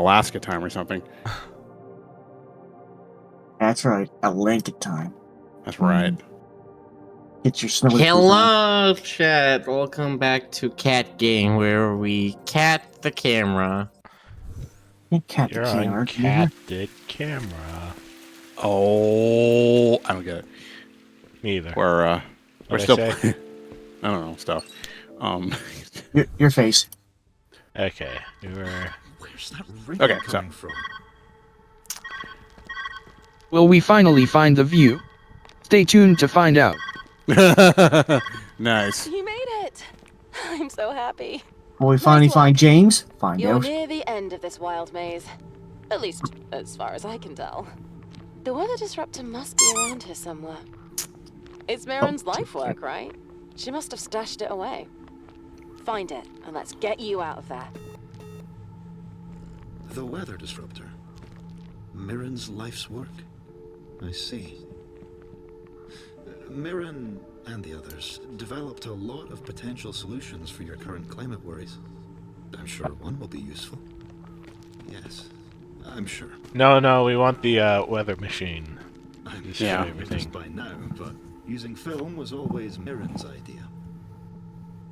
Alaska time or something. That's right. A Lincoln time. That's right. Get your snowy boots on. Hello, chat. Welcome back to Cat Game, where we cat the camera. Cat the You're camera. on Cat the Camera. Oh, I don't get it. Me either. We're What'd still I say? I don't know stuff. Your face. Okay, we were. Where's that ring Okay, coming from? Will we finally find the view? Stay tuned to find out. Nice. You made it! I'm so happy. Will we finally find James? Find You're out. near the end of this wild maze. At least, as far as I can tell. The weather disruptor must be around here somewhere. It's Mirren's life work, right? She must have stashed it away. Find it, and let's get you out of there. The weather disruptor. Mirren's life's work. I see. Mirren and the others developed a lot of potential solutions for your current climate worries. I'm sure one will be useful. Yes, I'm sure. No, we want the weather machine. I'm Yeah. sure Everything. everything by now, but using film was always Mirren's idea.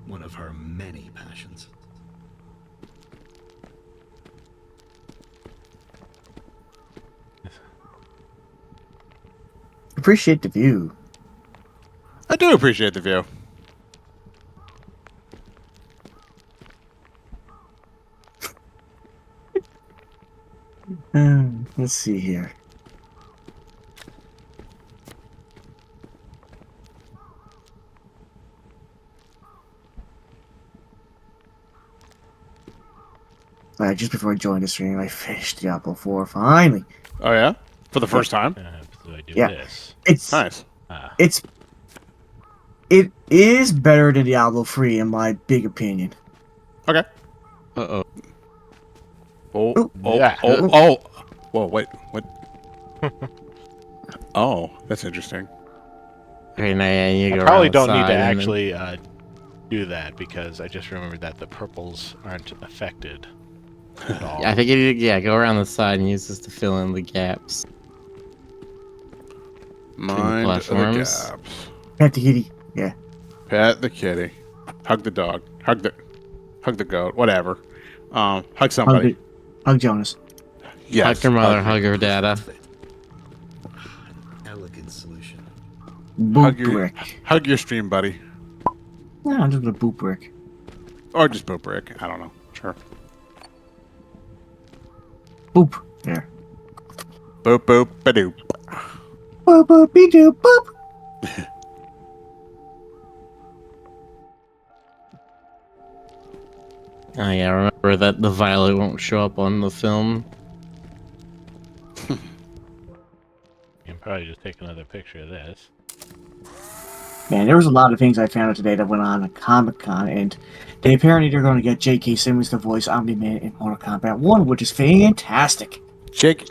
One of her many passions. Appreciate the view. I do appreciate the view. Let's see here. Alright, just before I joined the stream, I finished Diablo 4 finally. Oh yeah, for the first time. So I do Yeah. this. It's Nice. it is better than Diablo 3 in my big opinion. Okay. Uh-oh. Oh, Yeah. oh. Whoa, wait, what? Oh, that's interesting. Okay, now yeah, you I go probably around don't the need to side and then- actually do that because I just remembered that the purples aren't affected at all. Yeah, I think go around the side and use this to fill in the gaps. Mind the platforms. gaps. Pet the kitty. Yeah. Pet the kitty. Hug the dog. Hug the goat. Whatever. Hug somebody. Hug Jonas. Yes. Hug your mother, hug her dada. An elegant solution. Boop your- brick. Hug your stream buddy. Yeah, I'm just gonna boop brick. Or just boop brick. I don't know. Sure. Boop. There. Boop boop ba-doop. Boop boop be doop boop. Oh yeah, remember that the violet won't show up on the film. You can probably just take another picture of this. Man, there was a lot of things I found out today that went on at Comic-Con, and apparently they're going to get J.K. Simmons to voice Omni-Man in Mortal Kombat 1, which is fantastic. Jake.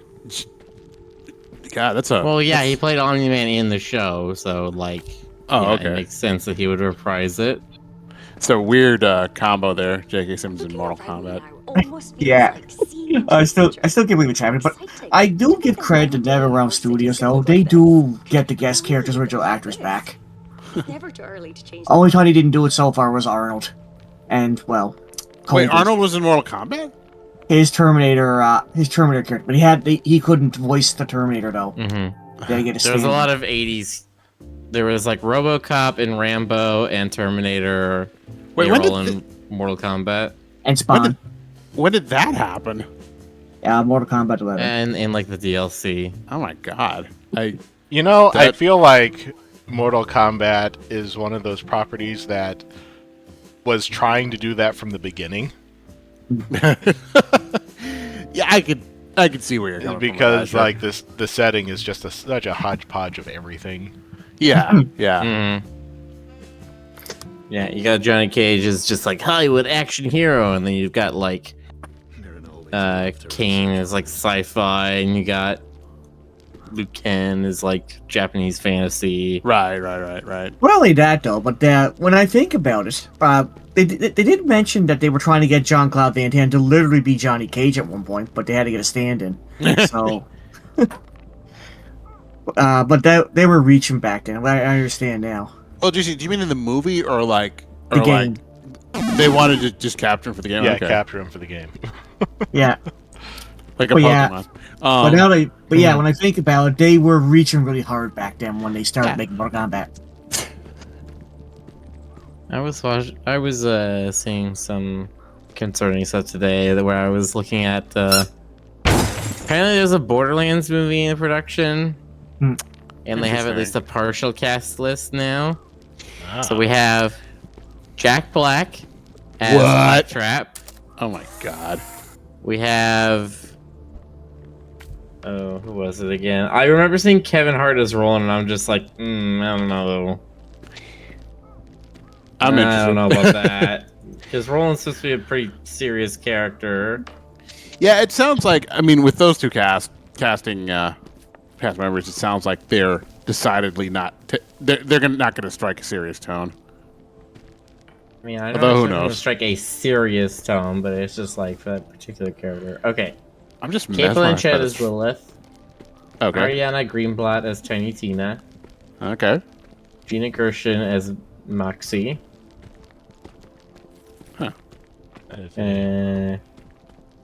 God, that's a. Well, yeah, he played Omni-Man in the show, so like, Oh, yeah, okay. it makes sense that he would reprise it. It's a weird combo there. J.K. Simmons in Mortal Kombat. Yeah. I still can't believe it's happening, but I do give credit to NetherRealm Studios, though. They do get the guest characters' original actors back. Never too early to change. Only time he didn't do it so far was Arnold. And, well... Wait, COVID. Arnold was in Mortal Kombat? His Terminator character, but he couldn't voice the Terminator, though. Mm-hmm. They get a There was a stand-in. lot of 80s. There was like RoboCop and Rambo and Terminator. Wait, They when were did all in Mortal Kombat And Spawn. When did that happen? Mortal Kombat 11. and in like the DLC. Oh my god. You know, I That- feel like Mortal Kombat is one of those properties that was trying to do that from the beginning. Yeah, I could see where you're coming Because from. like the setting is just such a hodgepodge of everything. Yeah, yeah. Mm. Yeah, you got Johnny Cage is just like Hollywood action hero, and then you've got like Mirren always loved her Kane research. is like sci-fi, and you got Liu Kang is like Japanese fantasy. Right. Not only that, though, but when I think about it, They did mention that they were trying to get John Claude Van Damme to literally be Johnny Cage at one point, but they had to get a stand-in. So, but they were reaching back then. I understand now. Oh, do you mean in the movie or like The game. They wanted to just capture him for the game? Yeah, Okay. capture him for the game. Yeah. Like a But yeah. Pokemon. But yeah, when I think about it, they were reaching really hard back then when they started making Mortal Kombat. I was seeing some concerning stuff today where I was looking at apparently there's a Borderlands movie in production, and they have at least a partial cast list now. So we have Jack Black as Trap. Oh my god. We have who was it again? I remember seeing Kevin Hart as Roland, and I'm just like, I don't know. I'm interested. I don't know about that. Because Roland's supposed to be a pretty serious character. Yeah, it sounds like, I mean, with those two casting cast members, it sounds like they're decidedly not, they're not going to strike a serious tone. I mean, I Although, know who it's not going to knows? strike a serious tone, but it's just like for that particular character. Okay. I'm just Kate mesmerized by Blanchett this. as Lilith. Okay. Ariana Greenblatt as Tiny Tina. Okay. Gina Gershon as Moxie.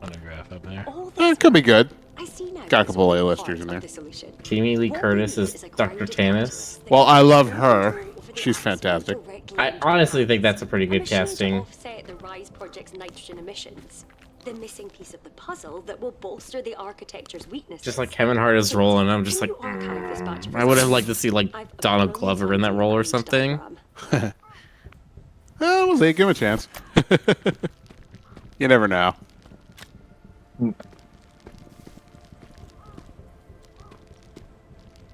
Photograph up there. It could be good. I see now Got a couple there's one A-listers part in of there. the solution. Jamie Lee What Curtis we as need is a Dr. grounded Tannis. canvas Well, I love that her. can go over the She's atmosphere fantastic. directly I on honestly Earth. think that's a pretty A good machine to casting. offset the RISE project's nitrogen emissions. The missing piece of the puzzle that will bolster the architecture's weaknesses. Just like Kevin Hart as Roland, I'm just like, Can you archive this batch of I would have results? liked to see like I've Donald uploaded Glover in that one role or page something. diagram. We'll see. Give him a chance. You never know.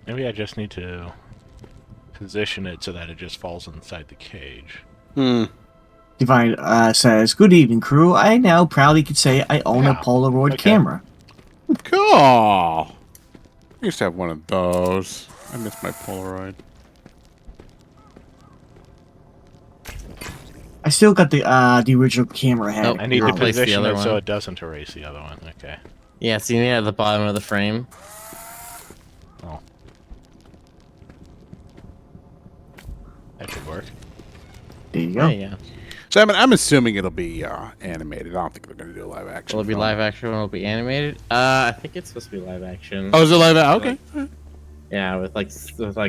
Maybe I just need to position it so that it just falls inside the cage. Divine says, "Good evening, crew. I now proudly can say I own a Yeah. Polaroid Okay. camera." Cool. I used to have one of those. I miss my Polaroid. I still got the original camera I had. Nope. I need You to replace the position other it so one. it doesn't erase the other one. Okay. Yeah, see me at the bottom of the frame. Oh. That should work. There you go. Yeah. So I'm assuming it'll be animated. I don't think they're going to do a live action. Will it be film. live action or will it be animated? I think it's supposed to be live action. Oh, is it live action? Okay. Yeah, with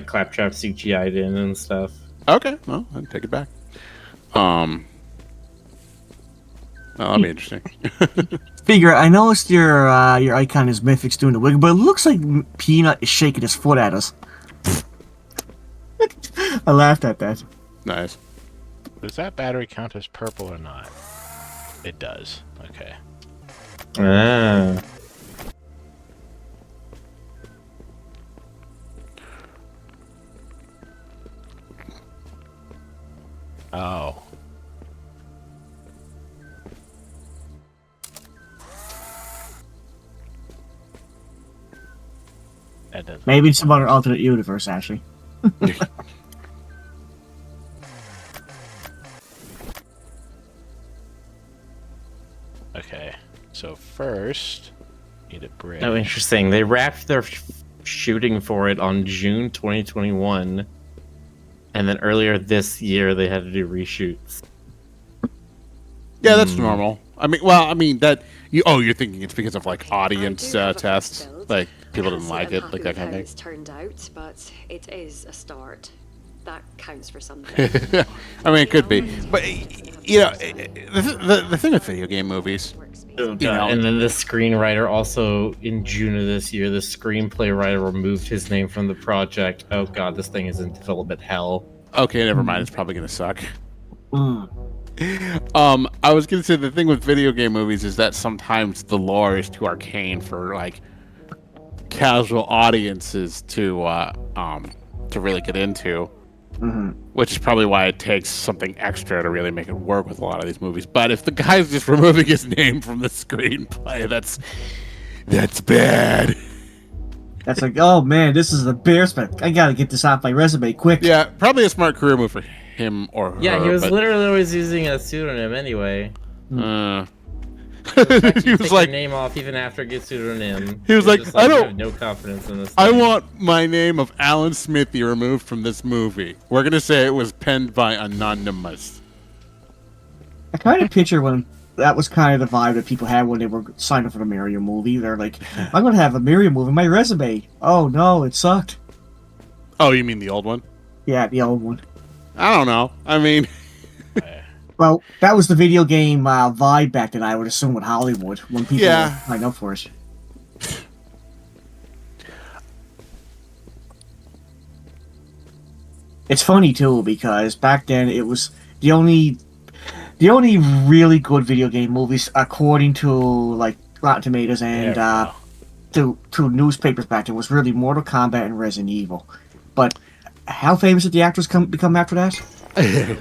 Claptrap CGI'd in and stuff. Okay. Well, I'll take it back. Well, that'll be interesting. Figure, I noticed your icon is Mythic's doing the wig, but it looks like Peanut is shaking his foot at us. I laughed at that. Nice. Does that battery count as purple or not? It does. Okay. Ah. Oh. That doesn't. Maybe it's about an alternate universe, actually. Okay. So first, need a brick. Oh, interesting. They wrapped their shooting for it on June 2021, and then earlier this year they had to do reshoots. Yeah, that's normal. I mean, that you're thinking it's because of like audience I do have a tests, first build. like people I didn't can't like say it, I'm like happy that kind with of how thing. it's turned out, but it is a start. That counts for something. I mean, it could be, but you know, the thing with video game movies, Oh, God. And then the screenwriter also in June of this year, the screenplay writer removed his name from the project. Oh god, this thing is in development hell. okay, never mind. It's probably gonna suck. Mm. I was gonna say the thing with video game movies is that sometimes the lore is too arcane for like casual audiences to really get into. Mm-hmm. Which is probably why it takes something extra to really make it work with a lot of these movies. But if the guy's just removing his name from the screenplay, that's bad. That's like, oh man, this is the embarrassment. I gotta get this off my resume quick. Yeah, probably a smart career move for him or her. Yeah, he was but, literally always using a pseudonym anyway. he was Take like, your name off even after a good pseudonym. He was You're like, just I don't- have no confidence in this. I thing. want my name of Alan Smithy removed from this movie. We're gonna say it was penned by Anonymous. I kind of picture when that was kind of the vibe that people had when they were signing up for the Mario movie. They're like, I'm going to have a Mario movie in my resume. Oh, no, it sucked. Oh, you mean the old one? Yeah, the old one. I don't know. I mean, Well, that was the video game vibe back then, I would assume, with Hollywood, when people Yeah. signed up for it. It's funny, too, because back then it was the only really good video game movies, according to, like, Rotten Tomatoes and to newspapers back then, was really Mortal Kombat and Resident Evil. But how famous did the actors become after that? I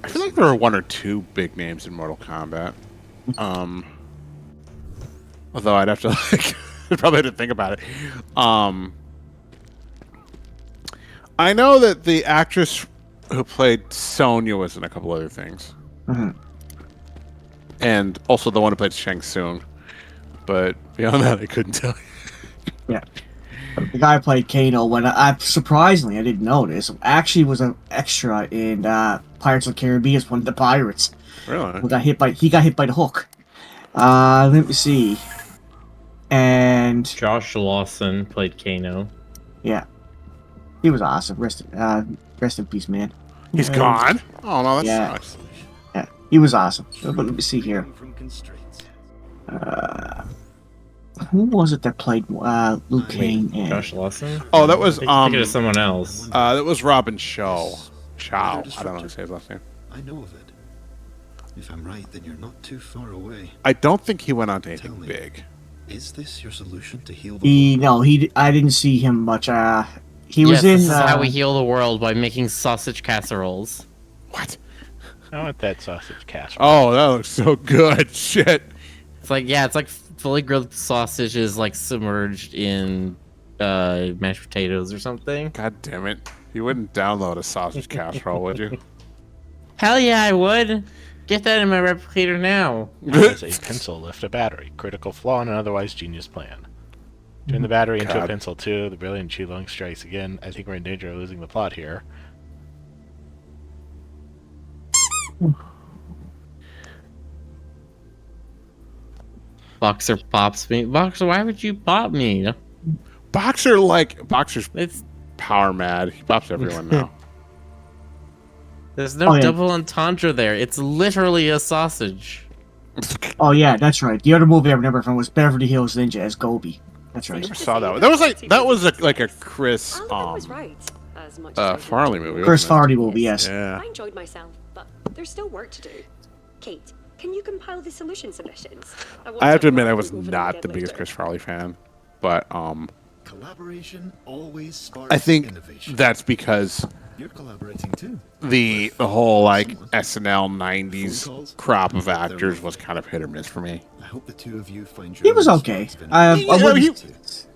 feel like there were one or two big names in Mortal Kombat. Although I'd have to like probably have to think about it. I know that the actress who played Sonya was in a couple other things. Mhm. And also the one who played Shang Tsung. But beyond that, I couldn't tell you. Yeah. The guy who played Kano, when surprisingly, I didn't know this, actually was an extra in Pirates of the Caribbean as one of the pirates. Really? He got hit by the hook. Let me see. And Josh Lawson played Kano. yeah, he was awesome. Rest in peace, man. He's gone? Oh, no, that Yeah. sucks. Yeah, he was awesome. But let me see here. From constraints. Who was it that played Liu Kang? And Josh Lawson? Oh, that was, I think it was someone else. that was Robin Shaw. Chow. I don't know how to say his last name. I know of it. If I'm right, then you're not too far away. I don't think he went on to anything Tell me. big. Is this your solution to heal the I didn't see him much. He was Yes, in. this is how we heal the world, by making sausage casseroles. What? I want that sausage casserole. Oh, that looks so good. Shit. It's like fully grilled sausages like submerged in mashed potatoes or something. God damn it. You wouldn't download a sausage casserole, would you? Hell yeah, I would. Get that in my replicator now. As a pencil lift a battery. Critical flaw in an otherwise genius plan. Turn the battery into a God. pencil too. The brilliant Qilong strikes again. I think we're in danger of losing the plot here. Boxer pops me. Boxer, why would you pop me? Boxer's It's power mad. He pops everyone now. There's no Oh, yeah. double entendre there. It's literally a sausage. Oh yeah, that's right. The other movie I remember from was Beverly Hills Ninja as Gobi. That's I right. never saw that one. That was like a Chris Oliver was right. As much as I did. Farley movie. Chris wasn't Farley movie, yes. it? Yeah. I enjoyed myself, but there's still work to do. Kate, can you compile the solution submissions? I have to admit I was not the biggest Chris Farley fan, but collaboration always sparks I think innovation. that's because You're collaborating too. the whole like SNL '90s crop of actors was kind of hit or miss for me. I hope the two of you find your He was own okay. spots of I innovation. wouldn't-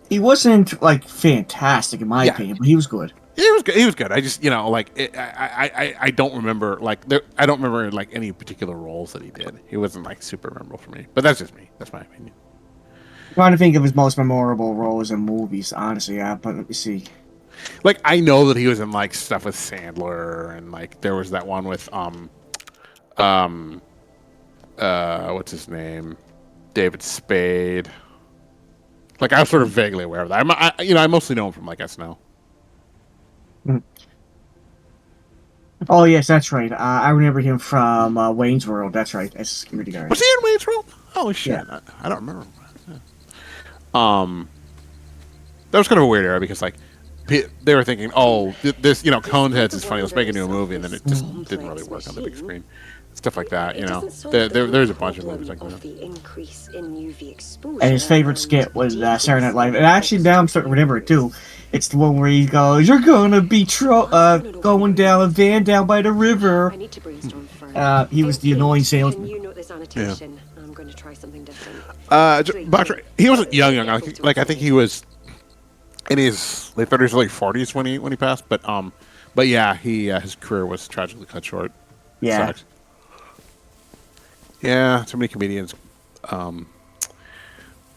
He wasn't like fantastic in my Yeah. opinion, but he was good. He was good. He was good. I just I don't remember I don't remember like any particular roles that he did. He wasn't like super memorable for me. But that's just me. That's my opinion. I'm trying to think of his most memorable roles in movies, honestly. But let me see. Like I know that he was in like stuff with Sandler and like there was that one with what's his name? David Spade. Like I was sort of vaguely aware of that. I mostly know him from like SNL. Oh yes, that's right. I remember him from Wayne's World. That's right. As a security guard. Was he in Wayne's World? Holy shit! Yeah. I don't remember. That was kind of a weird era because like they were thinking, oh, this Coneheads is funny. Let's make it into a movie, and then it just didn't really work on the big screen. Stuff like that, you know. There's a bunch of movies like that. And his favorite skit was Saturday Night Live. And actually, now I'm starting to remember it too. It's the one where he goes, "You're gonna be going down a van down by the river." I need to brainstorm first. He was the annoying salesman. Can you note this annotation? I'm going to try something different. Boxer, he wasn't young. I think he was in his late 30s, early 40s when he passed. But yeah, his career was tragically cut short. Yeah. Sucks. Yeah, too many comedians are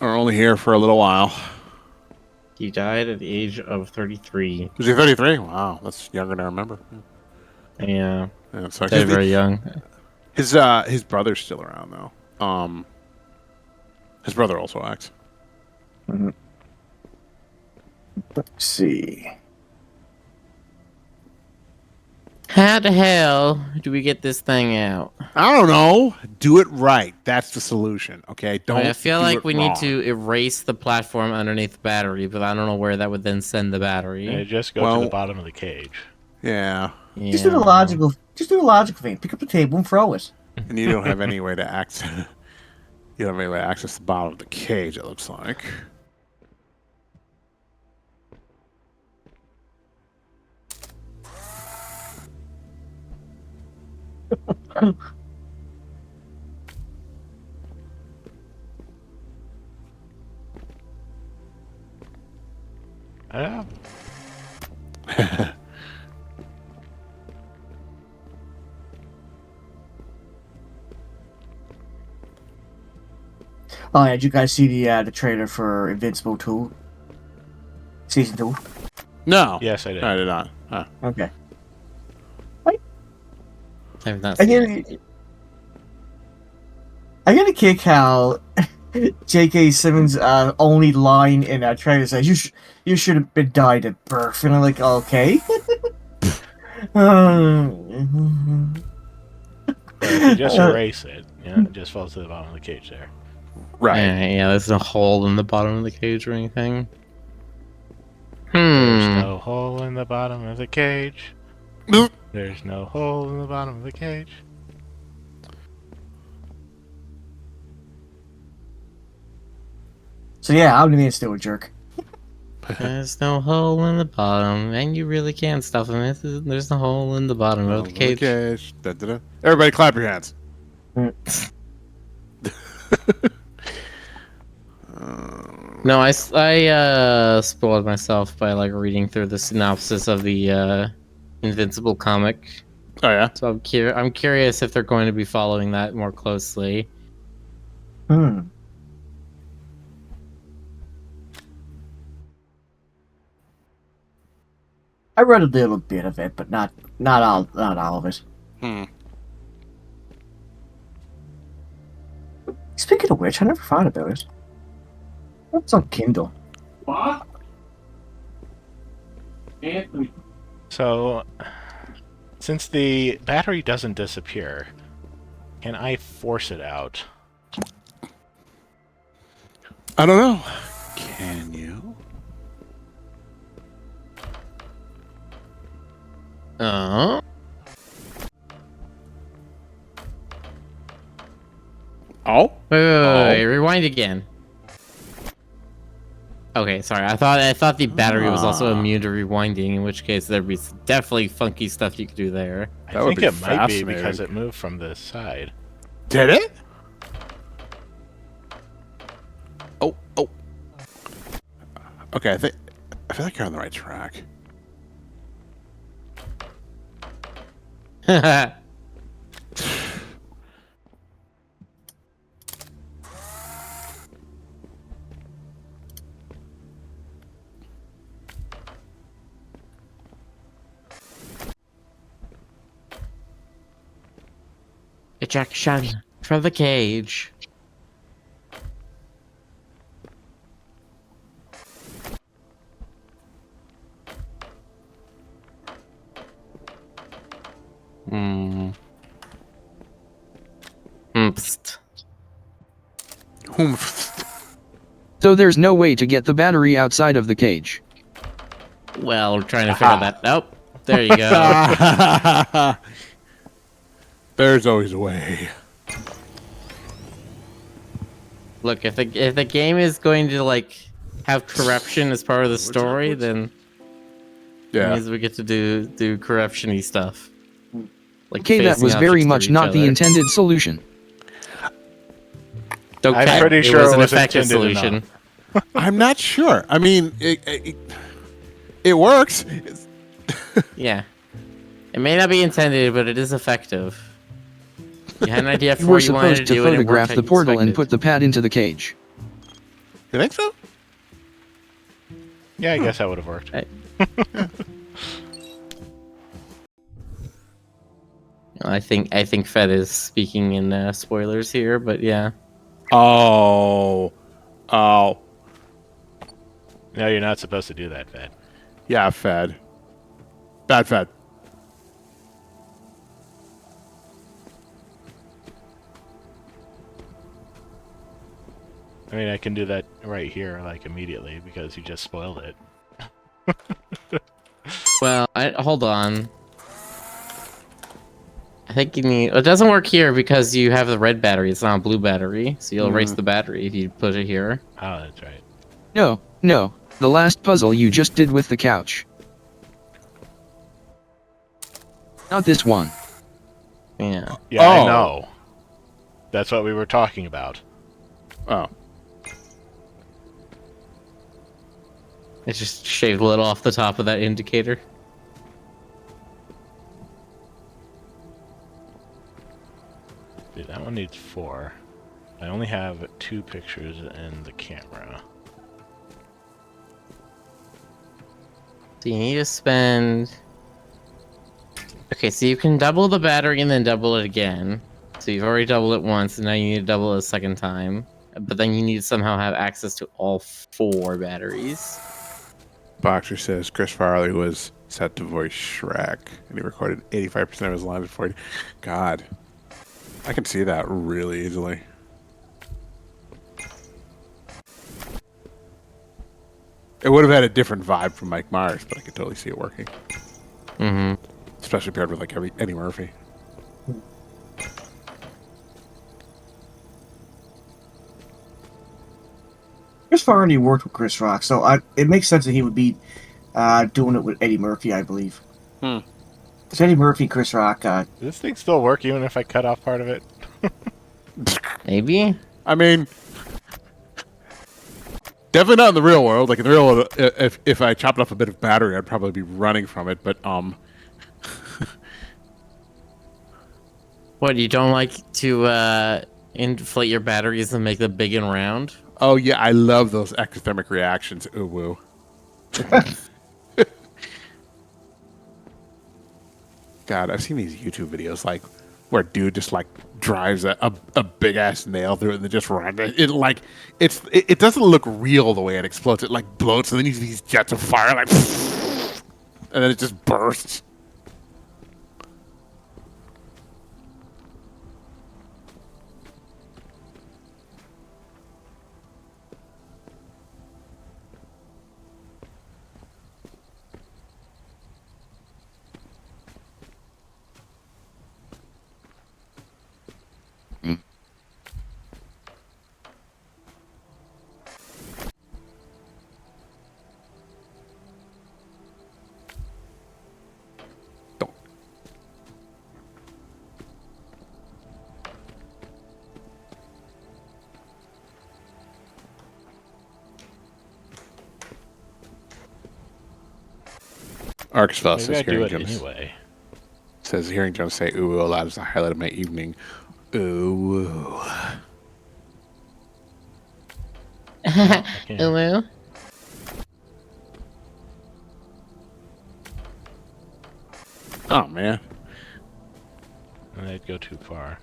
only here for a little while. He died at the age of 33. Was he 33? Wow, that's younger than I remember. Yeah, Yeah, it sucks. died very young. His brother's still around though. His brother also acts. Let's see. How the hell do we get this thing out? I don't know. Do it right. That's the solution. Okay, don't. I feel do like it we wrong. need to erase the platform underneath the battery, but I don't know where that would then send the battery. Yeah, just go to Well- the bottom of the cage. Yeah, Just do the logical. Just do the logical thing. Pick up the table and throw it. and you don't have any way to access. You don't have any way to access the bottom of the cage. It looks like. Yeah. Oh yeah, did you guys see the trailer for Invincible 2? Season 2? No. Yes, I did. I did not. Huh. Okay. I've not I seen get a kick how J.K. Simmons' only line in that trailer says, you should have been died at birth. And I'm like, okay. If you just erase it, it just falls to the bottom of the cage there. Right. Yeah, there's no hole in the bottom of the cage or anything. There's no hole in the bottom of the cage. There's no hole in the bottom of the cage. So yeah, I'm being still a jerk. There's no hole in the bottom, and you really can't stuff him. There's no hole in the bottom of the cage. Da, da, da. Everybody, clap your hands. No, I spoiled myself by reading through the synopsis of the Invincible comic. Oh yeah. So I'm curious if they're going to be following that more closely. I read a little bit of it, but not all of it. Speaking of which, I never thought about it. What's on Kindle? What? So, since the battery doesn't disappear, can I force it out? I don't know. Can you? Oh. Oh? Wait, rewind again. Okay, sorry. I thought the battery was also immune to rewinding, in which case there'd be definitely funky stuff you could do there. I That would think be it might be fascinating. because it moved from the side. Did it? Oh. Okay, I feel like you're on the right track. Ejection from the cage. Psst. So there's no way to get the battery outside of the cage. Well, we're trying to figure that out. There you go. There's always a way. Look, if the game is going to have corruption as part of the story, then it Yeah. means we get to do corruption-y stuff. Okay, that was very much not the intended solution. Okay, I'm pretty sure it was it an was effective intended solution. I'm not sure. I mean, It works. Yeah. It may not be intended, but it is effective. You had an idea for You were what you wanted to supposed to do, and it worked photograph how the you portal and expected. put the pad into the cage. You think so? Yeah, I guess that would have worked. I think Fed is speaking in spoilers here, but yeah. Oh. Oh. No, you're not supposed to do that, Fed. Yeah, Fed. Bad Fed. I mean, I can do that right here, like, immediately, because you just spoiled it. Well, hold on. I think you need. It doesn't work here because you have the red battery. It's not a blue battery, so you'll erase the battery if you put it here. Oh, that's right. No, no. The last puzzle you just did with the couch. Not this one. Yeah. Yeah, Oh. I know. That's what we were talking about. Oh. It's just shaved a little off the top of that indicator. Dude, that one needs 4. I only have 2 pictures in the camera. So you need to spend... Okay, so you can double the battery and then double it again. So you've already doubled it once, and now you need to double it a second time. But then you need to somehow have access to all 4 batteries. Boxer says Chris Farley was set to voice Shrek, and he recorded 85% of his lines before he... God. I can see that really easily. It would have had a different vibe from Mike Myers, but I could totally see it working. Mm-hmm. Especially paired with, like, Eddie Murphy. Chris Farley worked with Chris Rock, so it makes sense that he would be doing it with Eddie Murphy, I believe. Because Eddie Murphy, Chris Rock. Does this thing still work even if I cut off part of it? Maybe? I mean... Definitely not in the real world. Like, in the real world, if I chopped off a bit of battery, I'd probably be running from it, but, What, you don't like to inflate your batteries and make them big and round? Oh, yeah, I love those ectothermic reactions. Ooh, woo. God, I've seen these YouTube videos, like, where a dude just, like, drives a big-ass nail through it and then just runs it. It doesn't look real the way it explodes. It, like, bloats, and then you see these jets of fire, like, and then it just bursts. Archspell Maybe says I do hearing it Jones anyway. says hearing Jones say "ooh" aloud is the highlight of my evening. Ooh. Hello? Oh man. I'd go too far.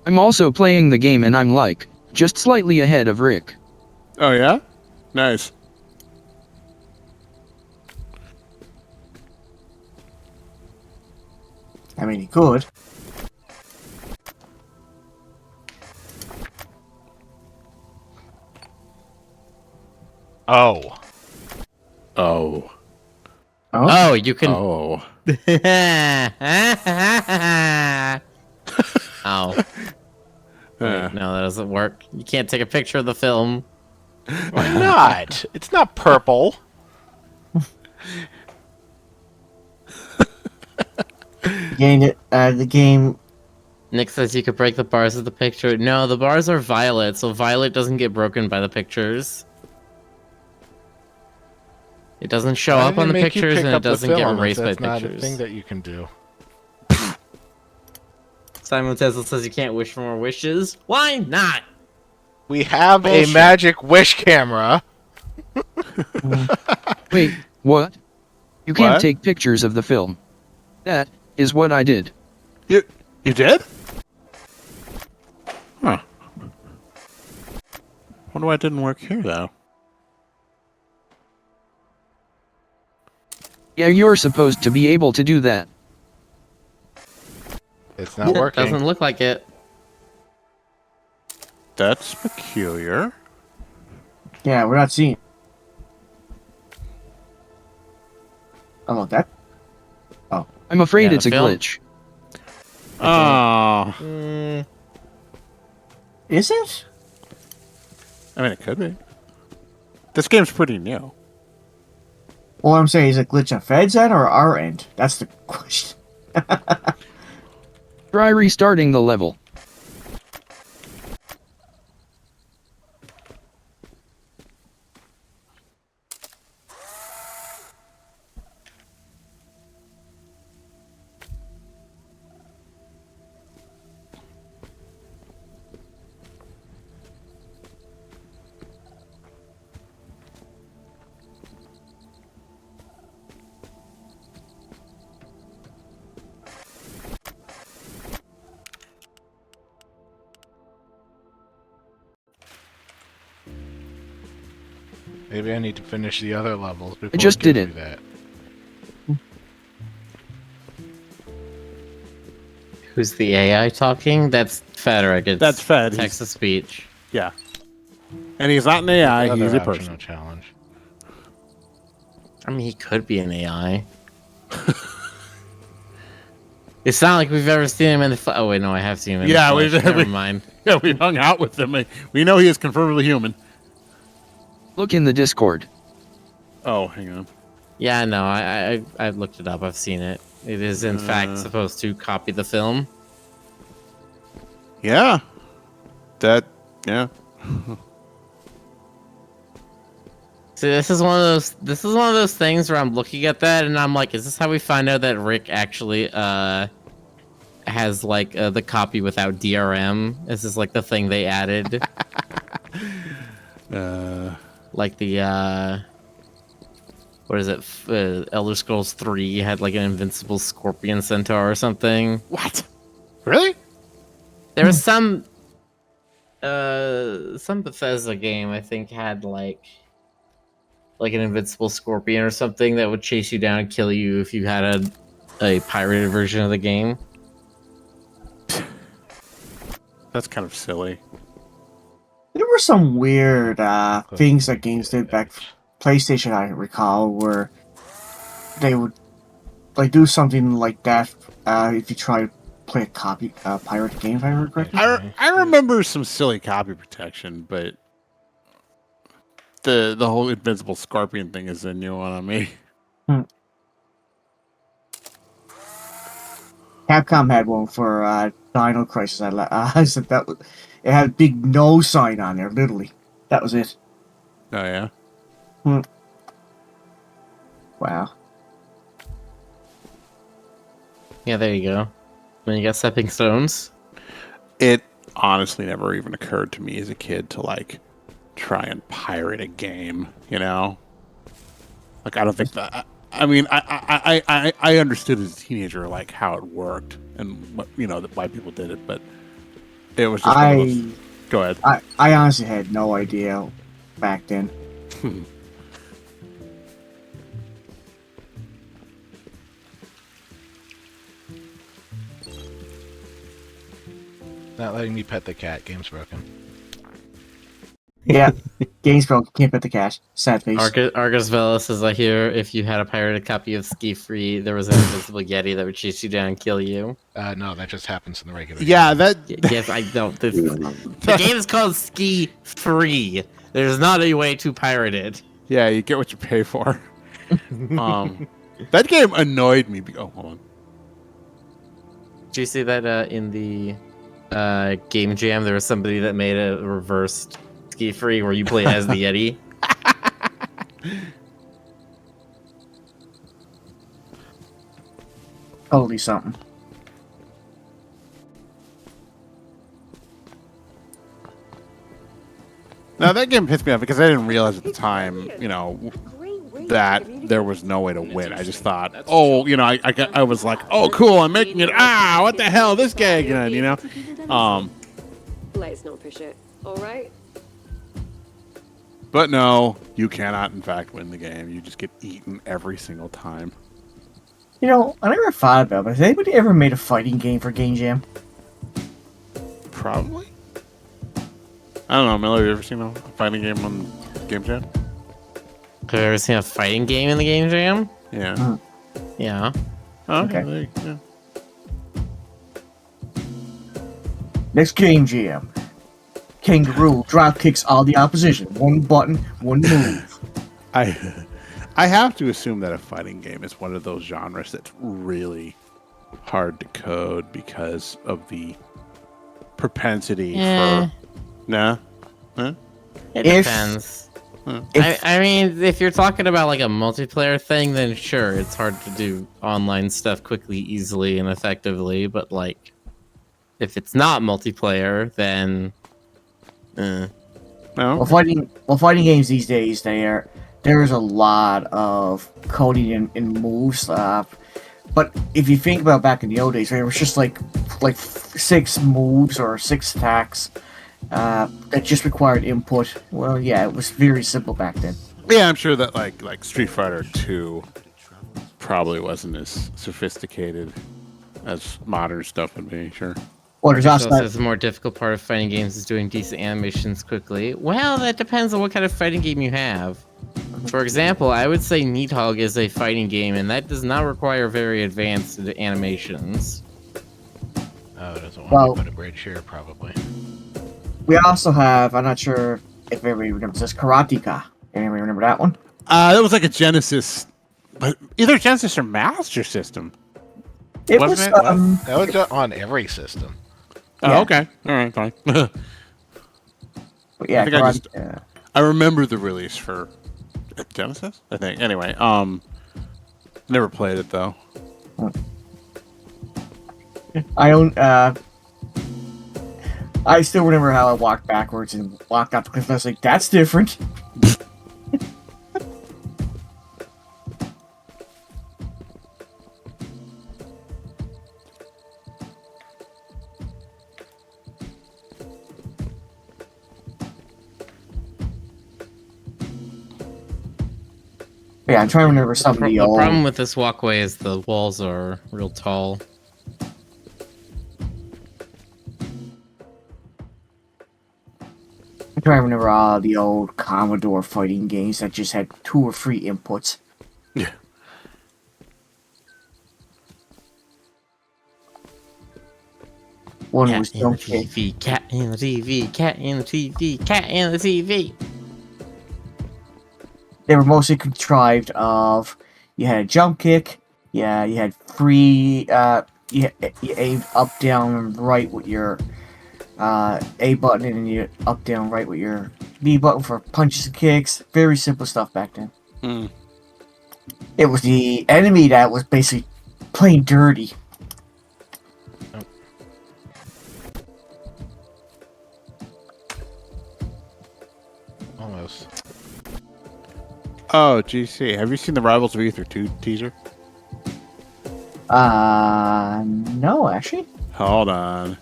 I'm also playing the game and I'm like, just slightly ahead of Rick. Oh yeah. Nice. I mean, he could. Oh. Oh. Oh, you can... Oh. Oh. Wait, no, that doesn't work. You can't take a picture of the film. Why not? It's not purple. The game. Nick says you could break the bars of the picture. No, the bars are violet, so violet doesn't get broken by the pictures. It doesn't show Why up did on the make you pictures, pick and up it the doesn't get film if erased by that's not a pictures. thing that you can do. Simon Tesla says you can't wish for more wishes. Why not? We have Bullshit. a magic wish camera. Wait, what? You can't What? take pictures of the film. That is what I did. You did? Huh. Wonder why it didn't work here though. Yeah, you're supposed to be able to do that. It's not working. Doesn't look like it. That's peculiar. Yeah, we're not seeing. Oh, that. I'm afraid Yeah, it's a film. glitch. Oh, Is it? I mean, it could be. This game's pretty new. All I'm saying is a glitch on Fed's end or our end? That's the question. Try restarting the level. Maybe I need to finish the other levels before just we can did do that. Who's the AI talking? That's Frederick. It's That's Fed. text to speech. Yeah. And he's not an AI, Other he's a optional person. challenge. I mean, he could be an AI. It's not like we've ever seen him in the. Oh wait, no, I have seen him. In Yeah, the flesh. Never mind. Yeah, we hung out with him. We know he is confirmedly human. Look in the Discord. Oh, hang on. Yeah, no, I've looked it up. I've seen it. It is in fact supposed to copy the film. Yeah. Yeah. See, this is one of those. This is one of those things where I'm looking at that and I'm like, is this how we find out that Rick actually has like the copy without DRM? Is this like the thing they added? Like the what is it? Elder Scrolls 3 had like an invincible scorpion centaur or something. What? Really? There was some Bethesda game I think had like an invincible scorpion or something that would chase you down and kill you if you had a pirated version of the game. That's kind of silly. There were some weird things that games did back PlayStation, I recall, where they would like do something like that if you try to play a pirate game, if I remember correctly. I remember some silly copy protection, but the whole invincible scorpion thing is a new one on me. Capcom had one for Dino Crisis. I said that was, it had a big no sign on there, literally. That was it. Oh yeah. Wow. Yeah, there you go. Then you got stepping stones. It honestly never even occurred to me as a kid to like try and pirate a game, you know? Like I don't think that I mean I understood as a teenager like how it worked and what why people did it, but it was just one of those... Go ahead. I honestly had no idea back then. Not letting me pet the cat. Game's broken. Yeah. Games broke. Can't put the cash. Sad face. Argus Vela says, I hear if you had a pirated copy of Ski Free, there was an invisible Yeti that would chase you down and kill you. No, that just happens in the regular Yeah, game. that Yes, I don't. The game is called Ski Free. There's not a way to pirate it. yeah, you get what you pay for. That game annoyed me. Oh, hold on. Did you see that in the game jam there was somebody that made a reversed ski free where you play as the Yeti? Totally something. Now that game pissed me off because I didn't realize at the time, you know, that there was no way to win. I just thought, oh, you know, I was like, oh, cool, I'm making it. Ah, what the hell, this guy again, you know? Let's not push it. All right. But no, you cannot, in fact, win the game. You just get eaten every single time. You know, I never thought about it. Has anybody ever made a fighting game for Game Jam? Probably. I don't know, Miller, have you ever seen a fighting game on Game Jam? Have you ever seen a fighting game in the game jam? Yeah. Yeah. Oh, Okay. yeah. Next Game Jam. Kangaroo drop kicks all the opposition. One button, one move. I have to assume that a fighting game is one of those genres that's really hard to code because of the propensity for... Nah? Huh? It If- depends. If- I mean, if you're talking about like a multiplayer thing, then sure, it's hard to do online stuff quickly, easily, and effectively. But like, if it's not multiplayer, then No? Well, fighting games these days, there's a lot of coding and moves. But if you think about back in the old days, where it was just like 6 moves or 6 attacks that just required input. Well, yeah, it was very simple back then. Yeah, I'm sure that like Street Fighter 2 probably wasn't as sophisticated as modern stuff would be, sure. Or there's also also the more difficult part of fighting games is doing decent animations quickly. Well, that depends on what kind of fighting game you have. For example, I would say Needhog is a fighting game, and that does not require very advanced animations. Oh, it doesn't want Well- to put a great share, probably. we also have. I'm not sure if everybody remembers this. Karateka. Anybody remember that one? That was like a Genesis, but either Genesis or Master System. It Wasn't was. it? That was on every system. Oh, Yeah. okay. All right, fine. Yeah, I think I just- Karateka. I remember the release for Genesis, I think. Anyway, never played it though. I don't. I still remember how I walked backwards and walked out the cliff. And I was like, "That's different." Yeah, I'm trying to remember some of the The old. problem with this walkway is the walls are real tall. I'm trying to remember all the old Commodore fighting games that just had 2 or 3 inputs. Yeah. One Cat was in the Jump Kick. TV, cat in the TV, cat in the TV, cat in the TV. They were mostly contrived of. You had a jump kick. Yeah, you had free. You aimed up, down, and right with your A button, and you up, down, right with your B button for punches and kicks. Very simple stuff back then. Hmm. It was the enemy that was basically playing dirty. Almost. Oh, GC, have you seen the Rivals of Ether 2 teaser? No, actually. Hold on.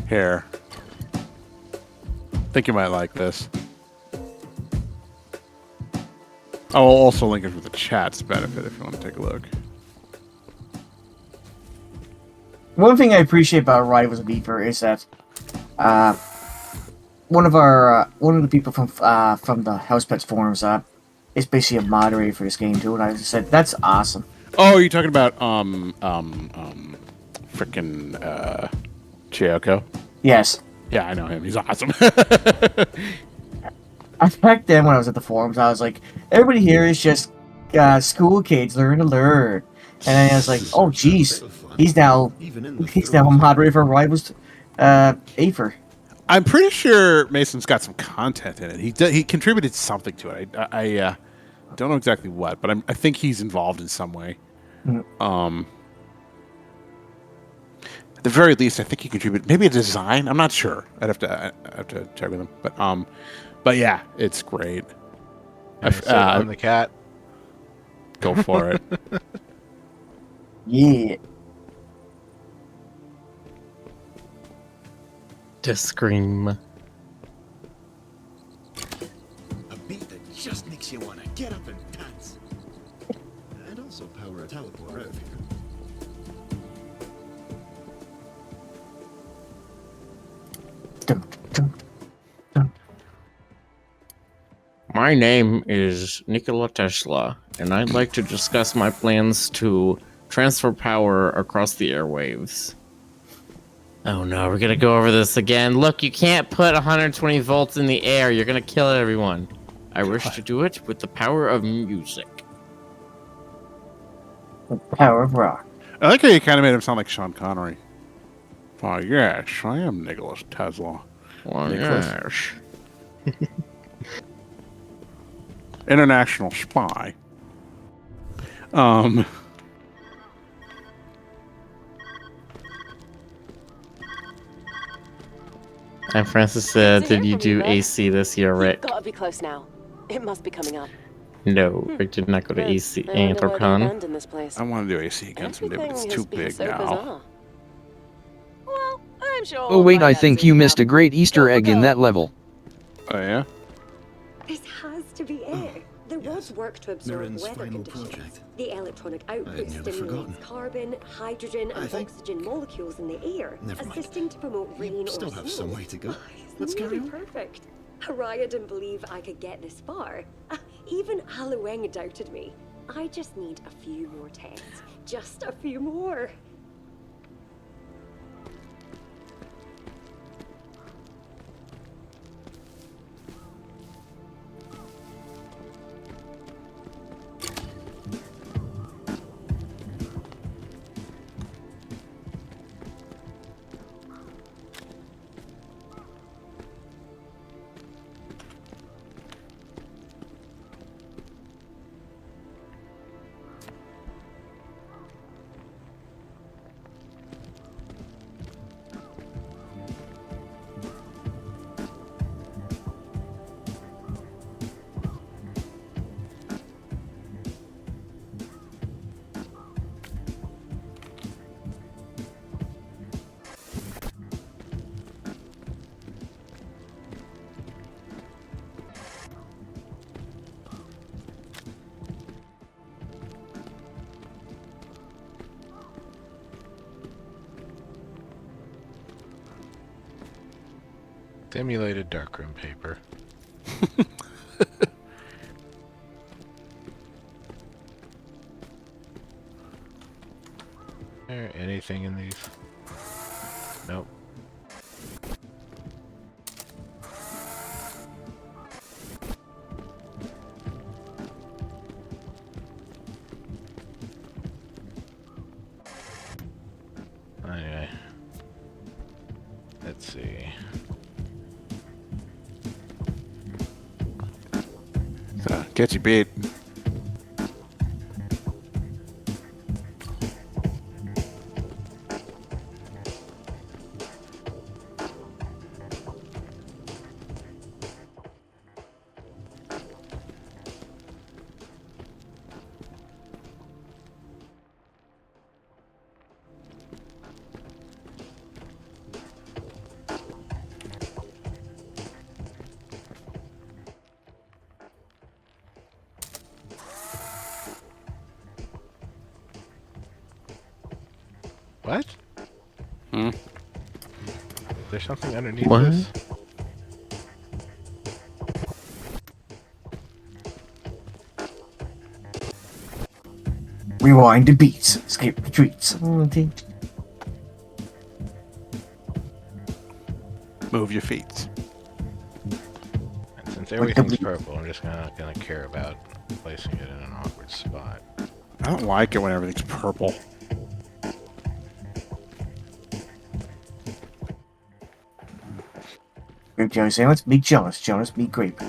Here. I think you might like this. I'll also link it for the chat's benefit if you want to take a look. One thing I appreciate about Rivals of Ether is that one of the people from the House Pets forums is basically a moderator for this game too, and I just said that's awesome. Oh, you're talking about frickin' Chiyoko? Yes. Yeah, I know him. He's awesome. Back then when I was at the forums, I was like, everybody here is just school kids learn to learn. And then I was like, oh, jeez, he's now a moderator for Rivals, Aether. I'm pretty sure Mason's got some content in it. He contributed something to it. I don't know exactly what, but I think he's involved in some way. Mm. At the very least, I think he contributed maybe a design. I'm not sure. I'd have to check with him. But yeah, it's great. On the cat. Go for it. Yeah. To scream. A beat that just makes you want to get up and dance. And also power a teleport out of here. Dum, dum, dum. My name is Nikola Tesla, and I'd like to discuss my plans to transfer power across the airwaves. Oh no, we're gonna go over this again. Look, you can't put 120 volts in the air. You're gonna kill everyone. I wish to do it with the power of music. The power of rock. I like how you kind of made him sound like Sean Connery. Oh yes, I am Nicholas Tesla. Oh, Nicholas. yes. International spy. And Francis said, Good to did hear you from you, do Rick. AC this year, Rick? Gotta be close now. It must be coming up. No, Rick did not go to Good. AC I wonder where they Anthrocon. abandoned this place. I want to do AC again someday, but it's Everything too has been big so now. bizarre. Well, I'm sure. Oh wait, my I dad's think seen you enough. missed a great Easter egg in that level. Oh yeah. This has to be it. The rods work to absorb Mirren's weather final conditions. project. The electronic output nearly stimulates forgotten. carbon, hydrogen, I and think- oxygen molecules in the air, Never mind. assisting to promote rain still or have snow. some way to go. It's Let's carry nearly on. perfect. Araya didn't believe I could get this far. Even Halloween doubted me. I just need a few more tests. Just a few more. Simulated darkroom paper. There anything in these? Nope. Anyway. Let's see. Get you beat. What? Hmm? There's something underneath What? this? Rewind the beats. Escape the treats. Move your feet. And since everything's purple, I'm just not gonna care about placing it in an awkward spot. I don't like it when everything's purple. Grape jelly sandwich. Meet Jonas. Jonas, meet Grape.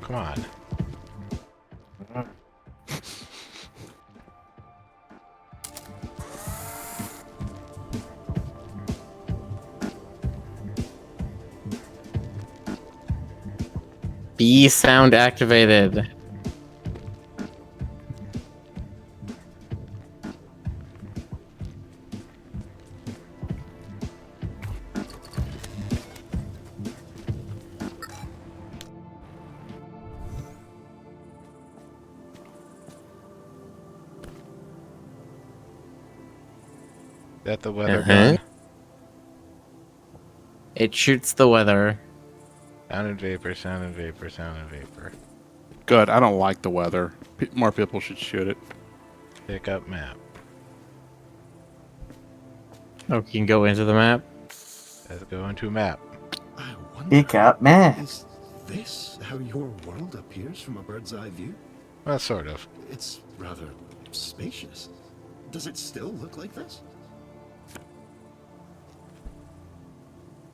Come on. B sound activated. Is that the weather gun? It shoots the weather. Sound and vapor, sound and vapor, sound and vapor. Good. I don't like the weather. More people should shoot it. Pick up map. Oh, you can go into the map. Let's go into map. I wonder, Pick up man. is this how your world appears from a bird's eye view? Well, sort of. It's rather spacious. Does it still look like this?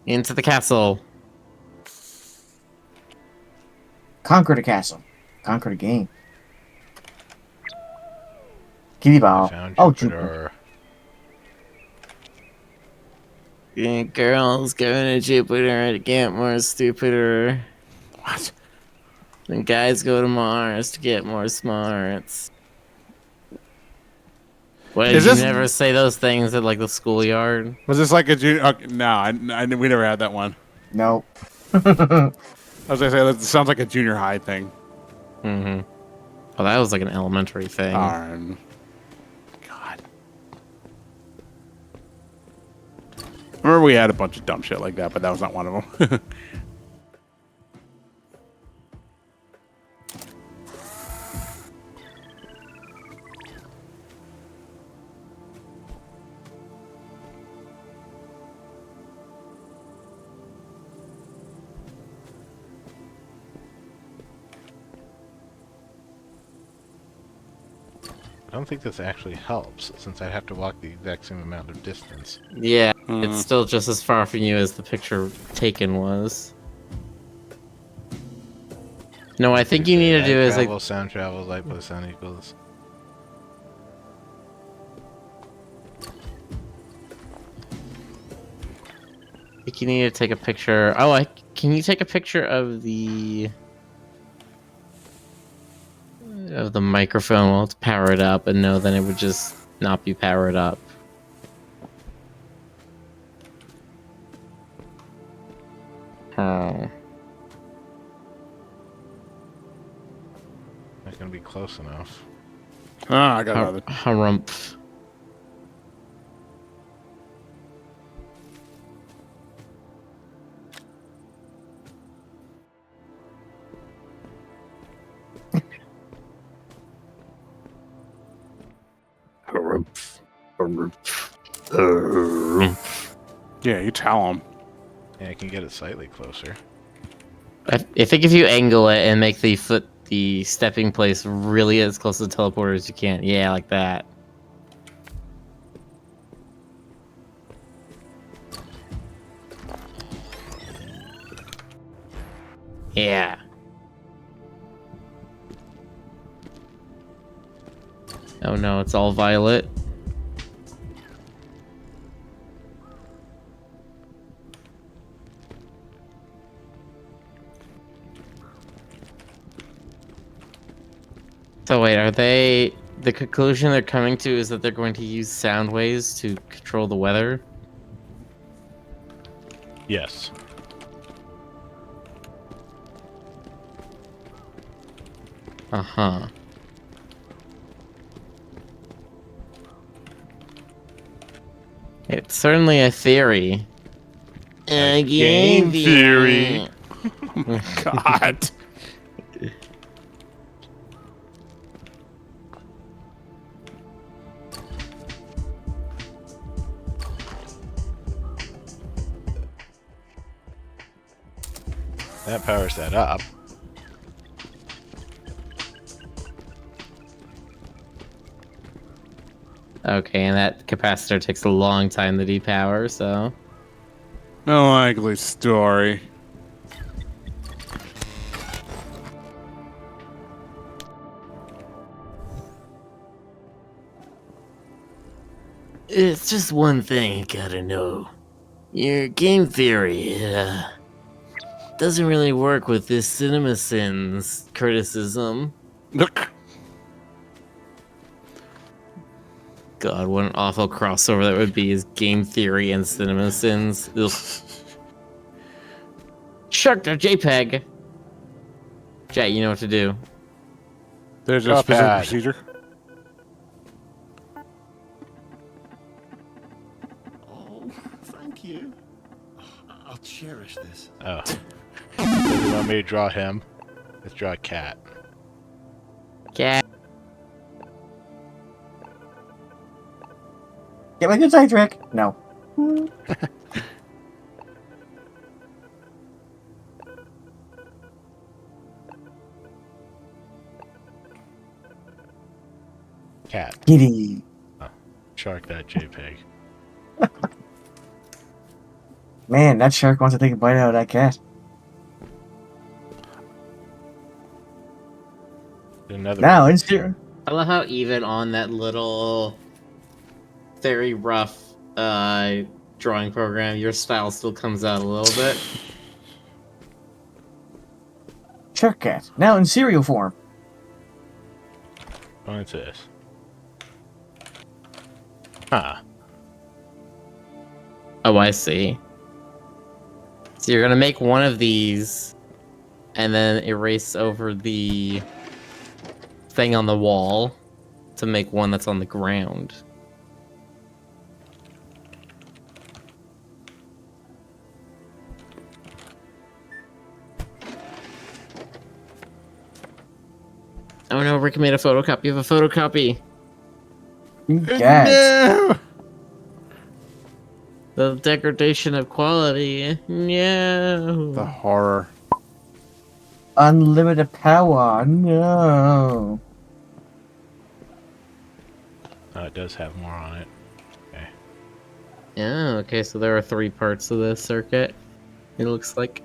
Into the castle. Conquer the castle. Conquer the game. Kitty I ball. found Oh, Jupiter. Jupiter. Yeah, girls going to Jupiter to get more stupider. What? And guys go to Mars to get more smarts. What, did Is you this- never say those things at like the schoolyard? Was this like a junior? No, we never had that one. Nope. I was gonna say that sounds like a junior high thing. Mm-hmm. Oh, that was like an elementary thing. God. I remember we had a bunch of dumb shit like that, but that was not one of them. I don't think this actually helps, since I'd have to walk the exact same amount of distance. Yeah, it's still just as far from you as the picture taken was. No, I think you need to do is like travel, sound travels, light plus sound equals. I think you need to take a picture. Oh, can you take a picture of the microphone while it's powered up, and no, then it would just not be powered up. Oh. Not gonna be close enough. Ah, I got another. Harumph. Yeah, you tell them. Yeah, I can get it slightly closer. I think if you angle it and make the stepping place really as close to the teleporter as you can. Yeah, like that. Yeah. Oh no, it's all violet. So wait, are they... The conclusion they're coming to is that they're going to use sound waves to control the weather? Yes. Uh-huh. It's certainly a theory. A game theory. God. That powers that up. Okay, and that capacitor takes a long time to depower, so... No likely story. It's just one thing you gotta know. Your game theory, doesn't really work with this CinemaSins criticism. Look. God, what an awful crossover that would be, is game theory and CinemaSins. Ugh. Shark to JPEG! Chat, you know what to do. There's a Drop specific pad. procedure. Oh, thank you. I'll cherish this. Oh. Does you want me to draw him? Let's draw a cat. Cat. Get my good side trick. No. Cat. Kitty. Shark that JPEG. Man, that shark wants to take a bite out of that cat. Another Now, one. in serious. I love how even on that little, very rough, drawing program, your style still comes out a little bit. Shark cat. Now in cereal form. What's this? Huh. Oh, I see. So you're gonna make one of these, and then erase over the thing on the wall to make one that's on the ground. Oh no, Rick made a photocopy of a photocopy. Cat. No! The degradation of quality. No. The horror. Unlimited power. No. Oh, it does have more on it. Okay. Yeah, okay, so there are 3 parts of this circuit, it looks like.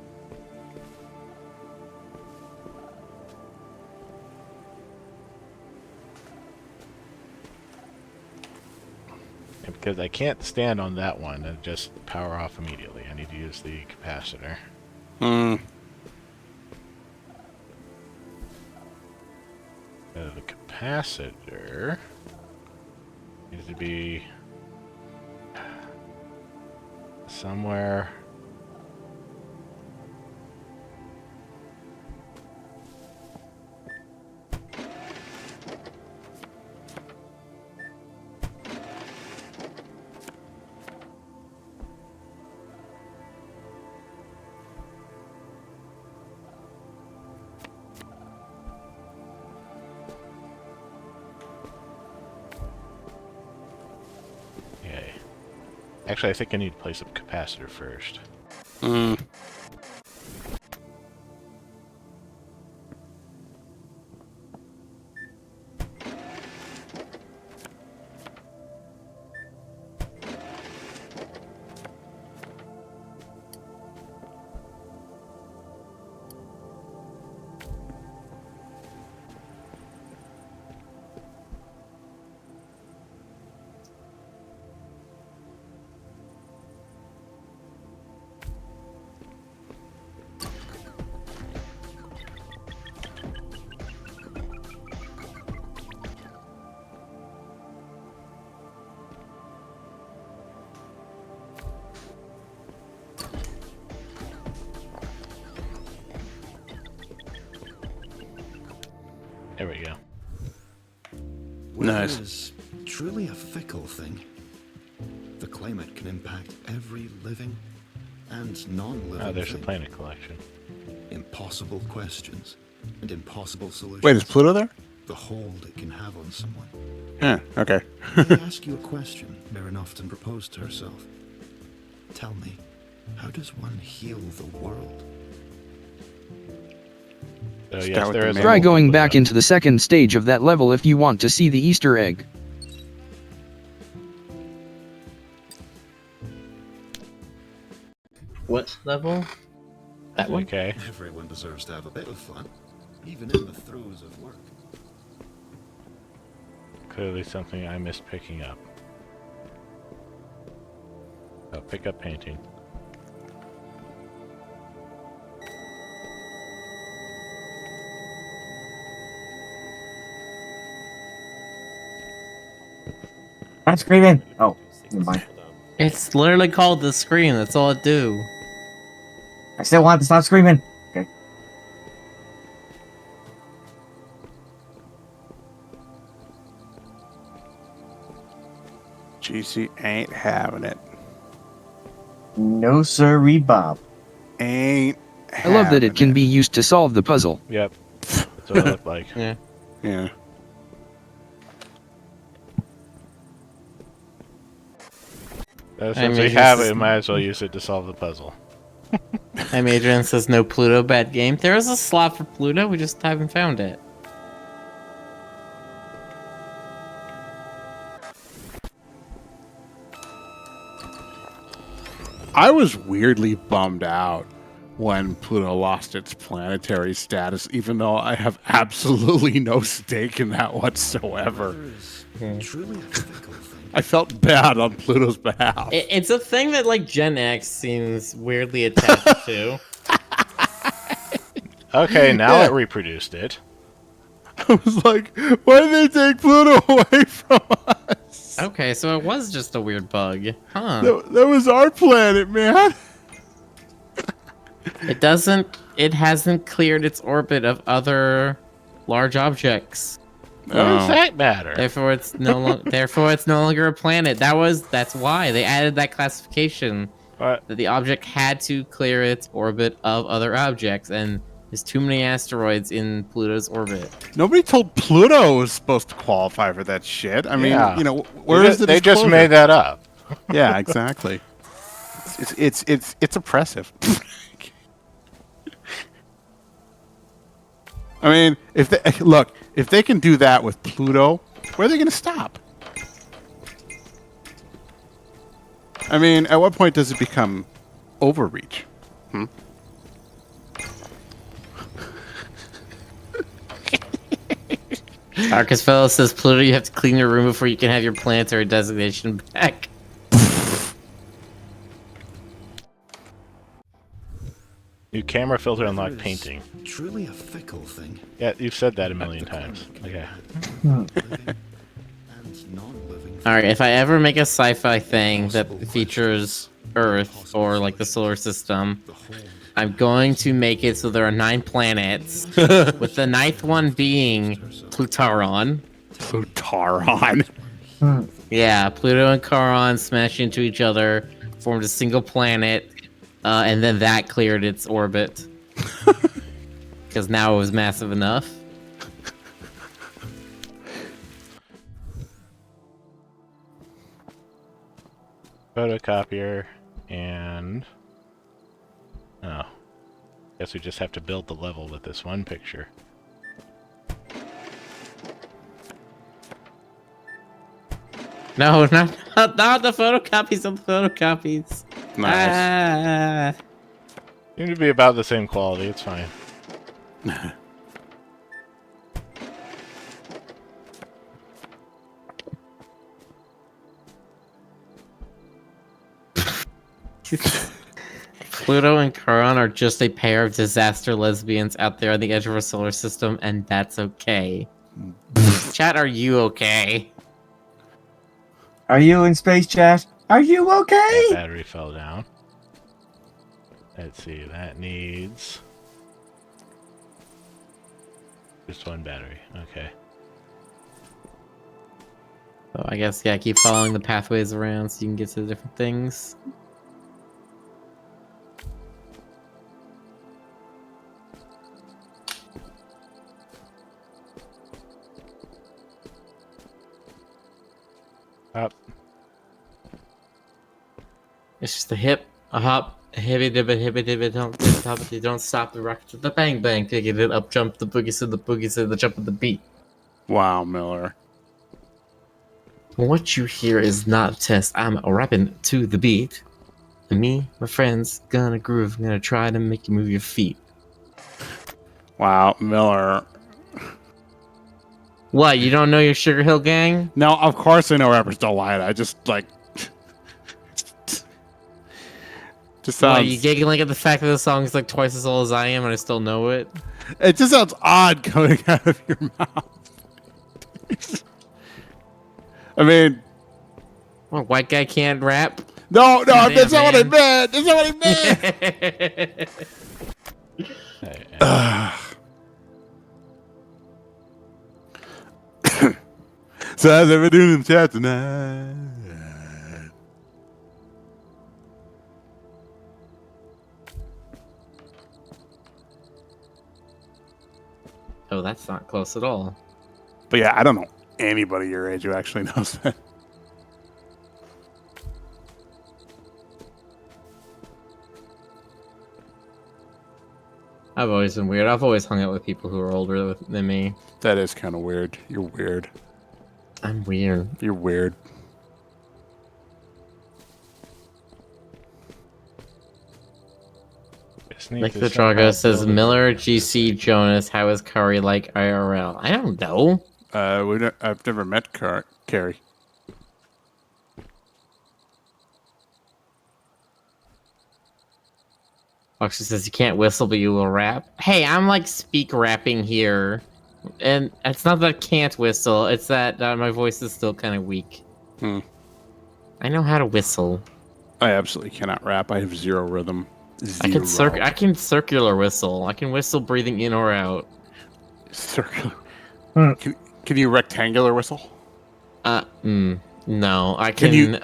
Yeah, because I can't stand on that one and just power off immediately. I need to use the capacitor. Hmm. The capacitor needs to be somewhere. Okay. Actually, I think I need to place a capacitor first. Hmm. There we go. Weather Nice. is truly a fickle thing. The climate can impact every living and non-living Oh, there's a thing. planet collection. Impossible questions and impossible solutions. Wait, is Pluto there? The hold it can have on someone. Yeah. Okay. Let me ask you a question Merrin often proposed to herself. Tell me, how does one heal the world? So Start yes, with there the is. a main- Try hole going for back Pluto. into the second stage of that level if you want to see the Easter egg. What level? That one? Okay. Everyone deserves to have a bit of fun, even in the throes of work. Clearly something I missed picking up. Oh, pick up painting. Stop screaming. Oh, never mind. It's literally called the screen. That's all it do. I still want to stop screaming. Okay. GC ain't having it. No sirree, Bob. Ain't. I love that it can having be used to solve the puzzle. Yep. That's what it looked like. Yeah. Yeah. Since we mean, have this it, is- we might as well use it to solve the puzzle. I'm Adrian says no Pluto, bad game. There is a slot for Pluto, we just haven't found it. I was weirdly bummed out when Pluto lost its planetary status, even though I have absolutely no stake in that whatsoever. Weather is truly a fickle thing. I felt bad on Pluto's behalf. It's a thing that like Gen X seems weirdly attached to. Okay, now Yeah. it reproduced it. I was like, why did they take Pluto away from us? Okay, so it was just a weird bug. Huh. That was our planet, man. It hasn't cleared its orbit of other large objects. What does that matter? Therefore it's no longer a planet. That's why they added that classification. What? That the object had to clear its orbit of other objects, and there's too many asteroids in Pluto's orbit. Nobody told Pluto was supposed to qualify for that shit. I mean, Yeah. you know, where is the They just disclosure? made that up. Yeah, exactly. It's oppressive. I mean, if they can do that with Pluto, where are they going to stop? I mean, at what point does it become overreach? Arcus Fellow says Pluto, you have to clean your room before you can have your planetary designation back. New camera filter unlock Weather is painting. Truly a fickle thing. Yeah, you've said that a million times. Okay. Living and non-living. Alright, if I ever make a sci-fi thing that features Earth or like the solar system, The hold I'm going to make it so there are 9 planets, with the 9th one being Plutaron. Plutaron. Yeah, Pluto and Charon smashed into each other, formed a single planet, and then that cleared its orbit. Because now it was massive enough. Photocopier and... Oh. Guess we just have to build the level with this one picture. No, not the photocopies of the photocopies. Nice. Ah. Seem to be about the same quality, it's fine. Pluto and Charon are just a pair of disaster lesbians out there on the edge of our solar system, and that's okay. Chat, are you okay? Are you in space, chat? Are you okay? That battery fell down. Let's see, that needs... Just one battery. Okay. So I guess, yeah, keep following the pathways around so you can get to the different things. Up. It's just a hip, a hop, a hippy dibba, don't stop the rocket to the bang bang, take it up, jump the boogie to the boogie to the jump of the beat. Wow, Miller. What you hear is not a test. I'm rapping to the beat. And me, my friends, gonna groove, gonna try to make you move your feet. Wow, Miller. What, you don't know your Sugar Hill Gang? No, of course I know rappers don't lie. I just like. Just What, sounds. you giggling at the fact that the song is like twice as old as I am and I still know it? It just sounds odd coming out of your mouth. I mean, What, white guy can't rap? no, Damn, that's not what I man. meant. That's not what I meant. So how's everyone doing in the chat tonight? Oh, that's not close at all. But yeah, I don't know anybody your age who actually knows that. I've always been weird. I've always hung out with people who are older than me. That is kind of weird. You're weird. I'm weird. You're weird. Nick the Drago says, Miller, GC, Jonas, how is Kari like IRL? I don't know. I've never met Carrie. Foxy says you can't whistle, but you will rap. Hey, I'm like speak rapping here. And it's not that I can't whistle, it's that my voice is still kind of weak. Hmm. I know how to whistle. I absolutely cannot rap. I have zero rhythm. Zero. I can circular whistle. I can whistle breathing in or out. Circular. Can you rectangular whistle? No. I Can can, you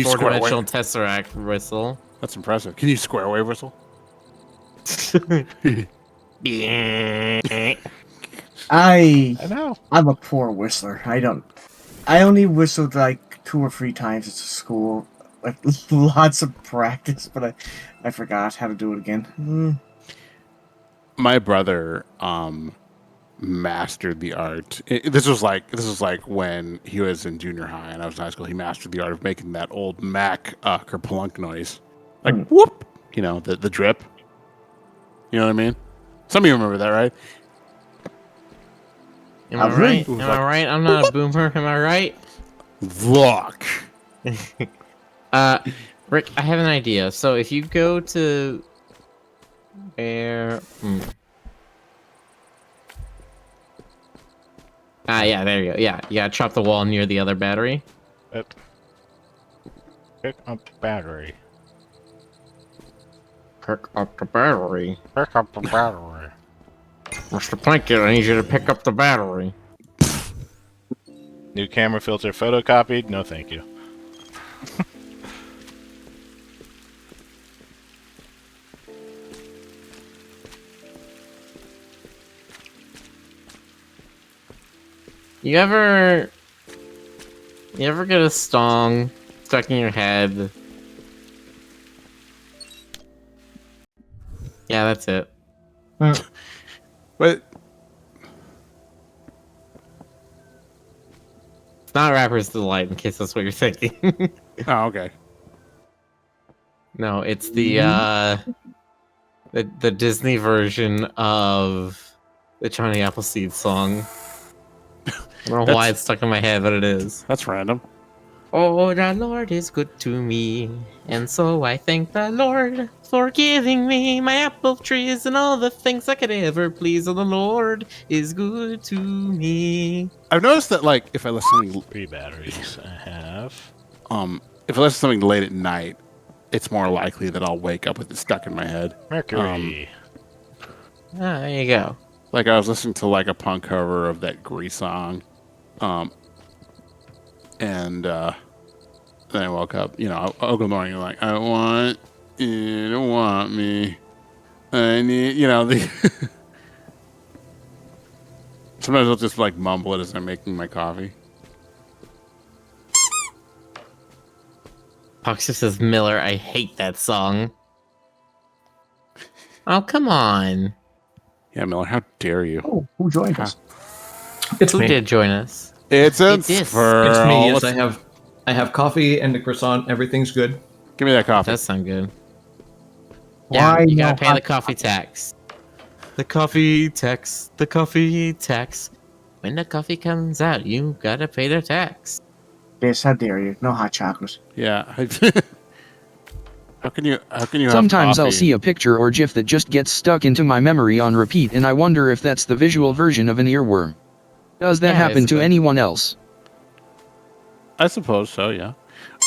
square four-dimensional wave? tesseract whistle. That's impressive. Can you square wave whistle? I know. I'm a poor whistler. I only whistled like 2 or 3 times at school. Like lots of practice, but I forgot how to do it again. My brother mastered the art. This was like when he was in junior high and I was in high school. He mastered the art of making that old Mac kerplunk noise, like whoop. You know, the drip. You know what I mean? Some of you remember that, right? Am I right? Am I right? I'm not a boomer. Am I right? Look. Rick, I have an idea. So if you go to where? Yeah, there you go. Yeah, you gotta chop the wall near the other battery. Pick up the battery. Pick up the battery. Pick up the battery. Mr. Plankton, I need you to pick up the battery. New camera filter photocopied? No, thank you. You ever get a song stuck in your head? Yeah, that's it. But It's not Rapper's Delight, in case that's what you're thinking. oh, okay. No, it's the Disney version of the Johnny Appleseed song. I don't know why it's stuck in my head, but it is. That's random. Oh, the Lord is good to me, and so I thank the Lord for giving me my apple trees and all the things I could ever please. Oh, the Lord is good to me. I've noticed that, like, if I listen to something, 3 batteries I have. if I listen to something late at night, it's more likely that I'll wake up with it stuck in my head. Mercury. There you go. Like I was listening to like a punk cover of that Grease song, and then I woke up. You know, I'll go morning like I want you to want me. I need, you know, the. Sometimes I'll just like mumble it as I'm making my coffee. Foxy says, Miller, I hate that song. Oh, come on. Yeah, Miller, how dare you? Oh, who joined us? It's Who me. did join us? It's a It is. Sperl. It's me. Yes, Let's- I have coffee and a croissant. Everything's good. Give me that coffee. Does sound good. Why Yeah, you no gotta pay hot the coffee tax. The coffee tax. The coffee tax. When the coffee comes out, you gotta pay the tax. Yes, how dare you? No hot chocolate. Yeah. How can you? How can you? Sometimes have I'll see a picture or GIF that just gets stuck into my memory on repeat, and I wonder if that's the visual version of an earworm. Does that Yeah, happen to basically. anyone else? I suppose so. Yeah.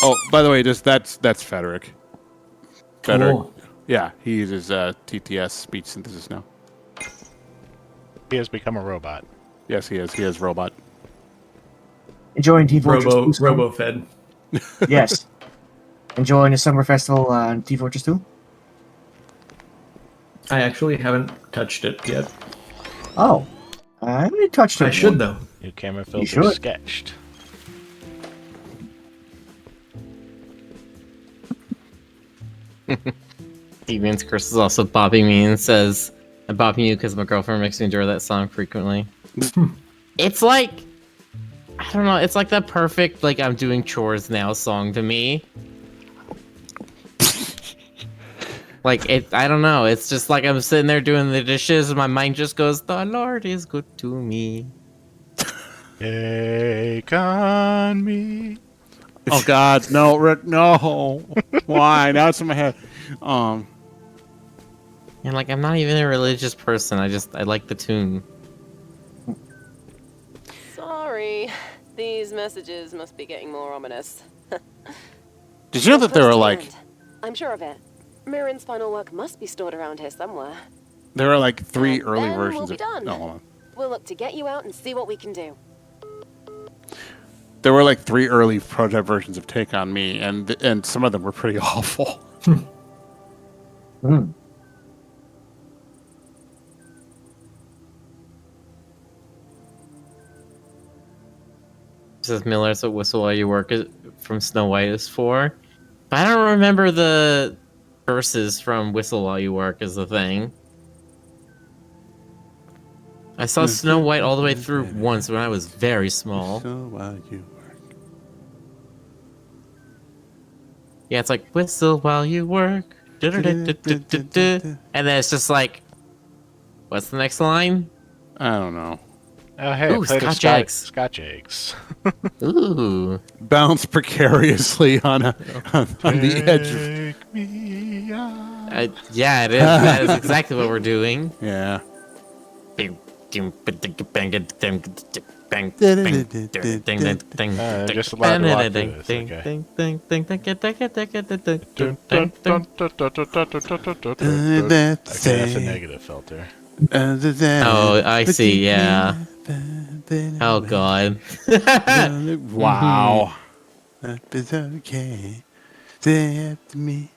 Oh, by the way, that's Frederick. Frederick. Cool. Yeah, he uses TTS speech synthesis now. He has become a robot. Yes, he is. He is robot. Enjoying Team Fortress 2? Robo-fed. Yes. Enjoying the summer festival on Team Fortress 2? I actually haven't touched it yet. Oh. I haven't touched it. I should, though. New camera You filter should. sketched. Deviant's Curse is also bopping me and says, I'm bopping you because my girlfriend makes me enjoy that song frequently. It's like, I don't know, it's like the perfect, like, I'm doing chores now song to me. Like, I don't know, it's just like I'm sitting there doing the dishes and my mind just goes, the Lord is good to me. Take on me. Oh God, no, Rick, no. Why? Now it's in my head. And like, I'm not even a religious person, I like the tune. Sorry. These messages must be getting more ominous. Did you know that there were like I'm sure of it. Mirren's final work must be stored around here somewhere. three And early then versions we'll be of? done. No, hold on. We'll look to get you out and see what we can do. There were like 3 early prototype versions of Take on Me, and some of them were pretty awful. Hmm. Says Miller, so whistle while you work from Snow White is for. But I don't remember the verses from Whistle While You Work as the thing. I saw Snow White all the way through once when I was very small. So while you work. Yeah, it's like whistle while you work. Du-du-du-du-du-du-du. And then it's just like, what's the next line? I don't know. Oh, hey, Ooh, I played Scotch a eggs. Scotch eggs. Ooh. Bounce precariously on the edge of. Take me out. Yeah, it is. That is exactly what we're doing. Yeah. Just allowed to walk through this, okay, that's a negative filter. Oh, I see, yeah. Oh, God. Wow. It's okay. Say after me.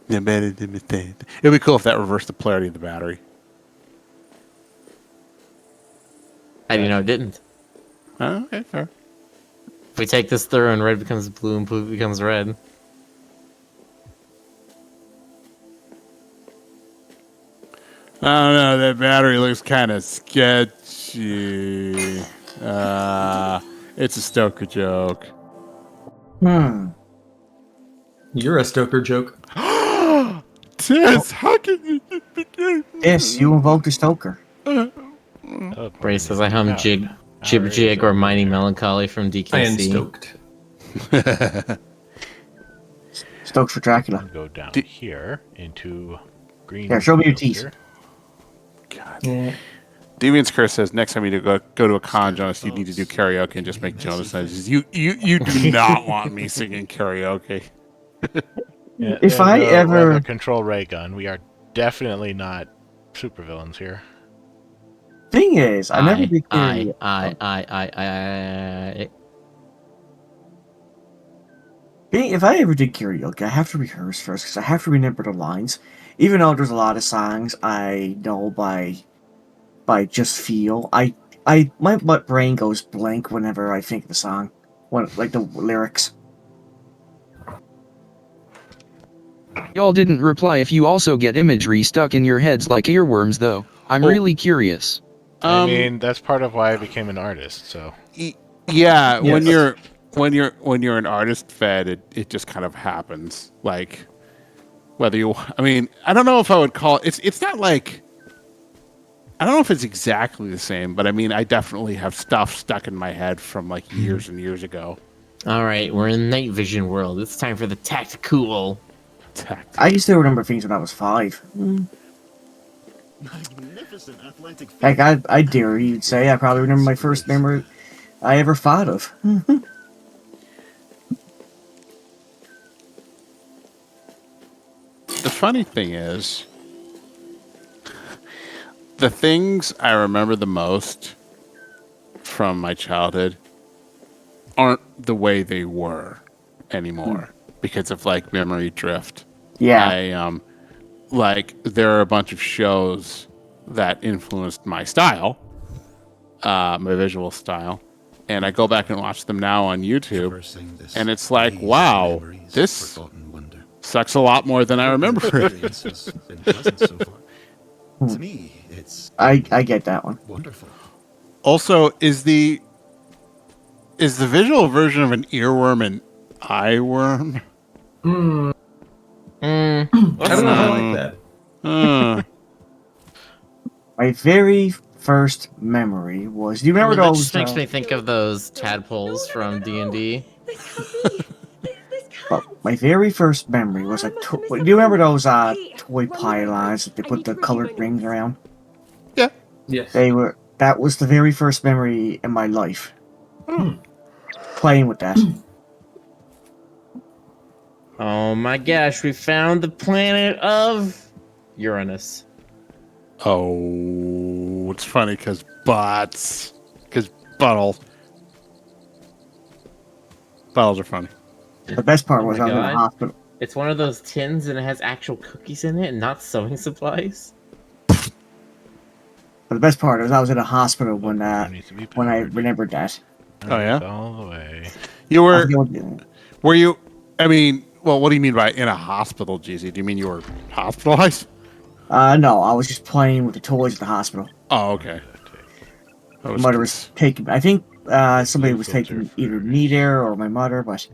It'd be cool if that reversed the polarity of the battery. How do you know it didn't? Oh, okay, fair. If we take this through and red becomes blue and blue becomes red. I don't know. That battery looks kind of sketchy. It's a Stoker joke. Hmm. You're a Stoker joke. Tess, how can you? Yes, you invoked the Stoker. Oh, Ray says I hum no. Jib Jig or Mighty Melancholy from DKC. I am stoked. Stoked for Dracula. Go down here into green. Here, show me your filter. teeth. God. Yeah. Deviant's Curse says next time you go to a con, Jonas, you need to do karaoke and just make Jonas noises. You do not want me singing karaoke. Yeah, If I we have ever- a control ray gun, we are definitely not supervillains here. Thing is, I never did I. If I ever did karaoke, I have to rehearse first because I have to remember the lines. Even though there's a lot of songs I know by just feel, my brain goes blank whenever I think of the song, like the lyrics. Y'all didn't reply if you also get imagery stuck in your heads like earworms, though. I'm really curious. I mean, that's part of why I became an artist. So yeah, when Yes. you're an artist fed, it just kind of happens. Like whether you, I mean, I don't know if I would call it. It's not like, I don't know if it's exactly the same, but I mean, I definitely have stuff stuck in my head from like years and years ago. All right, we're in night vision world. It's time for the tactical. I used to remember things when I was 5. Magnificent athletic feat. Like, I dare you say I probably remember my first memory I ever thought of. The funny thing is, the things I remember the most from my childhood aren't the way they were anymore because of like memory drift. Yeah. I like there are a bunch of shows that influenced my style, my visual style, and I go back and watch them now on YouTube, Traversing this and it's like, maze of wow, memories of this forgotten wonder. sucks a lot more than I remember. Experience has been pleasant so far. To me, it's I get that one. wonderful. Also, is the visual version of an earworm an eye worm? I don't know if I like that. My very first memory was. Do you remember That those? just makes me think of those tadpoles from D&D. My very first memory was a. Do you remember those toy pylons that they put the colored rings around? Yeah. Yes. They were. That was the very first memory in my life. Playing with that. Oh my gosh, we found the planet of Uranus. Oh, it's funny because bots, because bottles are funny. The best part was my I was in the God. hospital. It's one of those tins and it has actual cookies in it and not sewing supplies. But the best part was I was in a hospital when needs to be when I powered. remembered that. Oh yeah, All the way. you I were. forget what- Were you? I mean, well, what do you mean by in a hospital, GZ? Do you mean you were hospitalized? No, I was just playing with the toys at the hospital. Oh, okay. I My was mother was taking. I think somebody was taking either me there or my mother, but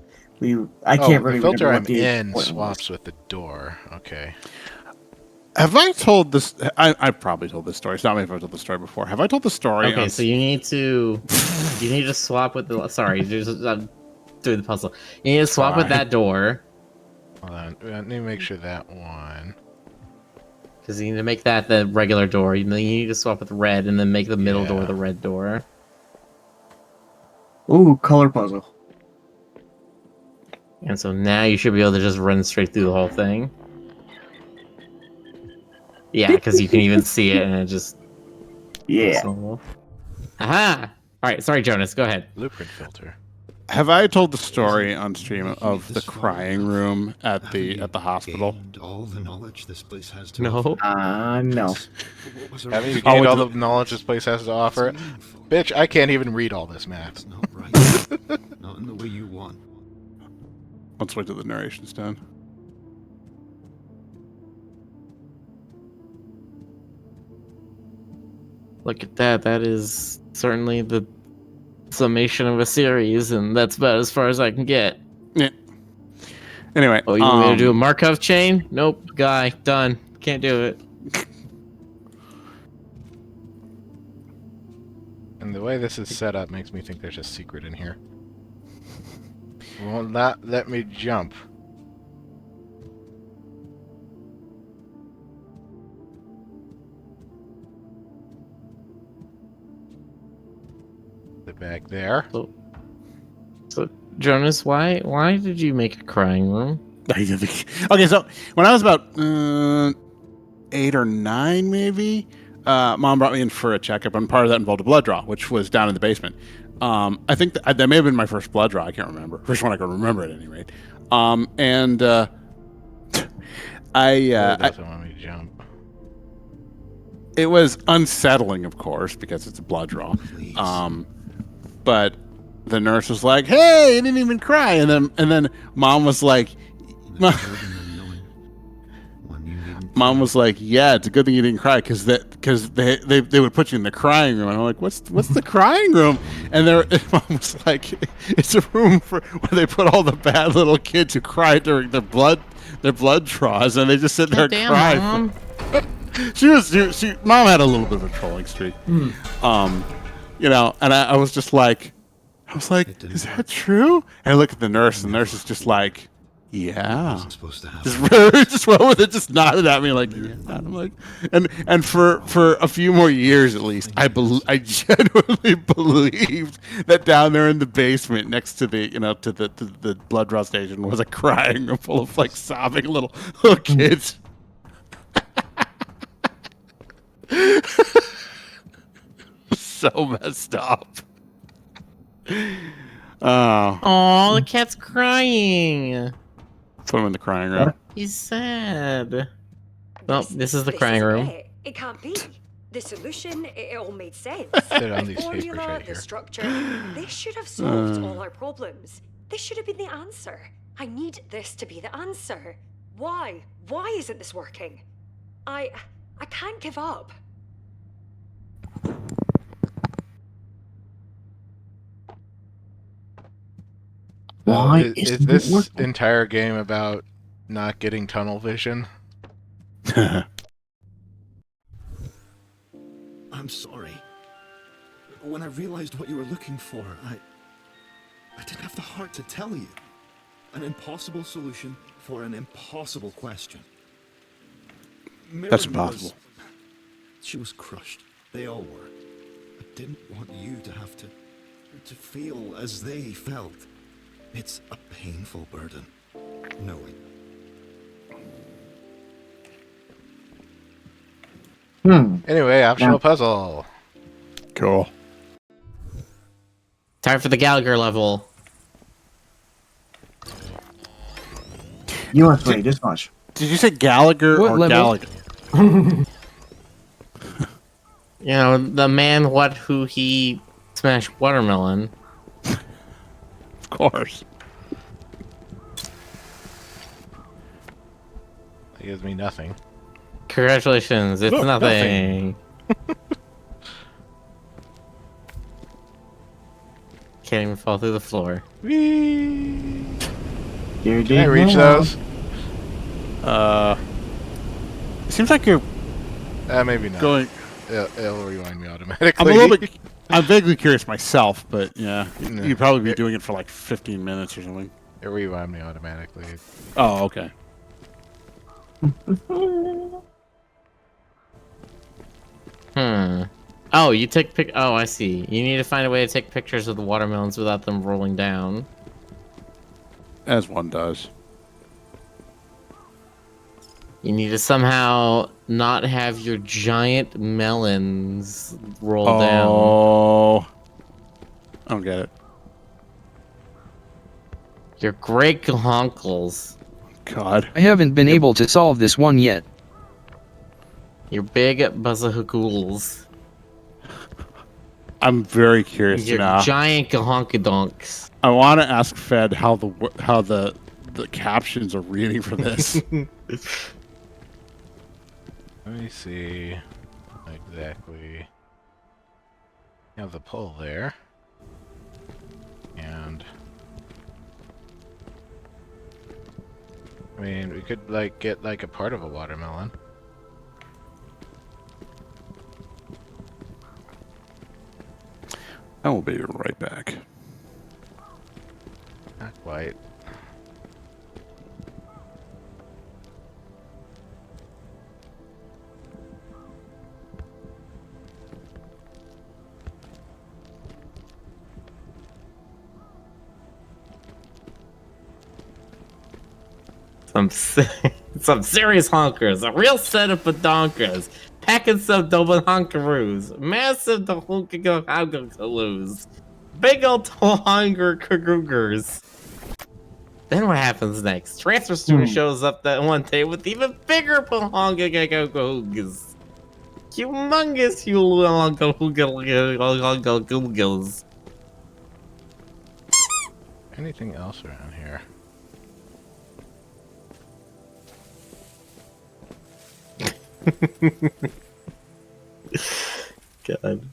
I can't really the filter remember I'm what the in appointment swaps was. with the door. Okay. Have I told this? I've probably told this story. It's not me if I've told the story before. Have I told the story? Okay, on- so you need to swap with the sorry, just doing the puzzle. You need to swap with Fine. that door Hold on. Let me make sure that one. because you need to make that the regular door. You need to swap with red and then make the middle door Yeah. the red door. Ooh, color puzzle. And so now you should be able to just run straight through the whole thing. Yeah, because you can even see it and it just Yeah. looks normal. Aha! Alright, sorry Jonas, go ahead. Blueprint filter. Have I told the story on stream of the crying room at the hospital? Gained all the knowledge this place has to No. offer. No. What was Haven't you Oh, gained with all the- the knowledge this place has to offer? It's meaningful. Bitch, I can't even read all this math. It's not right. Not in the way you want. Let's wait till the narration's done. Look at that. That is certainly the summation of a series, and that's about as far as I can get. Yeah. Anyway. Oh, you want me to do a Markov chain? Nope. Guy. Done. Can't do it. And the way this is set up makes me think there's a secret in here. Will not let me jump. The bag there. So, Jonas, why did you make a crying room? Okay, so when I was about 8 or 9, maybe, Mom brought me in for a checkup, and part of that involved a blood draw, which was down in the basement. I think that may have been my first blood draw. I can't remember. First one I can remember at any rate. Really doesn't want me to jump. It was unsettling, of course, because it's a blood draw. Please. But the nurse was like, "Hey, you didn't even cry," and then Mom was like, Mom was like, "Yeah, it's a good thing you didn't cry because they would put you in the crying room." And I'm like, "What's the crying room?" And Mom was like, "It's a room where they put all the bad little kids who cry during their blood draws, and they just sit there and cry." Mom. Mom had a little bit of a trolling streak. You know, and I was like, "Is that true?" And I look at the nurse, and the nurse is just like, "Yeah." Wasn't supposed to happen. Just went with it, just nodded at me like, "Yeah." And I'm like, and for a few more years at least, I genuinely believed that down there in the basement next to the blood draw station was a crying room full of like sobbing little kids. So messed up. Oh, the cat's crying. Put him in the crying room. He's sad. Well, this is the crying room. It can't be. The solution, it all made sense. Sit on The these papers formula, right the here. structure, this should have solved all our problems. This should have been the answer. I need this to be the answer. Why? Why isn't this working? I can't give up. Why is isn't it this working? entire game about not getting tunnel vision? I'm sorry. When I realized what you were looking for, I didn't have the heart to tell you. An impossible solution for an impossible question. That's Mirren impossible. She was crushed. They all were. I didn't want you to have to feel as they felt. It's a painful burden, knowing. Anyway, optional puzzle. Cool. Time for the Gallagher level. You must play this much. Did you say Gallagher What or level? Gallagher? You know, the man who he smashed watermelon. Of course. That gives me nothing. Congratulations, it's Look, nothing. Can't even fall through the floor. Whee! Can Can I reach those? It seems like you're Maybe not. going. It'll rewind me automatically. I'm a little bit. I'm vaguely curious myself, but yeah, No. you'd probably be doing it for like 15 minutes or something. It rewound me automatically. Oh, okay. Oh, you take pic. Oh, I see. You need to find a way to take pictures of the watermelons without them rolling down. As one does. You need to somehow not have your giant melons roll down. Oh. I don't get it. Your great uncles. God. I haven't been able to solve this one yet. Your big buzzahools. I'm very curious Your now. giant gahonkadonks. I want to ask Fed how the captions are reading for this. Let me see exactly. You have the pull there, and I mean, we could like get like a part of a watermelon. I will be right back. Not quite. Some serious honkers. A real set of badonkers. Packets of double honkaroos. Massive honkaroos. Big old hunger cougars. Then what happens next? Transfer Student shows up that one day with even bigger honkaroos. Humongous honkaroos. Anything else around here? God.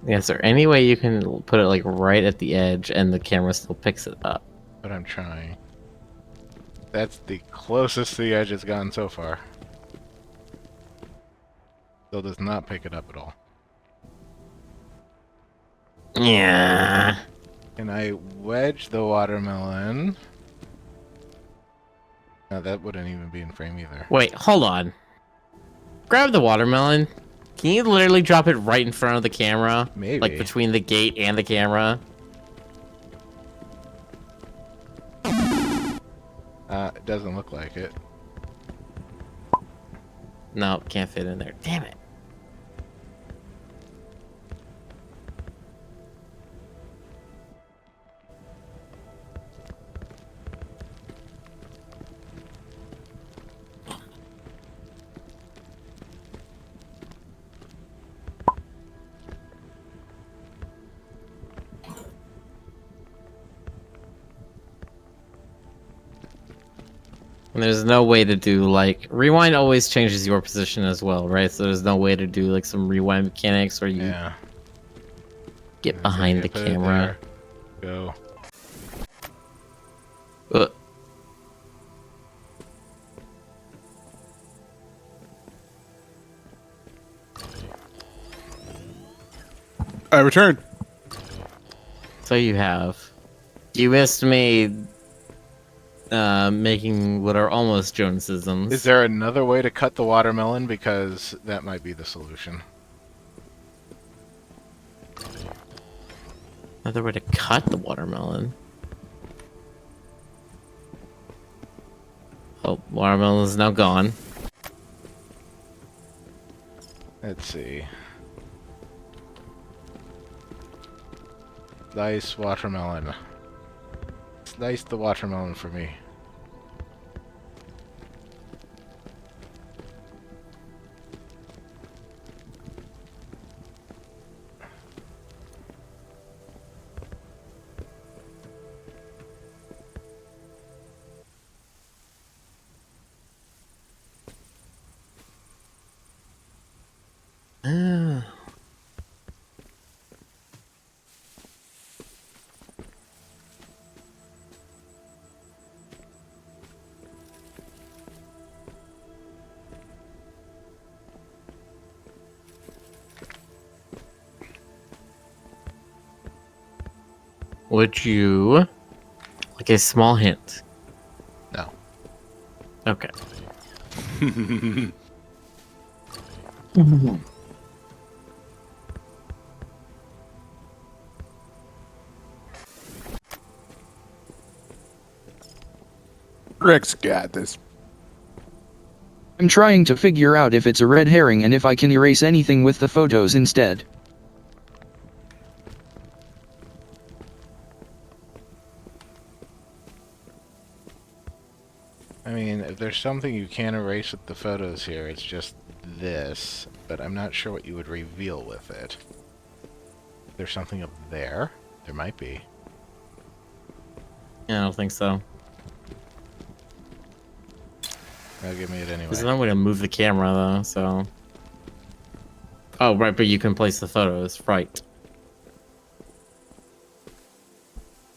Yeah, is there any way you can put it like right at the edge and the camera still picks it up? But I'm trying. That's the closest the edge has gone so far. Still does not pick it up at all. Yeah. Can I wedge the watermelon? No, that wouldn't even be in frame either. Wait, hold on. Grab the watermelon. Can you literally drop it right in front of the camera? Maybe. Like between the gate and the camera? It doesn't look like it. No, can't fit in there. Damn it. And there's no way to do like rewind always changes your position as well, right? So there's no way to do like some rewind mechanics where you get behind the Put it camera. there. Go. I returned. So you have. You missed me making what are almost Jonesisms. Is there another way to cut the watermelon? Because that might be the solution. Another way to cut the watermelon? Oh, watermelon is now gone. Let's see. Slice watermelon. Slice the watermelon for me. Would you like a small hint? No. Okay. Rick's got this. I'm trying to figure out if it's a red herring and if I can erase anything with the photos instead. I mean, if there's something you can erase with the photos here, it's just this, but I'm not sure what you would reveal with it. If there's something up there? There might be. Yeah, I don't think so. Now give me it anyway. There's no way to move the camera though, so. Oh, right, but you can place the photos. Right.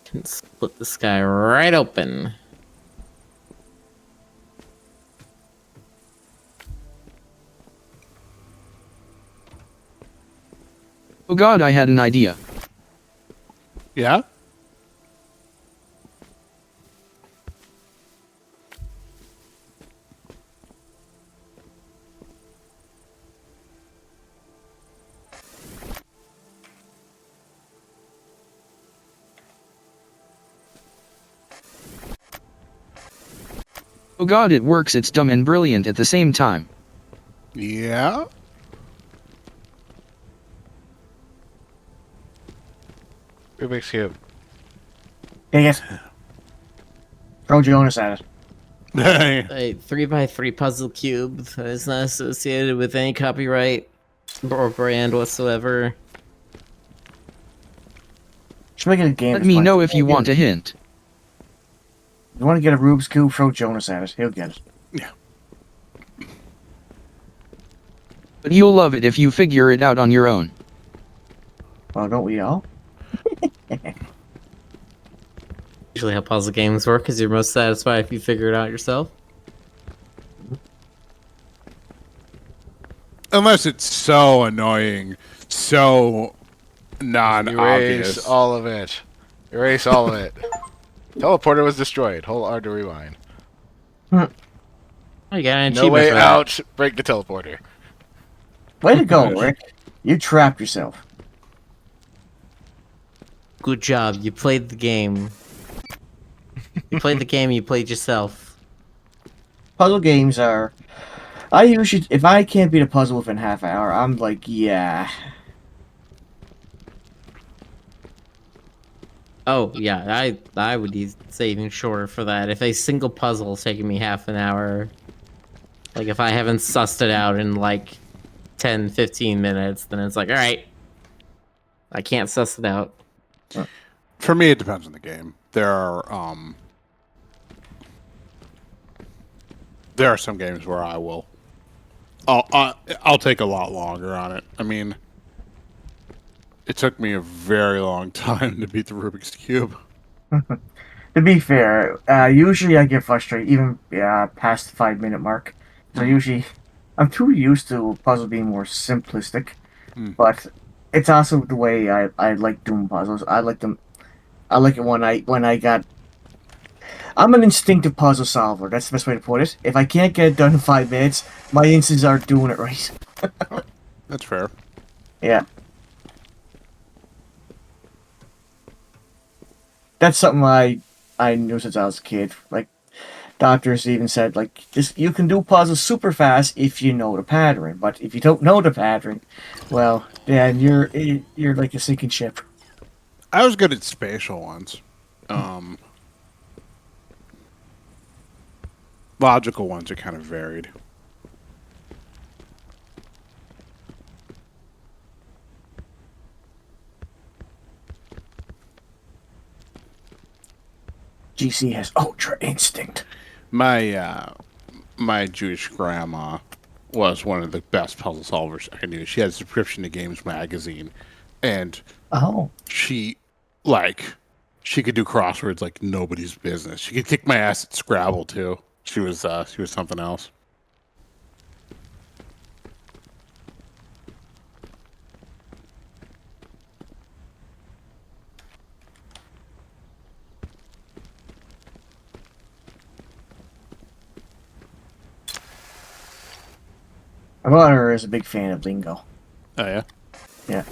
Can split this guy right open. Oh god, I had an idea. Yeah? Oh god, it works, it's dumb and brilliant at the same time. Yeah? Rubik's Cube. Dang it. Throw Jonas at it. A 3x3 puzzle cube that is not associated with any copyright or brand whatsoever. Should make it a game. Let me know if you want a hint. If you want to get a Rubik's Cube, throw Jonas at it. He'll get it. Yeah. But you'll love it if you figure it out on your own. Well, don't we all? Usually how puzzle games work is you're most satisfied if you figure it out yourself. Unless it's so annoying, so non-obvious. Erase all of it. Erase all of it. Teleporter was destroyed. Hold R to rewind. Oh, you got an No achievement way for that. out. Break the teleporter. Way to go, Rick. You trapped yourself. Good job, you played the game. You played the game, you played yourself. Puzzle games are... I usually... If I can't beat a puzzle within half an hour, I'm like, yeah. Oh, yeah, I would say even shorter for that. If a single puzzle is taking me half an hour, like if I haven't sussed it out in like 10, 15 minutes, then it's like, alright, I can't suss it out. For me, it depends on the game. There are some games where I'll take a lot longer on it. I mean, it took me a very long time to beat the Rubik's Cube. To be fair, usually I get frustrated even past the 5-minute mark. So I'm too used to puzzles being more simplistic. But it's also the way I like doing puzzles. I like it when I got... I'm an instinctive puzzle solver. That's the best way to put it. If I can't get it done in 5 minutes, my instincts aren't doing it right. That's fair. Yeah. That's something I knew since I was a kid. Like, doctors even said, like, you can do puzzles super fast if you know the pattern. But if you don't know the pattern, well, then you're like a sinking ship. I was good at spatial ones. Logical ones are kind of varied. GC has ultra instinct. My Jewish grandma was one of the best puzzle solvers I knew. She had a subscription to Games Magazine, and she could do crosswords like nobody's business. She could kick my ass at Scrabble too. She was something else. My mother is a big fan of lingo. Oh yeah. Yeah.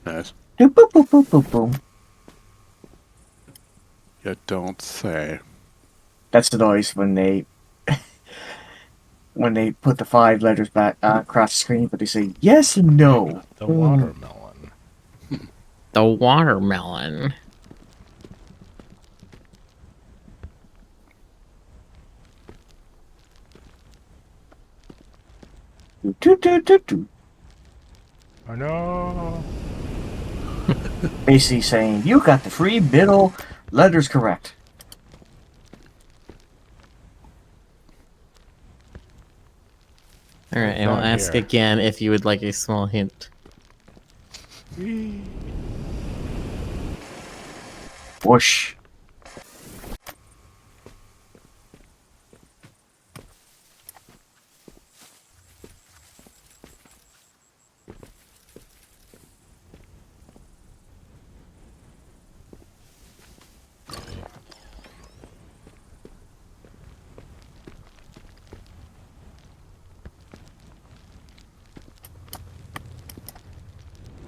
Nice. Boop, boop, boop, boop, boop, boop. You don't say. That's the noise when they put the 5 letters back across the screen, but they say yes and no. The watermelon. The watermelon. Toot, toot, toot, toot. Oh no. Basically saying you got the free middle letters correct. Alright, and I'll Down ask here. again if you would like a small hint. Whoosh.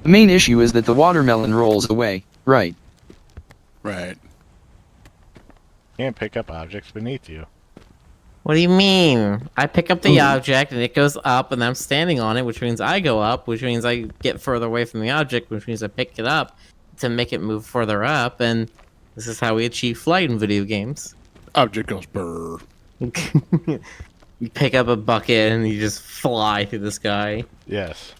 The main issue is that the watermelon rolls away, right? Right. Can't pick up objects beneath you. What do you mean? I pick up the object and it goes up and I'm standing on it, which means I go up, which means I get further away from the object, which means I pick it up to make it move further up, and this is how we achieve flight in video games. Object goes brrr. You pick up a bucket and you just fly through the sky. Yes.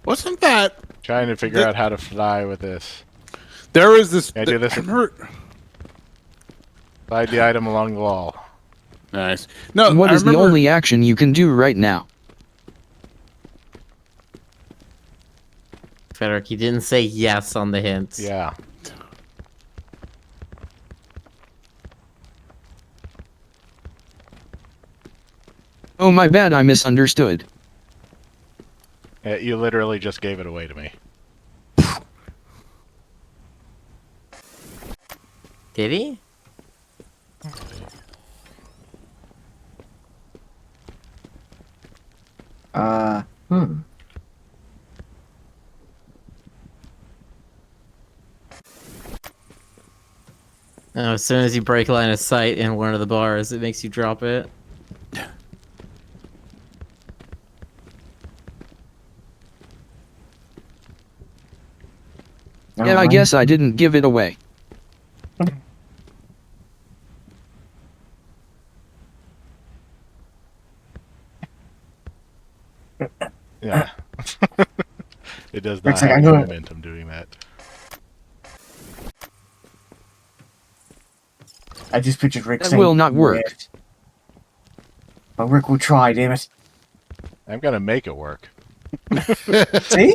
Wasn't that? Trying to figure out how to fly with this. There is this. Can I do this? I remember- Slide the item along the wall. Nice. No, What I is the remember- only action you can do right now? Frederick, you didn't say yes on the hints. Yeah. Oh my bad, I misunderstood. You literally just gave it away to me. Did he? Oh, as soon as you break line of sight in one of the bars, it makes you drop it. Yeah, I guess I didn't give it away. Yeah. It does not Looks like have I'm the going- momentum doing that. I just pictured Rick That saying, will not work. "Yes." But Rick will try, damn it. I'm gonna make it work. See?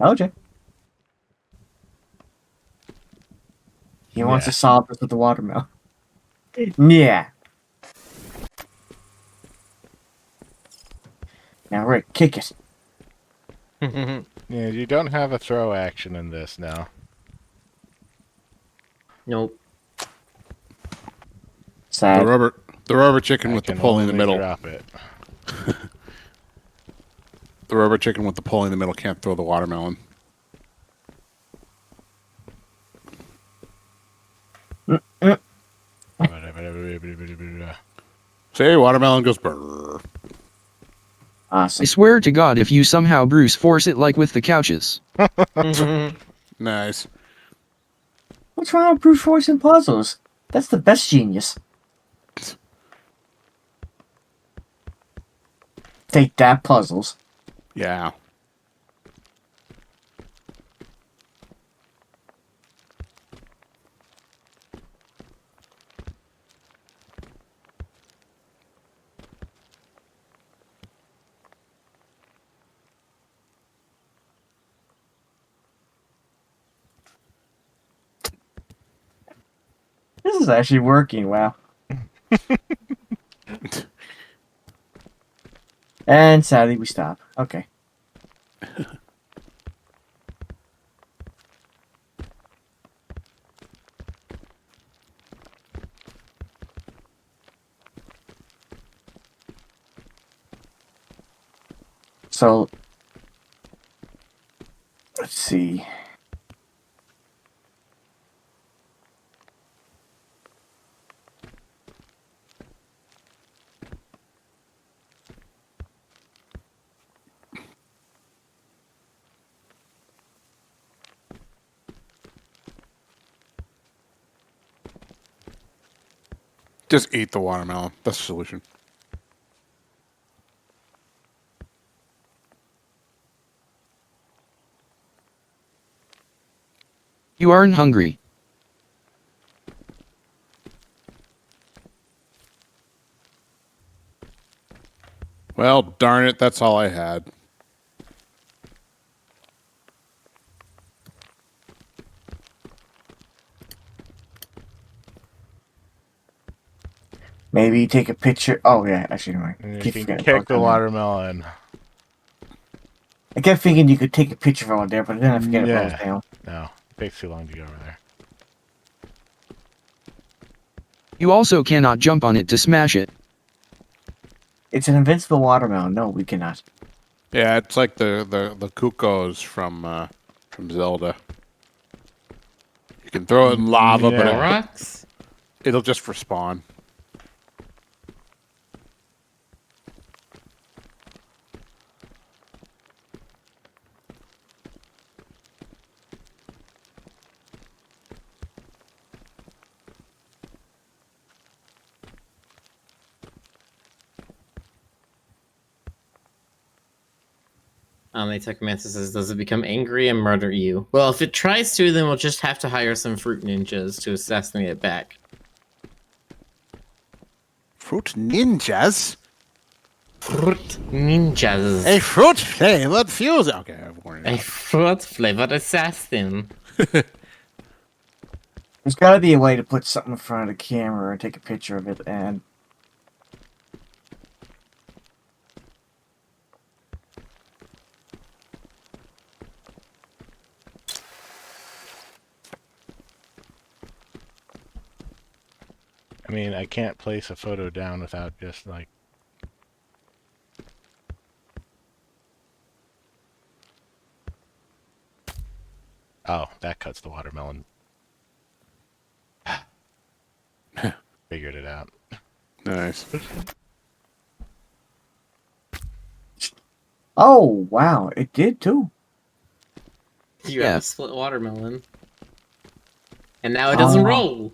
Told you. He wants Yeah. to solve this with the watermelon. Yeah. Now, Rick, kick it. Yeah, you don't have a throw action in this now. Nope. Sad. The rubber chicken with the can pole in the only middle. Drop it. The rubber chicken with the pole in the middle can't throw the watermelon. Say watermelon goes brrr. Awesome. I swear to God, if you somehow Bruce force it like with the couches. Nice. What's wrong with brute force in puzzles? That's the best genius. Take that, puzzles. Yeah. This is actually working, wow. And sadly, we stop. Okay. So, let's see. Just eat the watermelon. That's the solution. You aren't hungry. Well, darn it, that's all I had. Maybe take a picture. Oh yeah, actually, never mind. And you Keep can forgetting kick about the that. watermelon. I kept thinking you could take a picture from over there, but then I forget it rolls Yeah. down. No, it takes too long to go over there. You also cannot jump on it to smash it. It's an invincible watermelon. No, we cannot. Yeah, it's like the Kukos from Zelda. You can throw it in lava, but Yeah. Rocks? it'll just respawn. Technomancer says, does it become angry and murder you? Well, if it tries to, then we'll just have to hire some fruit ninjas to assassinate it back. Fruit ninjas? Fruit ninjas. A fruit flavored fuse. Okay, I've worn A it. fruit flavored assassin. There's got to be a way to put something in front of the camera and take a picture of it, and I mean, I can't place a photo down without just like... Oh, that cuts the watermelon. Figured it out. Nice. oh wow, it did too. You Yeah. have a split watermelon. And now it doesn't Oh. roll.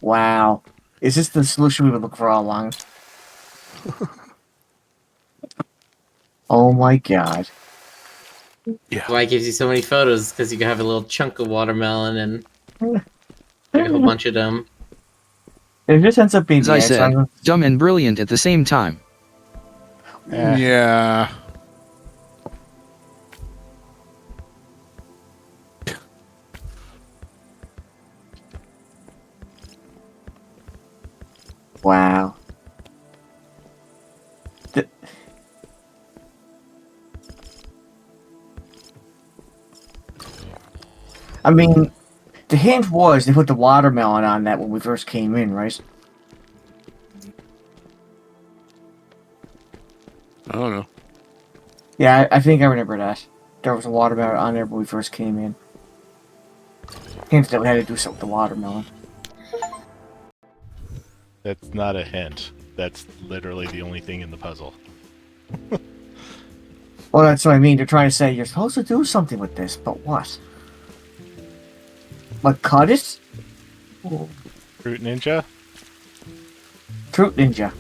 Wow, is this the solution we would look for all along? Oh my god. Yeah. Why it gives you so many photos, because you can have a little chunk of watermelon and take a whole bunch of them. If this ends up being As the I X, said, dumb and brilliant at the same time. Eh. Yeah. wow. I mean, the hint was they put the watermelon on that when we first came in, right? I don't know. Yeah, I think I remember that. There was a watermelon on there when we first came in. Hint that we had to do something with the watermelon. That's not a hint. That's literally the only thing in the puzzle. Well, that's what I mean. They're trying to say you're supposed to do something with this, but what? Like cut it? Fruit Ninja? Fruit Ninja.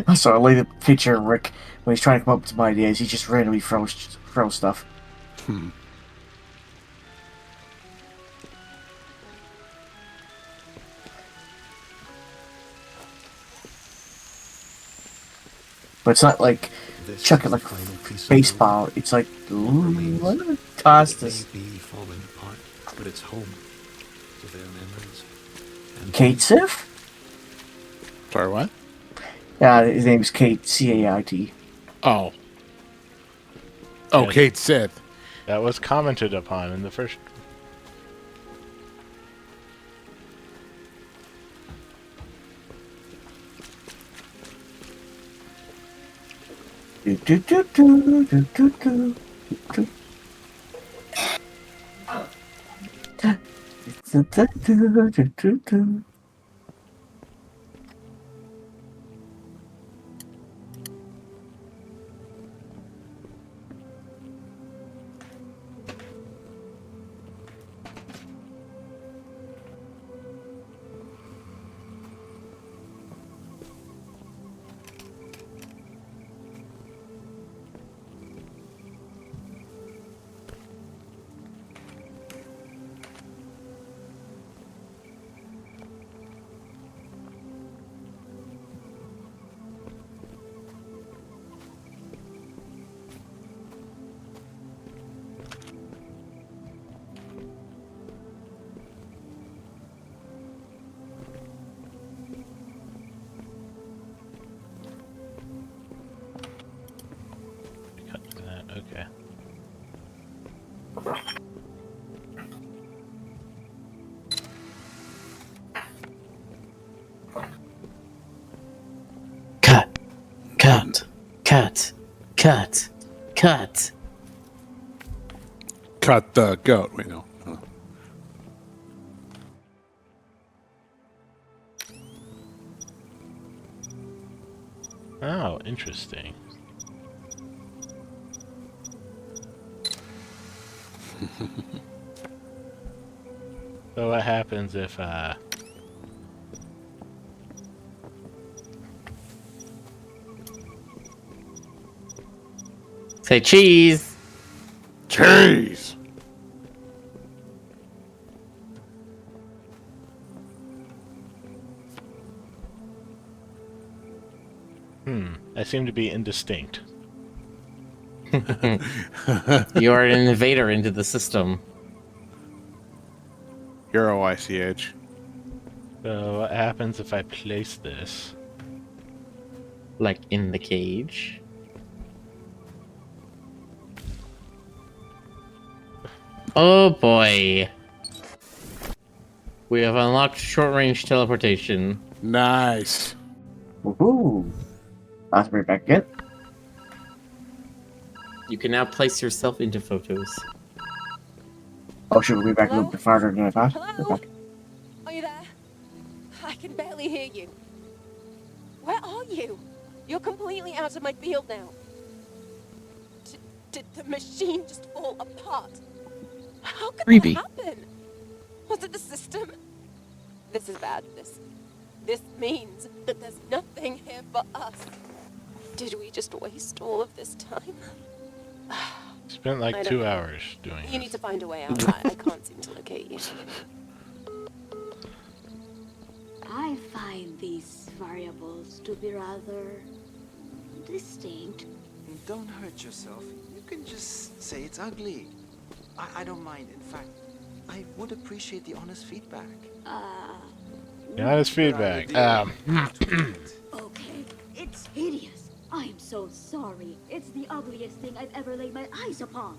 Also, I like the picture of Rick when he's trying to come up with some ideas. He just randomly throws stuff. Hmm. But it's not like This chuck it is like the final piece of baseball. It's like, ooh, let me toss It this. may be falling apart, but it's home to their memories. And Kate Sif? Sorry, what? His name is Kate, C-A-I-T. Oh. Oh, Yeah. Kate Sith. That was commented upon in the first... Do, do, do, do, do, do, do, do. Cut to that. Okay. Cut, cut, cut, cut, cut. Cut the goat. Wait, no. Oh, interesting. So what happens if Say cheese. Cheese. I seem to be indistinct. You are an invader into the system. Euro-ICH. So what happens if I place this? Like in the cage. Oh boy. We have unlocked short-range teleportation. Nice. Woohoo! That's pretty back good. You can now place yourself into photos. Oh, should we be back a little bit farther than I thought? Hello? Are you there? I can barely hear you. Where are you? You're completely out of my field now. Did the machine just fall apart? How could Creepy. that happen? Was it the system? This is bad. This means that there's nothing here for us. Did we just waste all of this time? Spent like I don't 2 know. hours doing You this. need to find a way out. I can't seem to locate you. I find these variables to be rather distinct. Don't hurt yourself. You can just say it's ugly. I don't mind. In fact, I would appreciate the honest feedback. Yeah, that's feedback. Okay, it's hideous. I'm so sorry. It's the ugliest thing I've ever laid my eyes upon.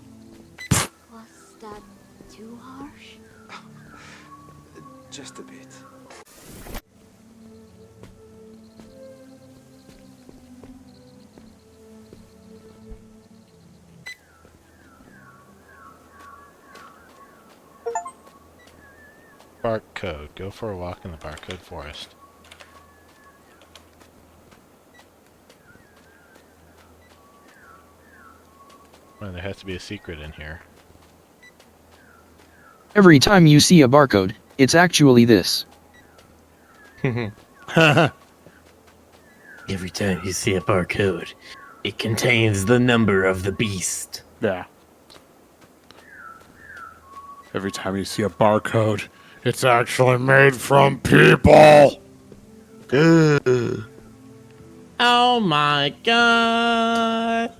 Was that too harsh? Just a bit. Barcode. Go for a walk in the barcode forest. Well, there has to be a secret in here. Every time you see a barcode, it's actually this. Every time you see a barcode, it contains the number of the beast. Yeah. Every time you see a barcode, it's actually made from people. Oh my god!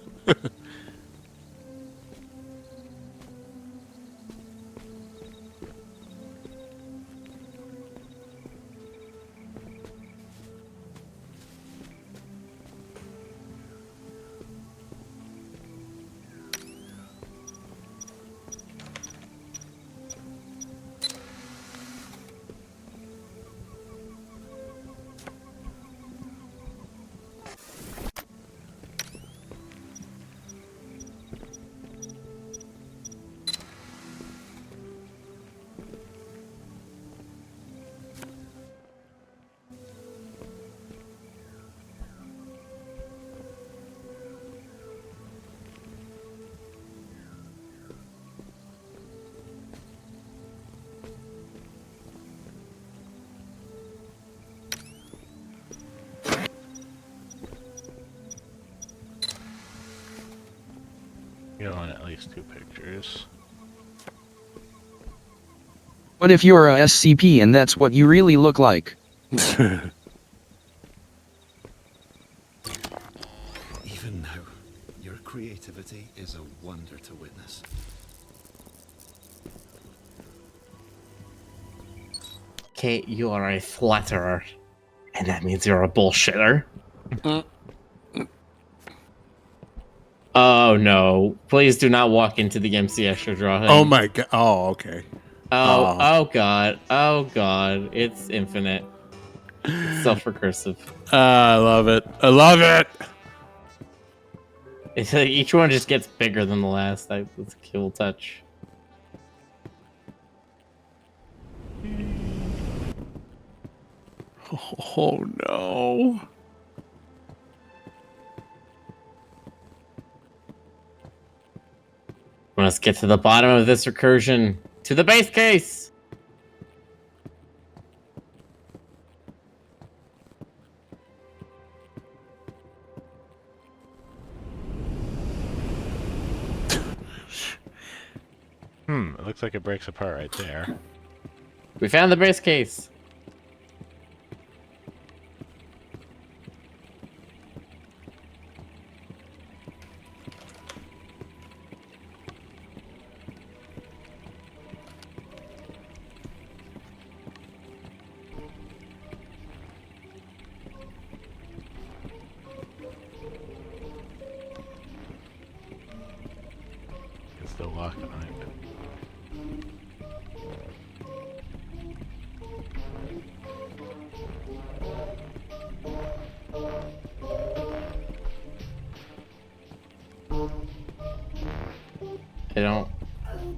You want at least 2 pictures. What if you're a SCP and that's what you really look like? Even now, your creativity is a wonder to witness. Kate, you are a flatterer. And that means you're a bullshitter. Oh no. Please do not walk into the MC Extra drawing. Oh my god. Oh, okay. Oh god. Oh god. It's infinite. It's self-recursive. I love it. I love it. It's like each one just gets bigger than the last. That's a cool touch. Oh no. Let's get to the bottom of this recursion. To the base case! It looks like it breaks apart right there. We found the base case. It's still locked behind it.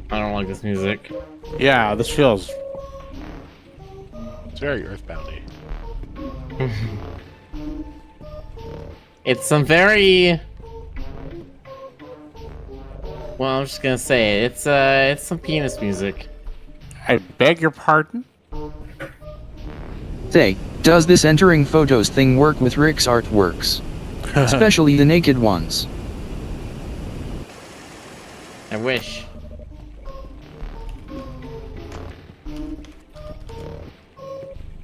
I don't like this music. Yeah, this feels. It's very earthboundy. It's some very... Well, I'm just gonna say it. It's some penis music. I beg your pardon? Say, does this entering photos thing work with Rick's artworks? Especially the naked ones. I wish.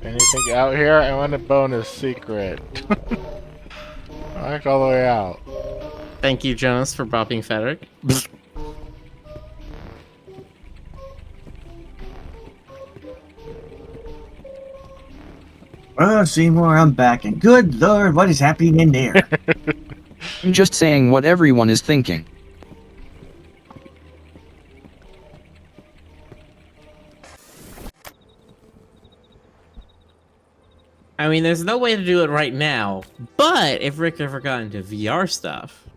Anything out here? I want a bonus secret. Walk all the way out. Thank you, Jonas, for bopping Frederick. Well, Seymour, I'm back, and good lord, what is happening in there? I'm just saying what everyone is thinking. I mean, there's no way to do it right now, but if Rick ever got into VR stuff...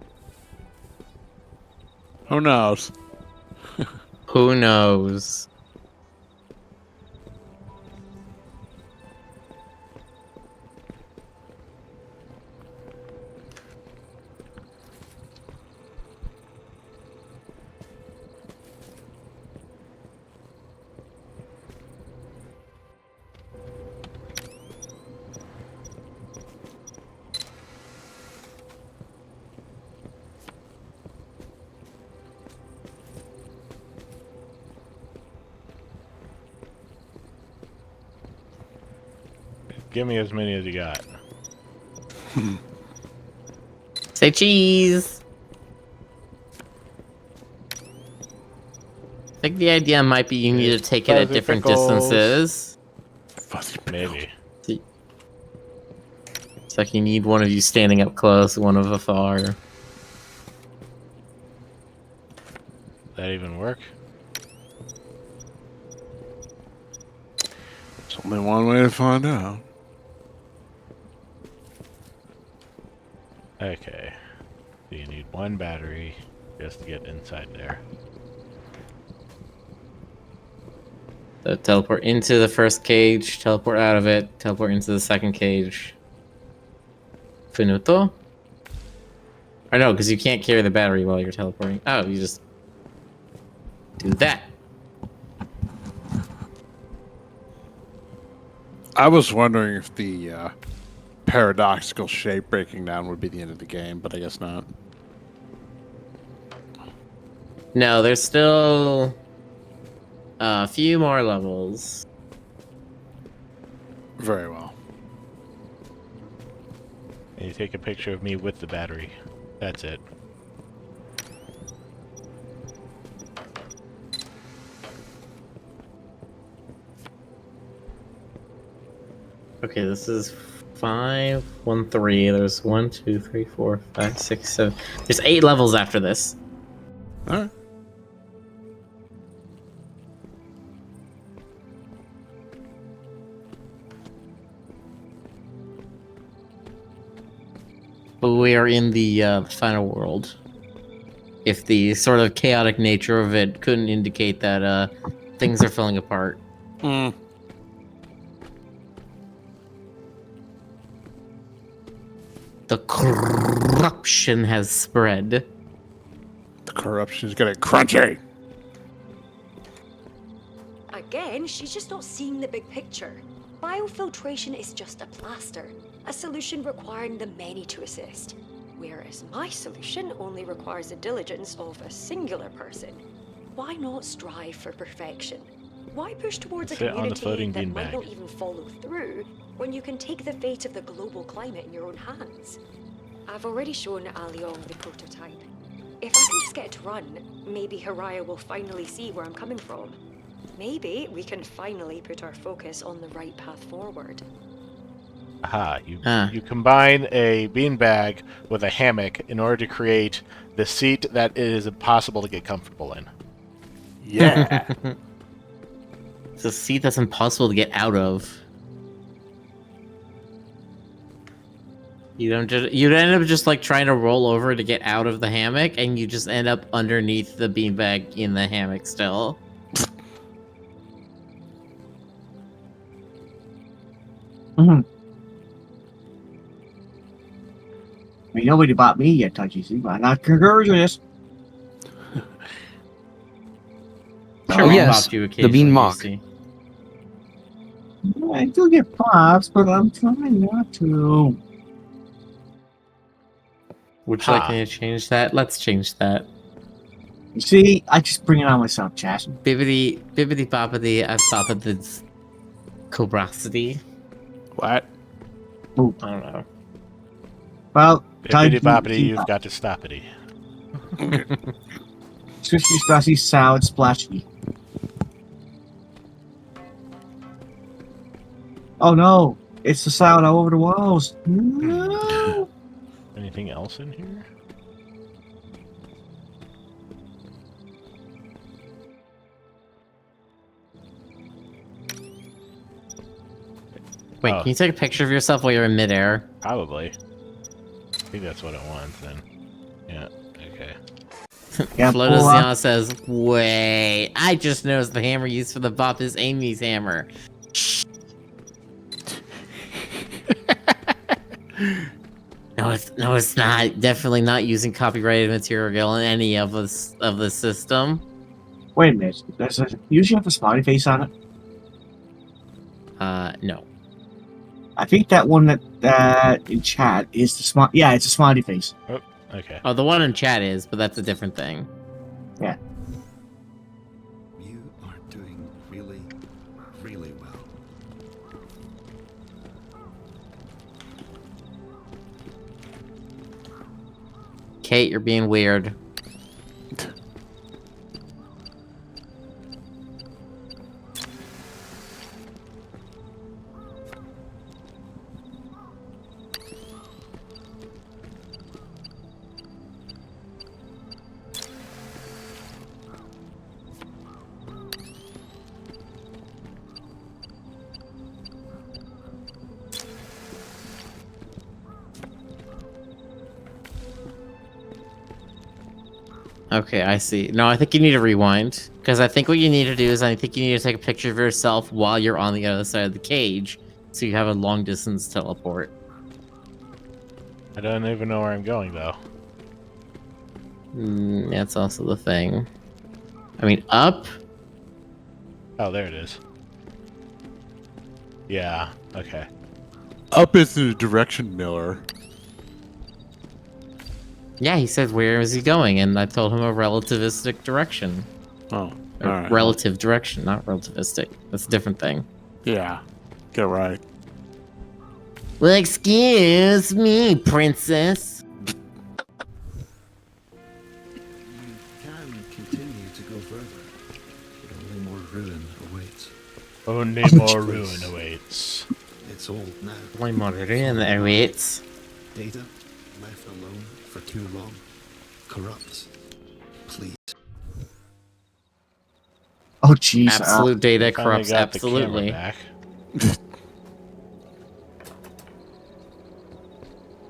Who knows? Who knows? Give me as many as you got. Say cheese! I think the idea might be you need to take it at different distances. Maybe. It's like you need one of you standing up close, one of afar. Does that even work? There's only one way to find out. Okay. So you need one battery just to get inside there. So teleport into the first cage, teleport out of it, teleport into the second cage. Finito? I know, because you can't carry the battery while you're teleporting. Oh, you just do that. I was wondering if the paradoxical shape breaking down would be the end of the game, but I guess not. No, there's still a few more levels. Very well. And you take a picture of me with the battery. That's it. Okay, this is 513. There's 1, 2, 3, 4, 5, 6, 7. There's 8 levels after this. All right. But we are in the final world. If the sort of chaotic nature of it couldn't indicate that things are falling apart. Mm. The corruption has spread. The corruption's getting crunchy. Again, she's just not seeing the big picture. Biofiltration is just a plaster, a solution requiring the many to assist. Whereas my solution only requires the diligence of a singular person. Why not strive for perfection? Why push towards a Sit on the community floating that beanbag. might not even follow through when you can take the fate of the global climate in your own hands? I've already shown Aliong the prototype. If I can just get it to run, maybe Haraya will finally see where I'm coming from. Maybe we can finally put our focus on the right path forward. Aha, you combine a beanbag with a hammock in order to create the seat that it is impossible to get comfortable in. Yeah. It's a seat that's impossible to get out of. You'd end up just like trying to roll over to get out of the hammock, and you just end up underneath the beanbag in the hammock still. Mm-hmm. I mean, nobody bought me yet, Touchy, see, but I'm not congratulating. Oh yes, the bean mock. I do get pops, but I'm trying not to. Would you like me to change that? Let's change that. You see, I just bring it on myself, Chas. Bibbidi boppity, I boppity cobrosity. What? Ooh. I don't know. Well, Bippity boppity, you've got to stop it. Swishy, splashy, salad, splashy. Oh no! It's the salad all over the walls. No. Anything else in here? Wait, can you take a picture of yourself while you're in midair? Probably. I think that's what it wants then. Yeah, okay. Yeah, Flotazion says, wait, I just noticed the hammer used for the bop is Amy's hammer. No, it's not. Definitely not using copyrighted material in any of the system. Wait a minute. Does it usually have a smiley face on it? No. I think that one that in chat is the smile. Yeah, it's a smiley face. Oh, okay. Oh, the one in chat is, but that's a different thing. Yeah. You are doing really, really well. Kate, you're being weird. Okay, I see. No, I think you need to rewind. Because I think what you need to do is I think you need to take a picture of yourself while you're on the other side of the cage. So you have a long distance teleport. I don't even know where I'm going, though. That's also the thing. I mean, up? Oh, there it is. Yeah, okay. Up is the direction mirror. Yeah, he said, where is he going? And I told him a relativistic direction. Oh, Or alright. relative direction, not relativistic. That's a different thing. Yeah, get right. Well, excuse me, princess. You can continue to go further, but only more ruin awaits. Only more ruin awaits. It's old now. Only more ruin awaits. Data, left alone for too long, corrupts. Please. Oh, jeez. Absolute data Finally corrupts got the camera absolutely. back.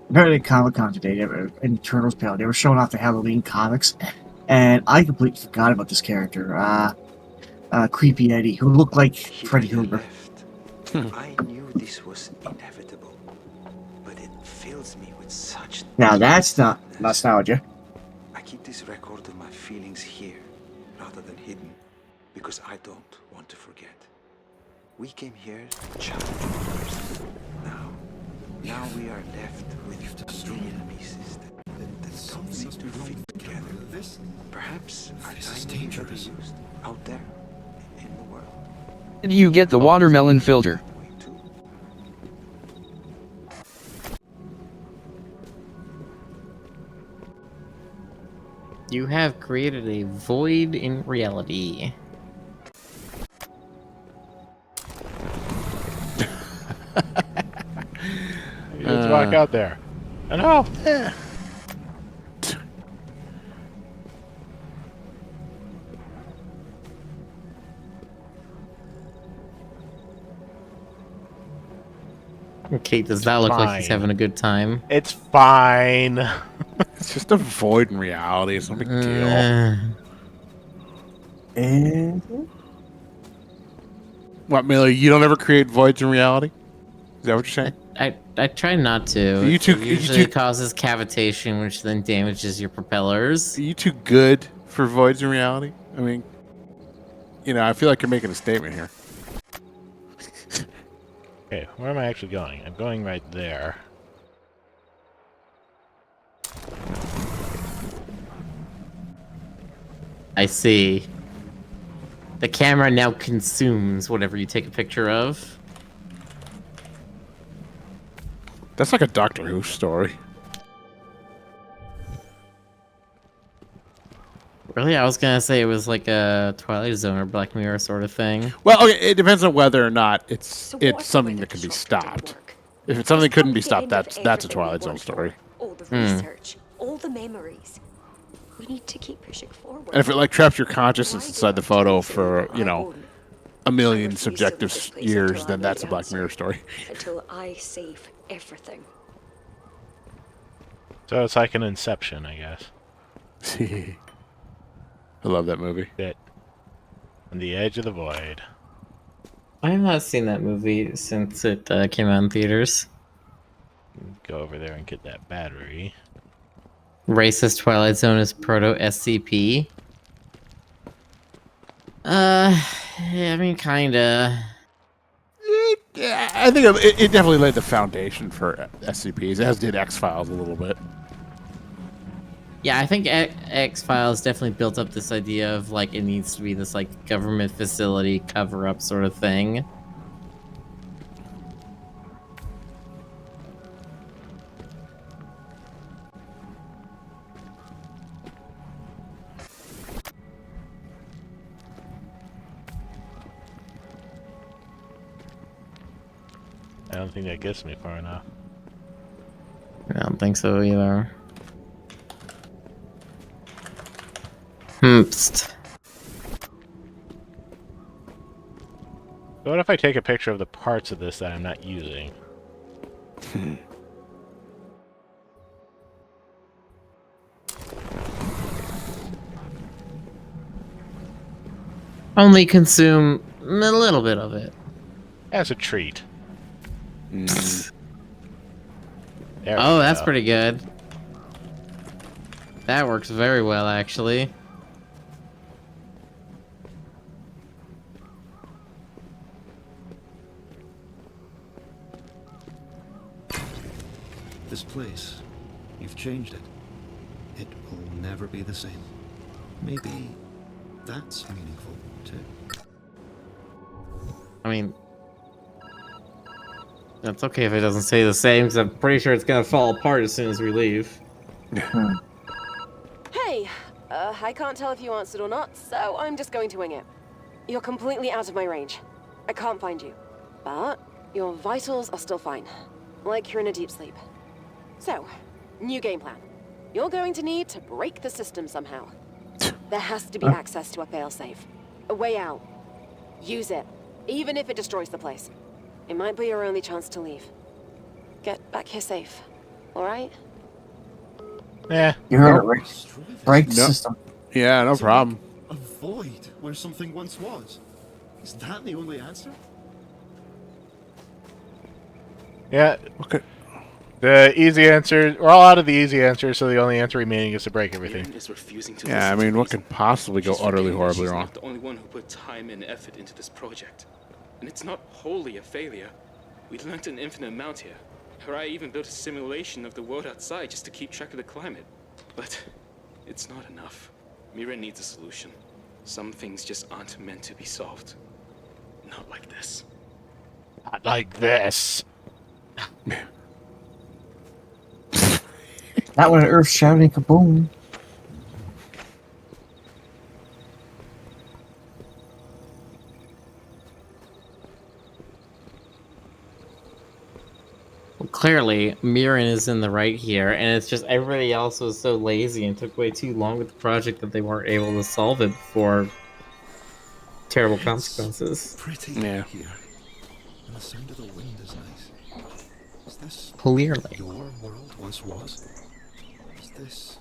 Apparently, at Comic-Con today, in Turtles Pale, they were showing off the Halloween comics, and I completely forgot about this character, Creepy Eddie, who looked like Freddy Krueger. I knew this was inevitable, but it fills me with such. Now that's not nostalgia. I keep this record of my feelings here, rather than hidden, because I don't want to forget. We came here to challenge others. Now we are left with a million pieces that don't seem to fit together. Perhaps our time can be used out there in the world. Did you get the watermelon filter? You have created a void in reality. You just walk out there. I know. Yeah. Kate does not look like he's Fine. having a good time. It's fine. It's just a void in reality. It's no big deal. And What, Millie? You don't ever create voids in reality? Is that what you're saying? I try not to. You too- It you usually too- causes cavitation, which then damages your propellers. Are you too good for voids in reality? I mean, I feel like you're making a statement here. Okay, where am I actually going? I'm going right there. I see. The camera now consumes whatever you take a picture of. That's like a Doctor Who story. Really? I was gonna say it was like a Twilight Zone or Black Mirror sort of thing. Well, okay, it depends on whether or not it's So what something if that can be disrupted stopped. work? If it's something that couldn't be It's come stopped, to the end that's a of everything we Twilight Zone worked story. for. All the Hmm. research, all the memories. We need to keep pushing forward. And if it like traps your consciousness Why inside the do I photo have to for, I won't. a I million refuse to subjective leave this place years, until I then know that's a the Black Mirror answer. story. Until I save everything. So it's like an Inception, I guess. I love that movie. Bit. On the edge of the void. I have not seen that movie since it came out in theaters. Go over there and get that battery. Racist Twilight Zone is proto SCP. Yeah, I mean, kinda. Yeah, I think it definitely laid the foundation for SCPs, as did X-Files a little bit. Yeah, I think X-Files definitely built up this idea of, like, it needs to be this, like, government facility cover-up sort of thing. I don't think that gets me far enough. I don't think so either. Psst. So what if I take a picture of the parts of this that I'm not using? Only consume a little bit of it. As a treat. There Oh, we that's go. pretty good. That works very well, actually. This place, you've changed it. it will never be the same. Maybe that's meaningful, too. I mean, that's okay if it doesn't stay the same, because I'm pretty sure it's gonna fall apart as soon as we leave. Hey, I can't tell if you answered or not, so I'm just going to wing it. You're completely out of my range. I can't find you. But your vitals are still fine. Like you're in a deep sleep. So, new game plan. You're going to need to break the system somehow. There has to be access to a failsafe. A way out. Use it, even if it destroys the place. It might be your only chance to leave. Get back here safe, alright? Yeah. You heard it, Rick. Break the Nope. system. Yeah, no It's problem. like a void where something once was. Is that the only answer? Yeah. Okay. The easy answer, we're all out of the easy answers, so the only answer remaining is to break everything. Is refusing to Yeah, I listen to mean, what reason. could possibly go She's utterly forgetting that horribly she's wrong? not the only one who put time and effort into this project. And it's not wholly a failure. We learned an infinite amount here. Harai even built a simulation of the world outside just to keep track of the climate. But it's not enough. Mira needs a solution. Some things just aren't meant to be solved. Not like this. Not like this. Not when Earth shouting kaboom. Well, clearly, Mirren is in the right here, and it's just everybody else was so lazy and took way too long with the project that they weren't able to solve it before terrible consequences. Pretty Yeah. here. And the sound of the wind is nice. Is this Clearly. your world once was? Is this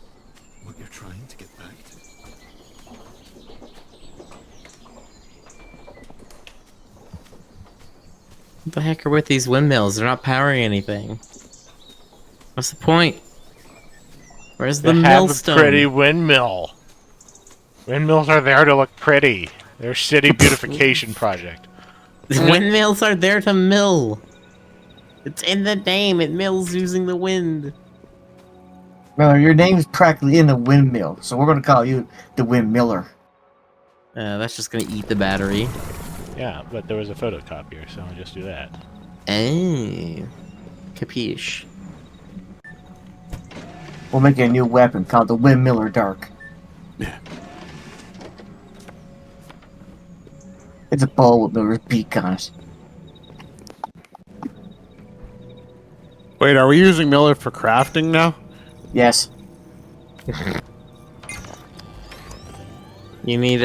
what you're trying to get back to? What the heck are with these windmills? They're not powering anything. What's the point? Where's the They have a millstone? pretty windmill. Windmills are there to look pretty. They're a city beautification project. The windmills are there to mill. It's in the name. It mills using the wind. Well, your name's practically in the windmill, so we're gonna call you the Windmiller. That's just gonna eat the battery. Yeah, but there was a photocopier, so I'll just do that. Oh. Capiche. We'll make a new weapon called the Windmiller Dark. It's a bow with a beak on it. Wait, are we using Miller for crafting now? Yes. You need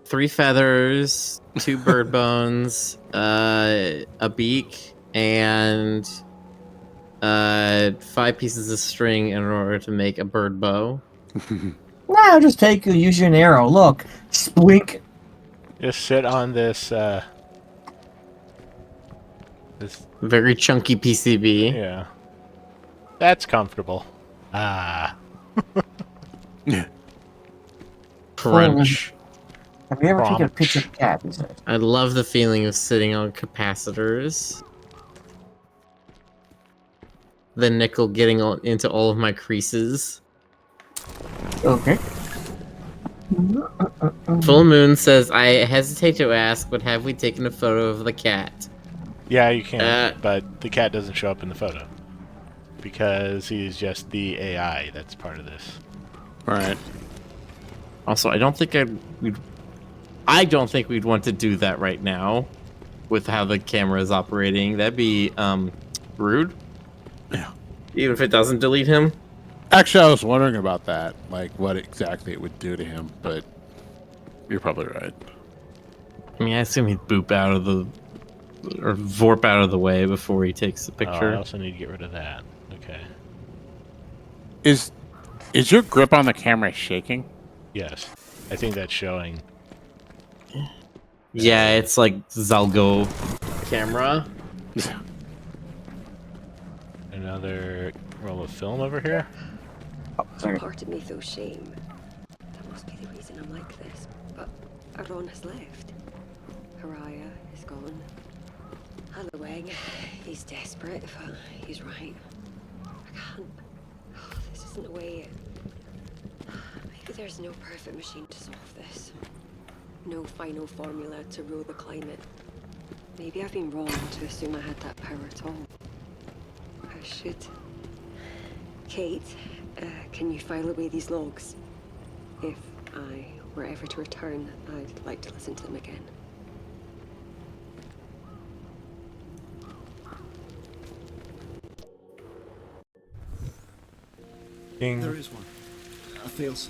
3 feathers, 2 bird bones, a beak, and 5 pieces of string in order to make a bird bow. Nah, just use an arrow. Look, splink. Just sit on this, this... Very chunky PCB. Yeah. That's comfortable. Ah. Crunch. Have you ever taken a Crunch. picture of a cat? Is it? I love the feeling of sitting on capacitors. The nickel getting into all of my creases. Okay. Full Moon says, I hesitate to ask, but have we taken a photo of the cat? Yeah, you can, but the cat doesn't show up in the photo. Because he's just the AI that's part of this. Right. Also, I don't think we'd want to do that right now with how the camera is operating. That'd be rude. Yeah. Even if it doesn't delete him. Actually, I was wondering about that, like what exactly it would do to him, but you're probably right. I mean, I assume he'd boop out of the or vorp out of the way before he takes the Oh, picture. I also need to get rid of that. Okay. Is your grip on the camera shaking? Yes. I think that's showing. Yeah, it's like Zalgo camera. Another roll of film over here. Part of me feels shame. That must be the reason I'm like this. But Aron has left. Haraya is gone. Halloween, he's desperate, but he's right. I can't. this isn't the way it... Maybe there's no perfect machine to solve this. No final formula to rule the climate. Maybe I've been wrong to assume I had that power at all. I should... Kate, can you file away these logs? If I were ever to return, I'd like to listen to them again. Ding. There is one. A failsafe.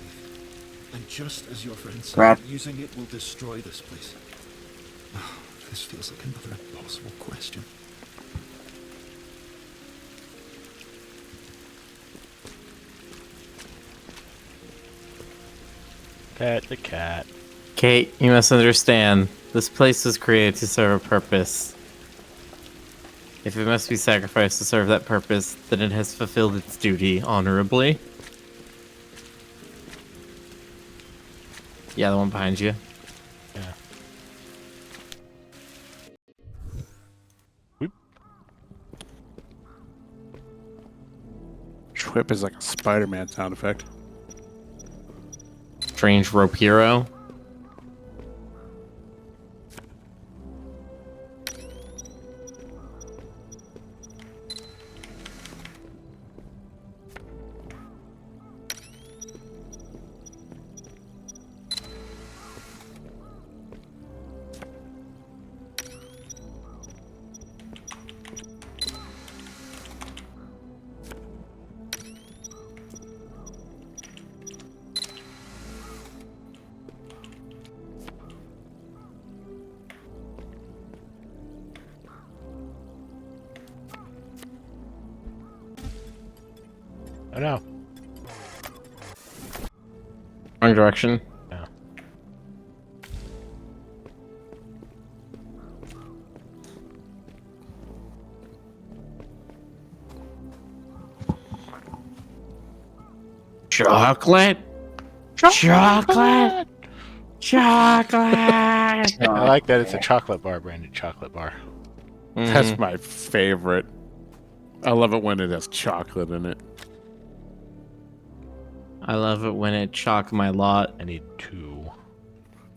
And just as your friend said, Brad. using it will destroy this place. Oh, this feels like another impossible question. Pet the cat. Kate, you must understand. This place was created to serve a purpose. If it must be sacrificed to serve that purpose, then it has fulfilled its duty honorably. Yeah, the one behind you. Yeah. Whip is like a Spider-Man sound effect. Strange rope hero. Oh no. Wrong direction. No. Chocolate? Chocolate? Chocolate! I like that it's a chocolate bar, branded chocolate bar. That's my favorite. I love it when it has chocolate in it. I love it when it chalk my lot. I need 2.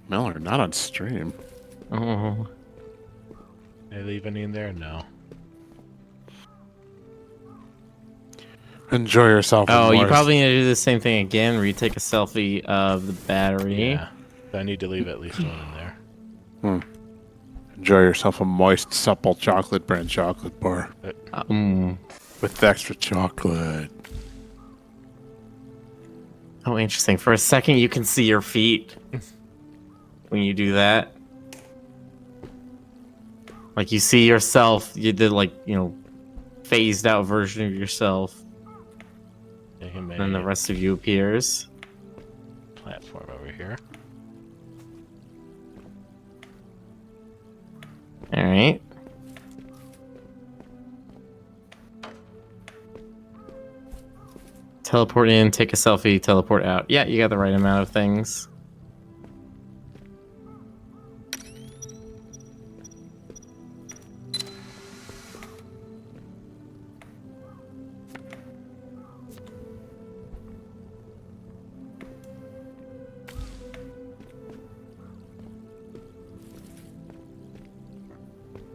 Miller, not on stream. Oh. Did I leave any in there? No. Enjoy yourself. Oh, you Morris. probably need to do the same thing again, where you take a selfie of the battery. Yeah. I need to leave at least 1 in there. Enjoy yourself a moist, supple chocolate brand chocolate bar with extra chocolate. Oh, interesting. For a second, you can see your feet when you do that. Like, you see yourself, you did, like, you know, phased out version of yourself. And then the rest of you appears. Platform over here. Alright. Teleport in, take a selfie, teleport out. Yeah, you got the right amount of things.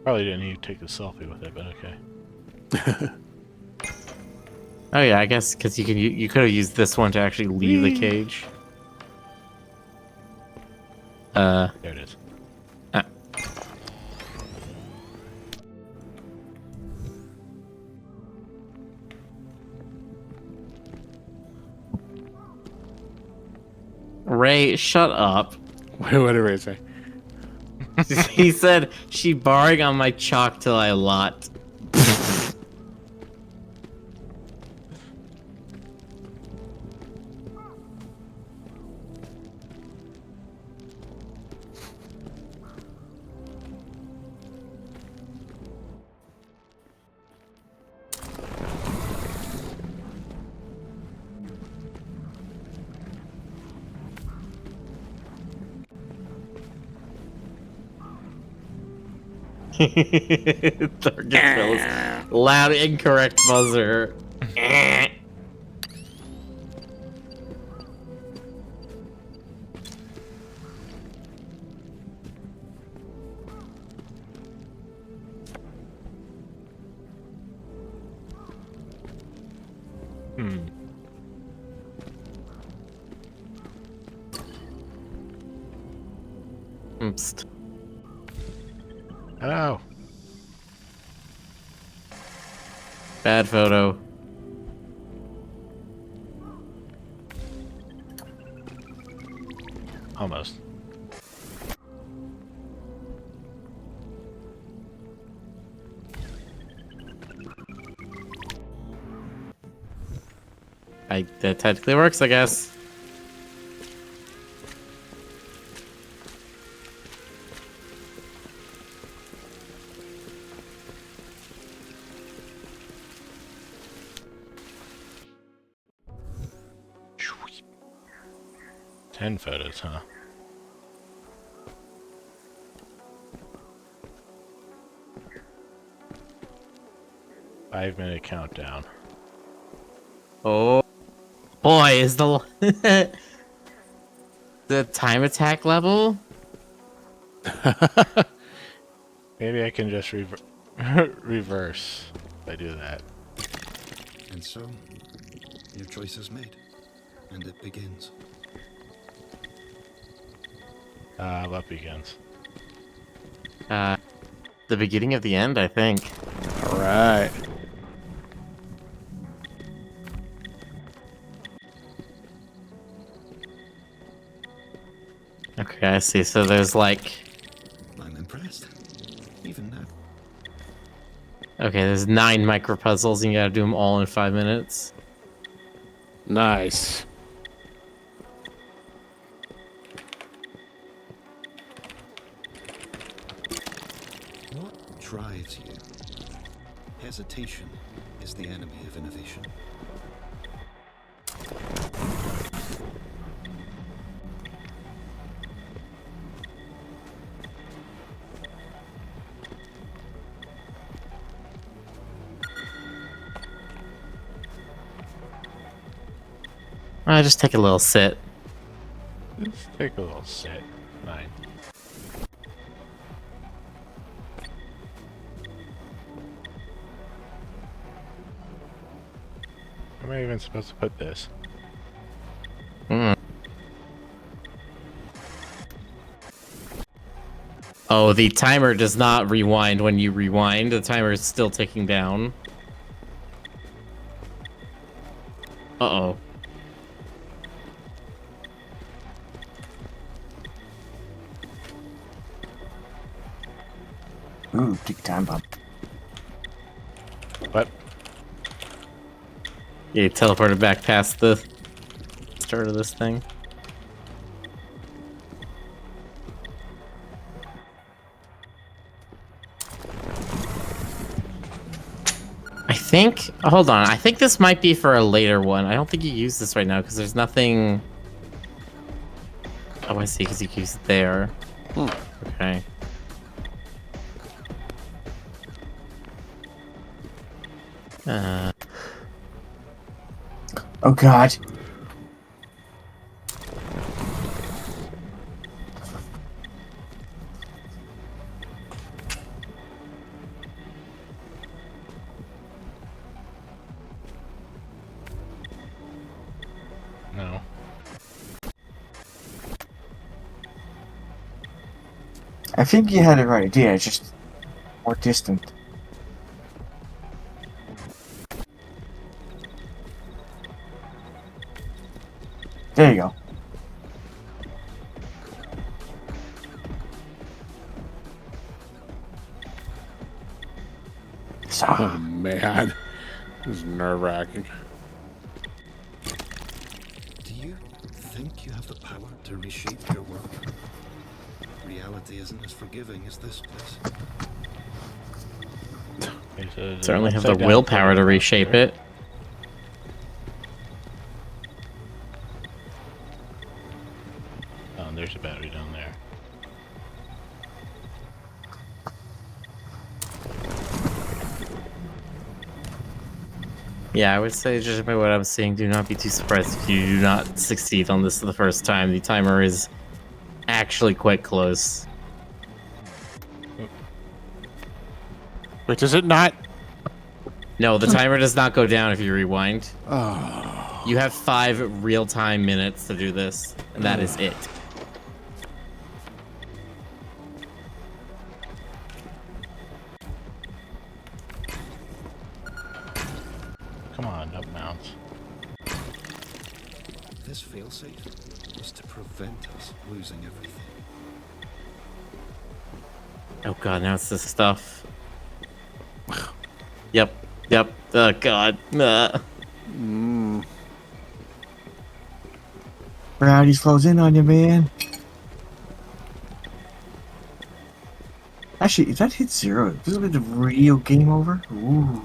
Probably didn't need to take the selfie with it, but okay. Oh yeah, I guess because you could have used this one to actually leave the cage. There it is. Ray, shut up. Wait, what did Ray say? He said, she barring on my chalk till I lot. Target kills. Loud incorrect buzzer. Oops. Oh. Bad photo. Almost. That technically works, I guess. Sweet. 10 photos, huh? Five-minute countdown. Oh boy, is the the time attack level? Maybe I can just reverse if I do that. And so, your choice is made, and it begins. What begins? The beginning of the end, I think. All right. Okay, I see. So there's like... I'm impressed. Even now. Okay, there's 9 micro puzzles, and you gotta do them all in 5 minutes. Nice. What drives you? Hesitation is the enemy of innovation. I just take a little sit. Let's take a little sit. 9. Where am I even supposed to put this? Oh, the timer does not rewind when you rewind. The timer is still ticking down. Uh-oh. Ooh, big time bomb. What? Yeah, you teleported back past the start of this thing. I think... Hold on. I think this might be for a later one. I don't think you use this right now because there's nothing... Oh, I see, because you can use it there. Okay. Oh god. No. I think you had the right idea, it's just more distant. There you go. Oh man, this is nerve-wracking. Do you think you have the power to reshape your world? Reality isn't as forgiving as this place. Certainly have the willpower to reshape it. Oh, and there's a battery down there. Yeah, I would say, just by what I'm seeing, do not be too surprised if you do not succeed on this the first time. The timer is actually quite close. Wait, does it not? No, the timer does not go down if you rewind. Oh. You have 5 real-time minutes to do this, and that is it. Come on, up mounts. This failsafe was to prevent us losing everything. Oh god, now it's this stuff. Yep. Oh god. Variety's flows in on you, man. Actually, if that hits 0, this will be the real game over. Ooh.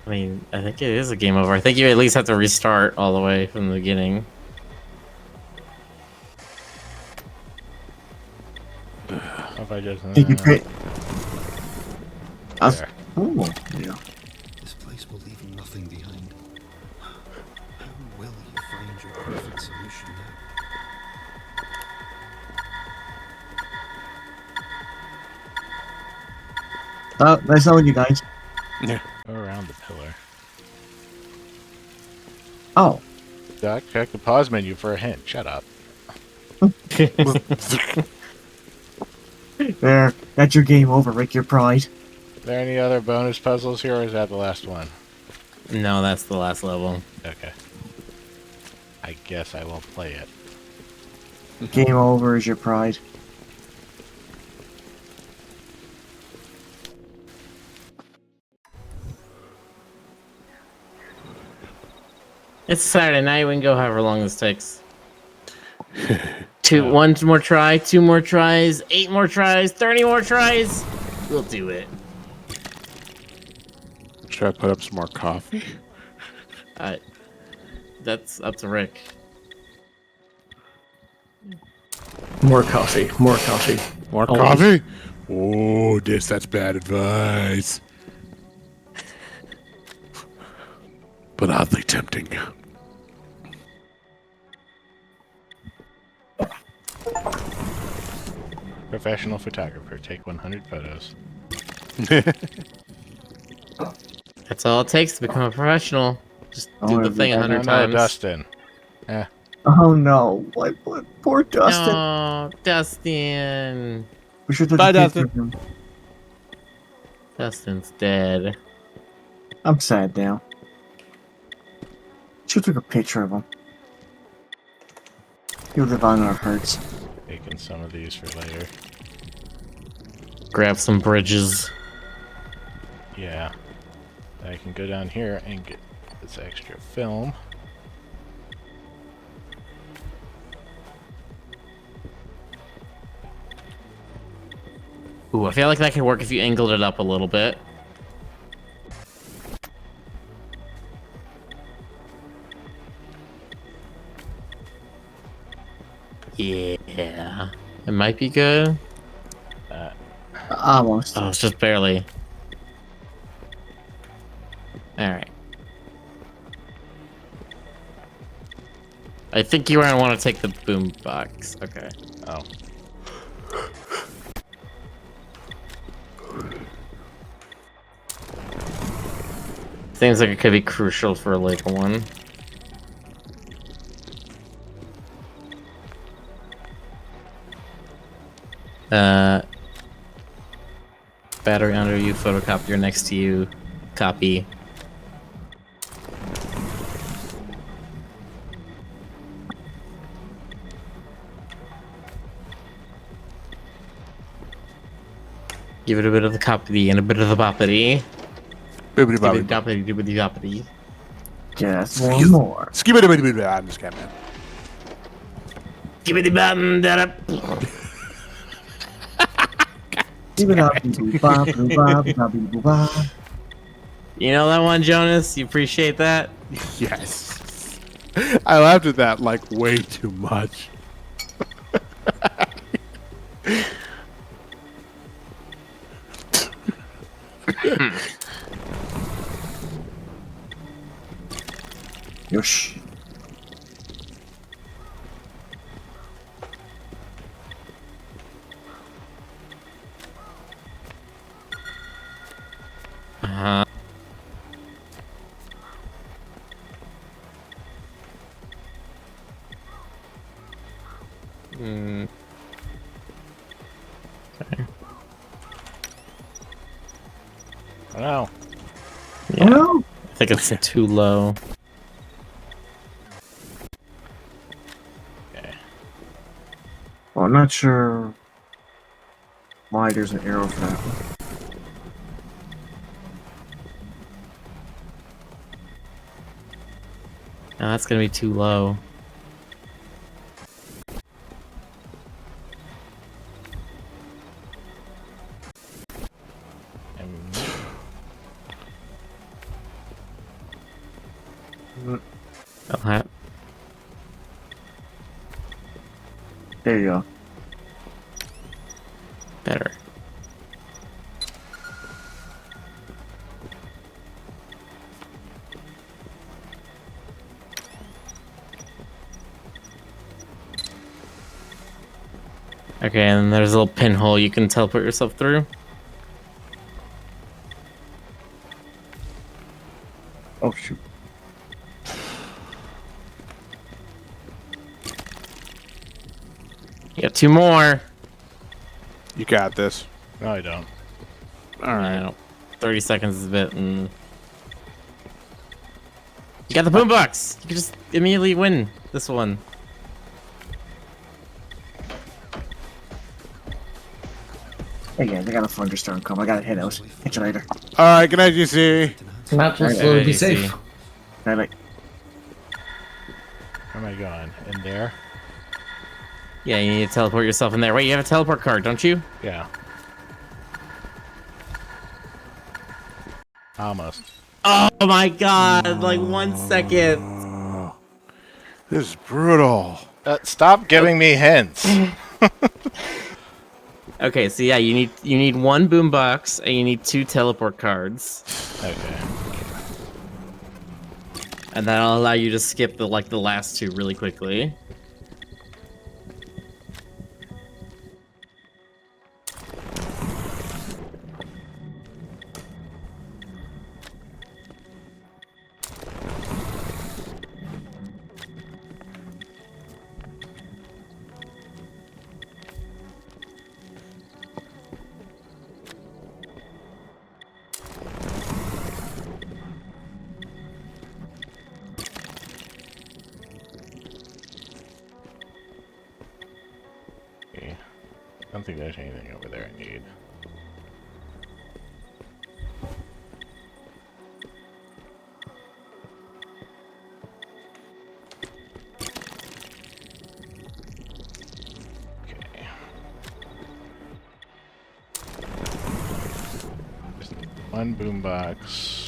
I mean, I think it is a game over. I think you at least have to restart all the way from the beginning. If I just... Think you could. There. Oh, yeah. This place will leave nothing behind. How will you find your perfect solution now? Oh, nice knowing you guys. Yeah. Go around the pillar. Oh. Doc, check the pause menu for a hint. Shut up. There. That's your game over, Rick. Your pride. Are there any other bonus puzzles here, or is that the last one? No, that's the last level. Okay. I guess I won't play it. Game over is your pride. It's Saturday night. We can go however long this takes. 1 more try, 2 more tries, 8 more tries, 30 more tries. We'll do it. Should I put up some more coffee? That's up to Rick. More coffee. More coffee. More Always. coffee? Oh, that's bad advice. But oddly tempting. Professional photographer. Take 100 photos. That's all it takes to become a professional. Just do the thing 100 times. No, Dustin. Oh no. What? Poor Dustin. No, Dustin. We should take Bye, a picture Dustin. of him. Dustin's dead. I'm sad now. Should take a picture of him. He'll live on our hearts. Taking some of these for later. Grab some bridges. Yeah. I can go down here and get this extra film. Ooh, I feel like that could work if you angled it up a little bit. Yeah. It might be good. Almost. Oh, it's just barely. Alright. I think you want to take the boom box. Okay. Oh. Seems like it could be crucial for a later one. Battery under you, photocopier next to you, copy. Give it a bit of the copy and a bit of the boppity. Bibbidi Dibbity bobbidi. doppity dibbity doppity. Just one more. Skibidi. I'm just kidding, man. Give it the button that up. Give it up. Bop. You know that one, Jonas? You appreciate that? Yes. I laughed at that like way too much. Yosh. Uh-huh. Hmm. Okay. Oh no. Yeah. No. I think it's too low. Okay. Well, I'm not sure why there's an arrow for that one. No, that's gonna be too low. Oh, There you go. better. Okay, and there's a little pinhole you can teleport yourself through. Oh shoot. You got 2 more. You got this. No, I don't. All right. No, 30 seconds is a bit. You got the boombox. You can just immediately win this one. Hey guys, I got a thunderstorm come. I gotta head out. Catch you later. All right. Good night, GC. Matt will Alright, slowly be easy. safe. Bye bye. Where am I going? In there? Yeah, you need to teleport yourself in there. Wait, you have a teleport card, don't you? Yeah. Almost. Oh my god, like 1 second. This is brutal. Stop giving me hints. Okay, so yeah, you need 1 boombox and you need 2 teleport cards. Okay. And that'll allow you to skip the last 2 really quickly. Okay. I don't think there's anything over there I need. Okay. Just need 1 boombox.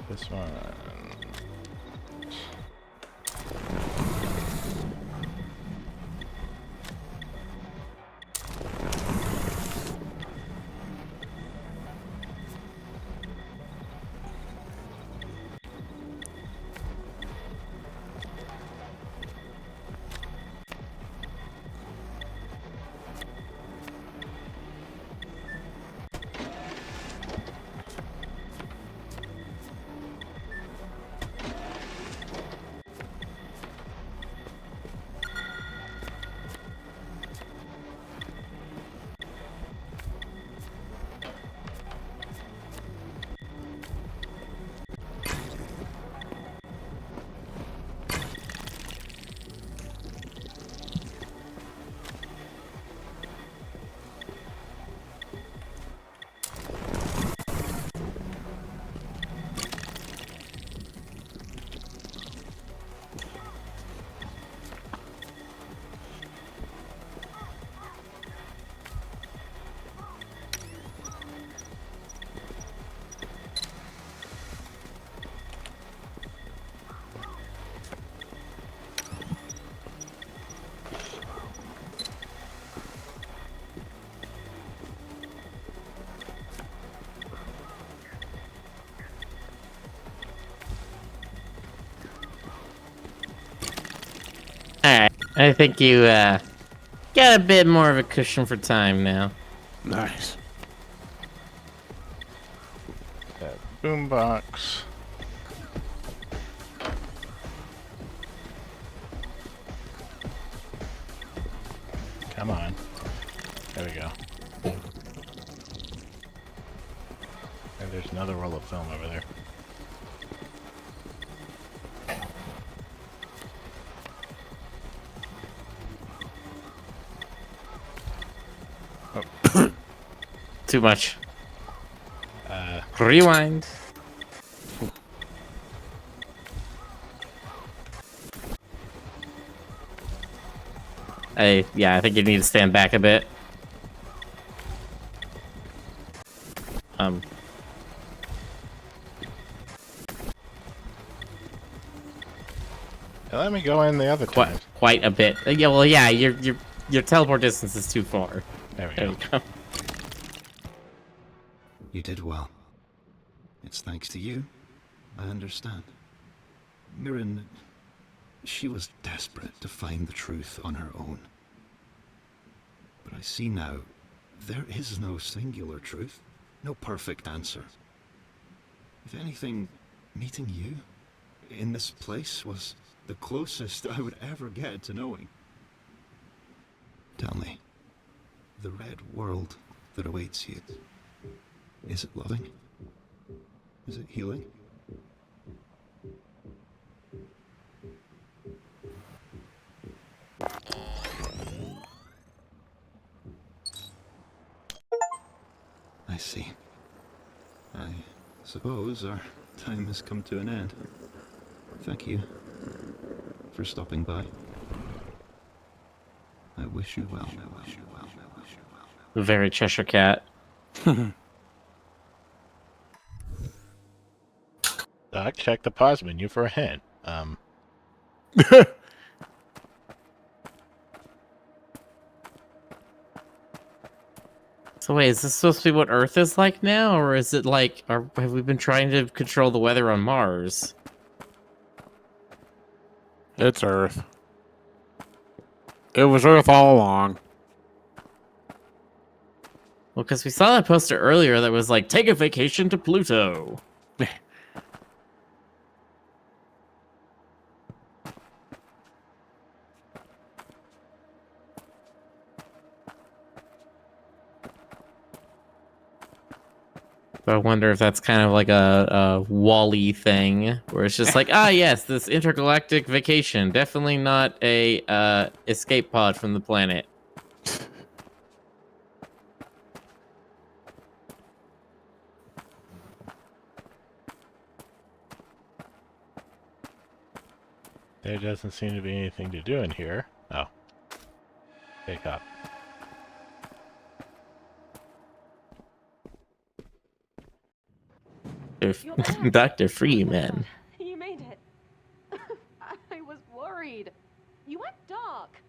This one. Alright, I think you got a bit more of a cushion for time now. Nice. That boombox. Come on. There we go. And there's another roll of film over there. Oh. Too much. Rewind. Yeah, I think you need to stand back a bit. Let me go in the other time. Quite a bit. Yeah, well, yeah, your teleport distance is too far. There we You go. You did well. It's thanks to you. I understand. Mirren, she was desperate to find the truth on her own. But I see now, there is no singular truth, no perfect answer. If anything, meeting you in this place was the closest I would ever get to knowing. Tell me, the red world that awaits you, is it loving? Is it healing? I see. I suppose our time has come to an end. Thank you for stopping by. I wish you well. Very Cheshire Cat. Doc, check the pause menu for a hint. So wait, is this supposed to be what Earth is like now, or is it like, have we been trying to control the weather on Mars? It's Earth. It was Earth all along. Well, because we saw that poster earlier that was like, take a vacation to Pluto. But I wonder if that's kind of like a Wall-E thing, where it's just like, ah, yes, this intergalactic vacation, definitely not a escape pod from the planet. There doesn't seem to be anything to do in here. Oh. Pick up. Dr. Freeman. You made it. I was worried. You went dark.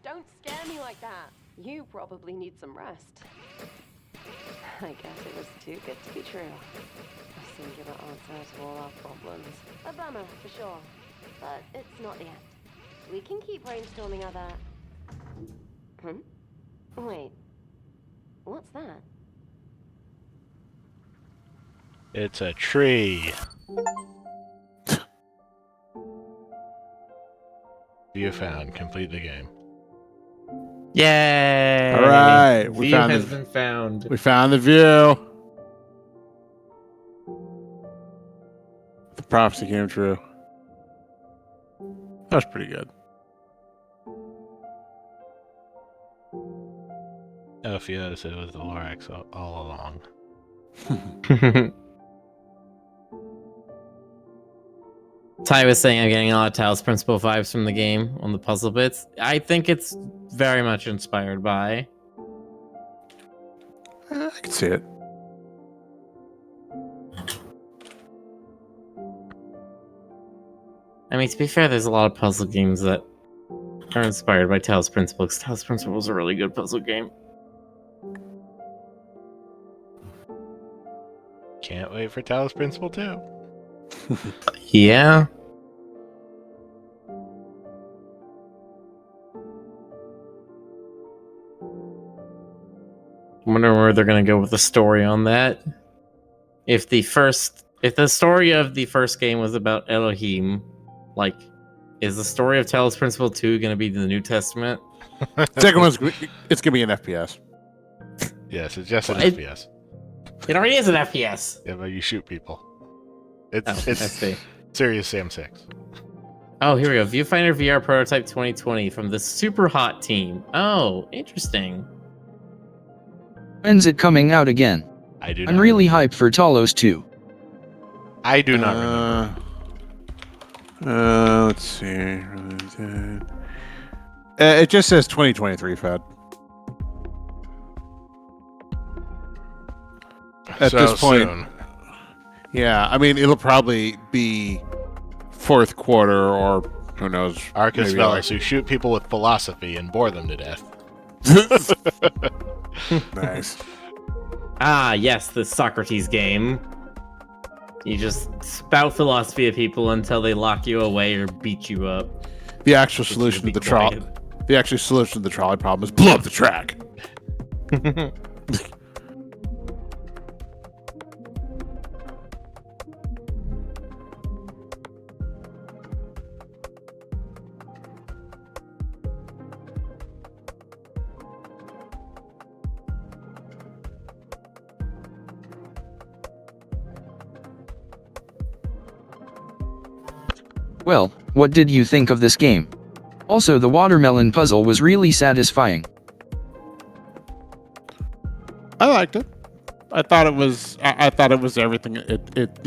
Don't scare me like that. You probably need some rest. I guess it was too good to be true. A singular answer to all our problems. A bummer, for sure. But it's not the end. We can keep brainstorming other... Wait. What's that? It's a tree. View found. Complete the game. Yay! All right, View has been found. We found the view. The prophecy came true. That was pretty good. Ophios, it was the Lorax all along. Ty was saying I'm getting a lot of Talos Principle vibes from the game on the puzzle bits. I think it's very much inspired by. I can see it. I mean, to be fair, there's a lot of puzzle games that are inspired by Talos Principle, because Talos Principle is a really good puzzle game. Can't wait for Talos Principle 2. Yeah. wonder where they're gonna go with the story on that. If the story of the first game was about Elohim, like, is the story of Talos Principle 2 gonna be the New Testament? Second one's it's gonna be an FPS. Yes, it's just an FPS. It already is an FPS. Yeah, but you shoot people. I It's see. Serious Sam 6. Oh, here we go. Viewfinder VR prototype 2020 from the Super Hot team. Oh, interesting. When's it coming out again? I'm really hyped for Talos 2. I do not remember. Let's see. It just says 2023, Fed. At So this point, soon. yeah. I mean, it'll probably be fourth quarter, or who knows? Arcus maybe fellas who shoot people with philosophy and bore them to death. Nice. Ah, yes, the Socrates game. You just spout philosophy at people until they lock you away or beat you up. The actual solution to the trolley. The actual solution to the trolley problem is blow up the track. Well, what did you think of this game? Also, the watermelon puzzle was really satisfying. I liked it. I thought it was. I thought it was everything. It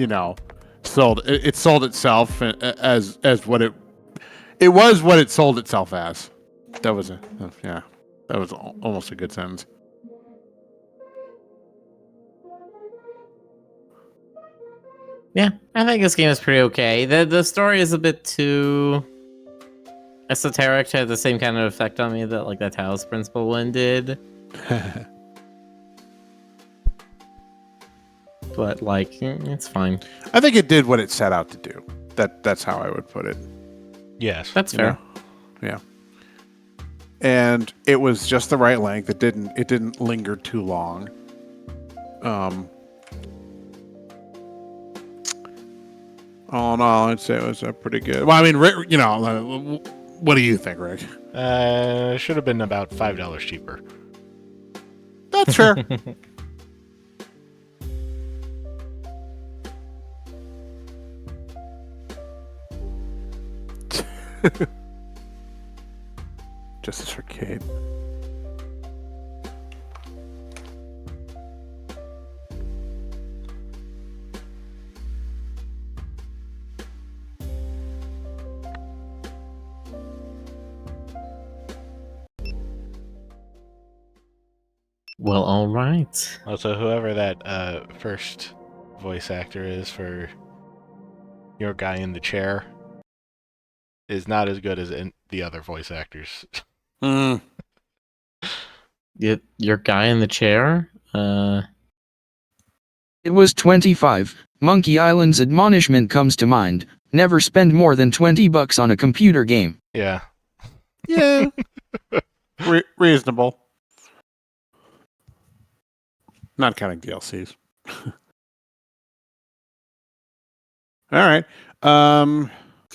sold. It sold itself as what it. It was what it sold itself as. That was yeah. That was almost a good sentence. Yeah, I think this game is pretty okay. The story is a bit too esoteric to have the same kind of effect on me that like that Talos Principle one did. But like, it's fine. I think it did what it set out to do. That's how I would put it. Yes, that's fair. Yeah. And it was just the right length. It didn't linger too long. All in all, I'd say it was pretty good. Well, I mean, what do you think, Rick? Should have been about $5 cheaper. That's fair. Justice for Kate. Well, all right. Also, whoever that first voice actor is for your guy in the chair is not as good as the other voice actors. Your guy in the chair? It was 25. Monkey Island's admonishment comes to mind. Never spend more than $20 on a computer game. Yeah. Yeah. Reasonable. Not counting DLCs. All right.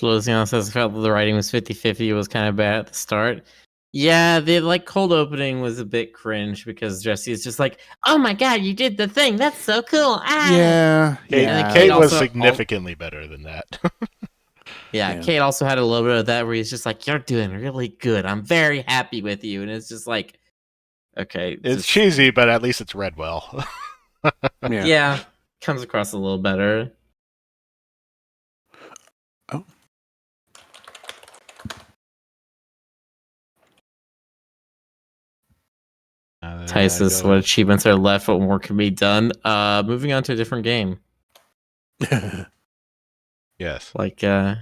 Luciano says I felt that the writing was 50-50. It was kind of bad at the start. Yeah, the like cold opening was a bit cringe because Jesse is just like, "Oh my god, you did the thing! That's so cool!" Ah! Yeah. Kate was significantly better than that. Yeah, Kate also had a little bit of that where he's just like, "You're doing really good. I'm very happy with you," and it's just like, okay, it's cheesy, but at least it's read well. Yeah, comes across a little better. Oh. Tysus, what achievements are left? What more can be done? Moving on to a different game. Yes. Like, what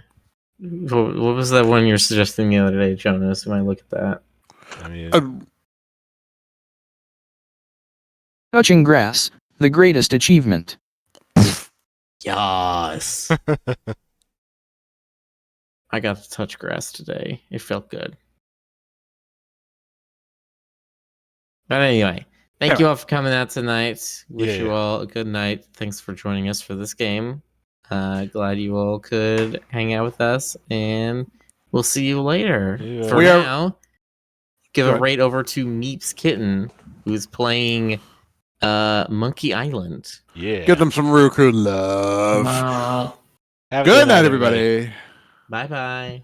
was that one you were suggesting the other day, Jonas? When I look at that, I mean, Touching grass, the greatest achievement. yes. I got to touch grass today. It felt good. But anyway, Thank you all for coming out tonight. Wish you Yeah. all a good night. Thanks for joining us for this game. Glad you all could hang out with us, and we'll see you later. Yeah. For We are- now, give Go a ahead. rate over to Meeps Kitten, who's playing Monkey Island. Yeah. Give them some Roo Croo love. Wow. Have a Good night, everybody. Bye bye.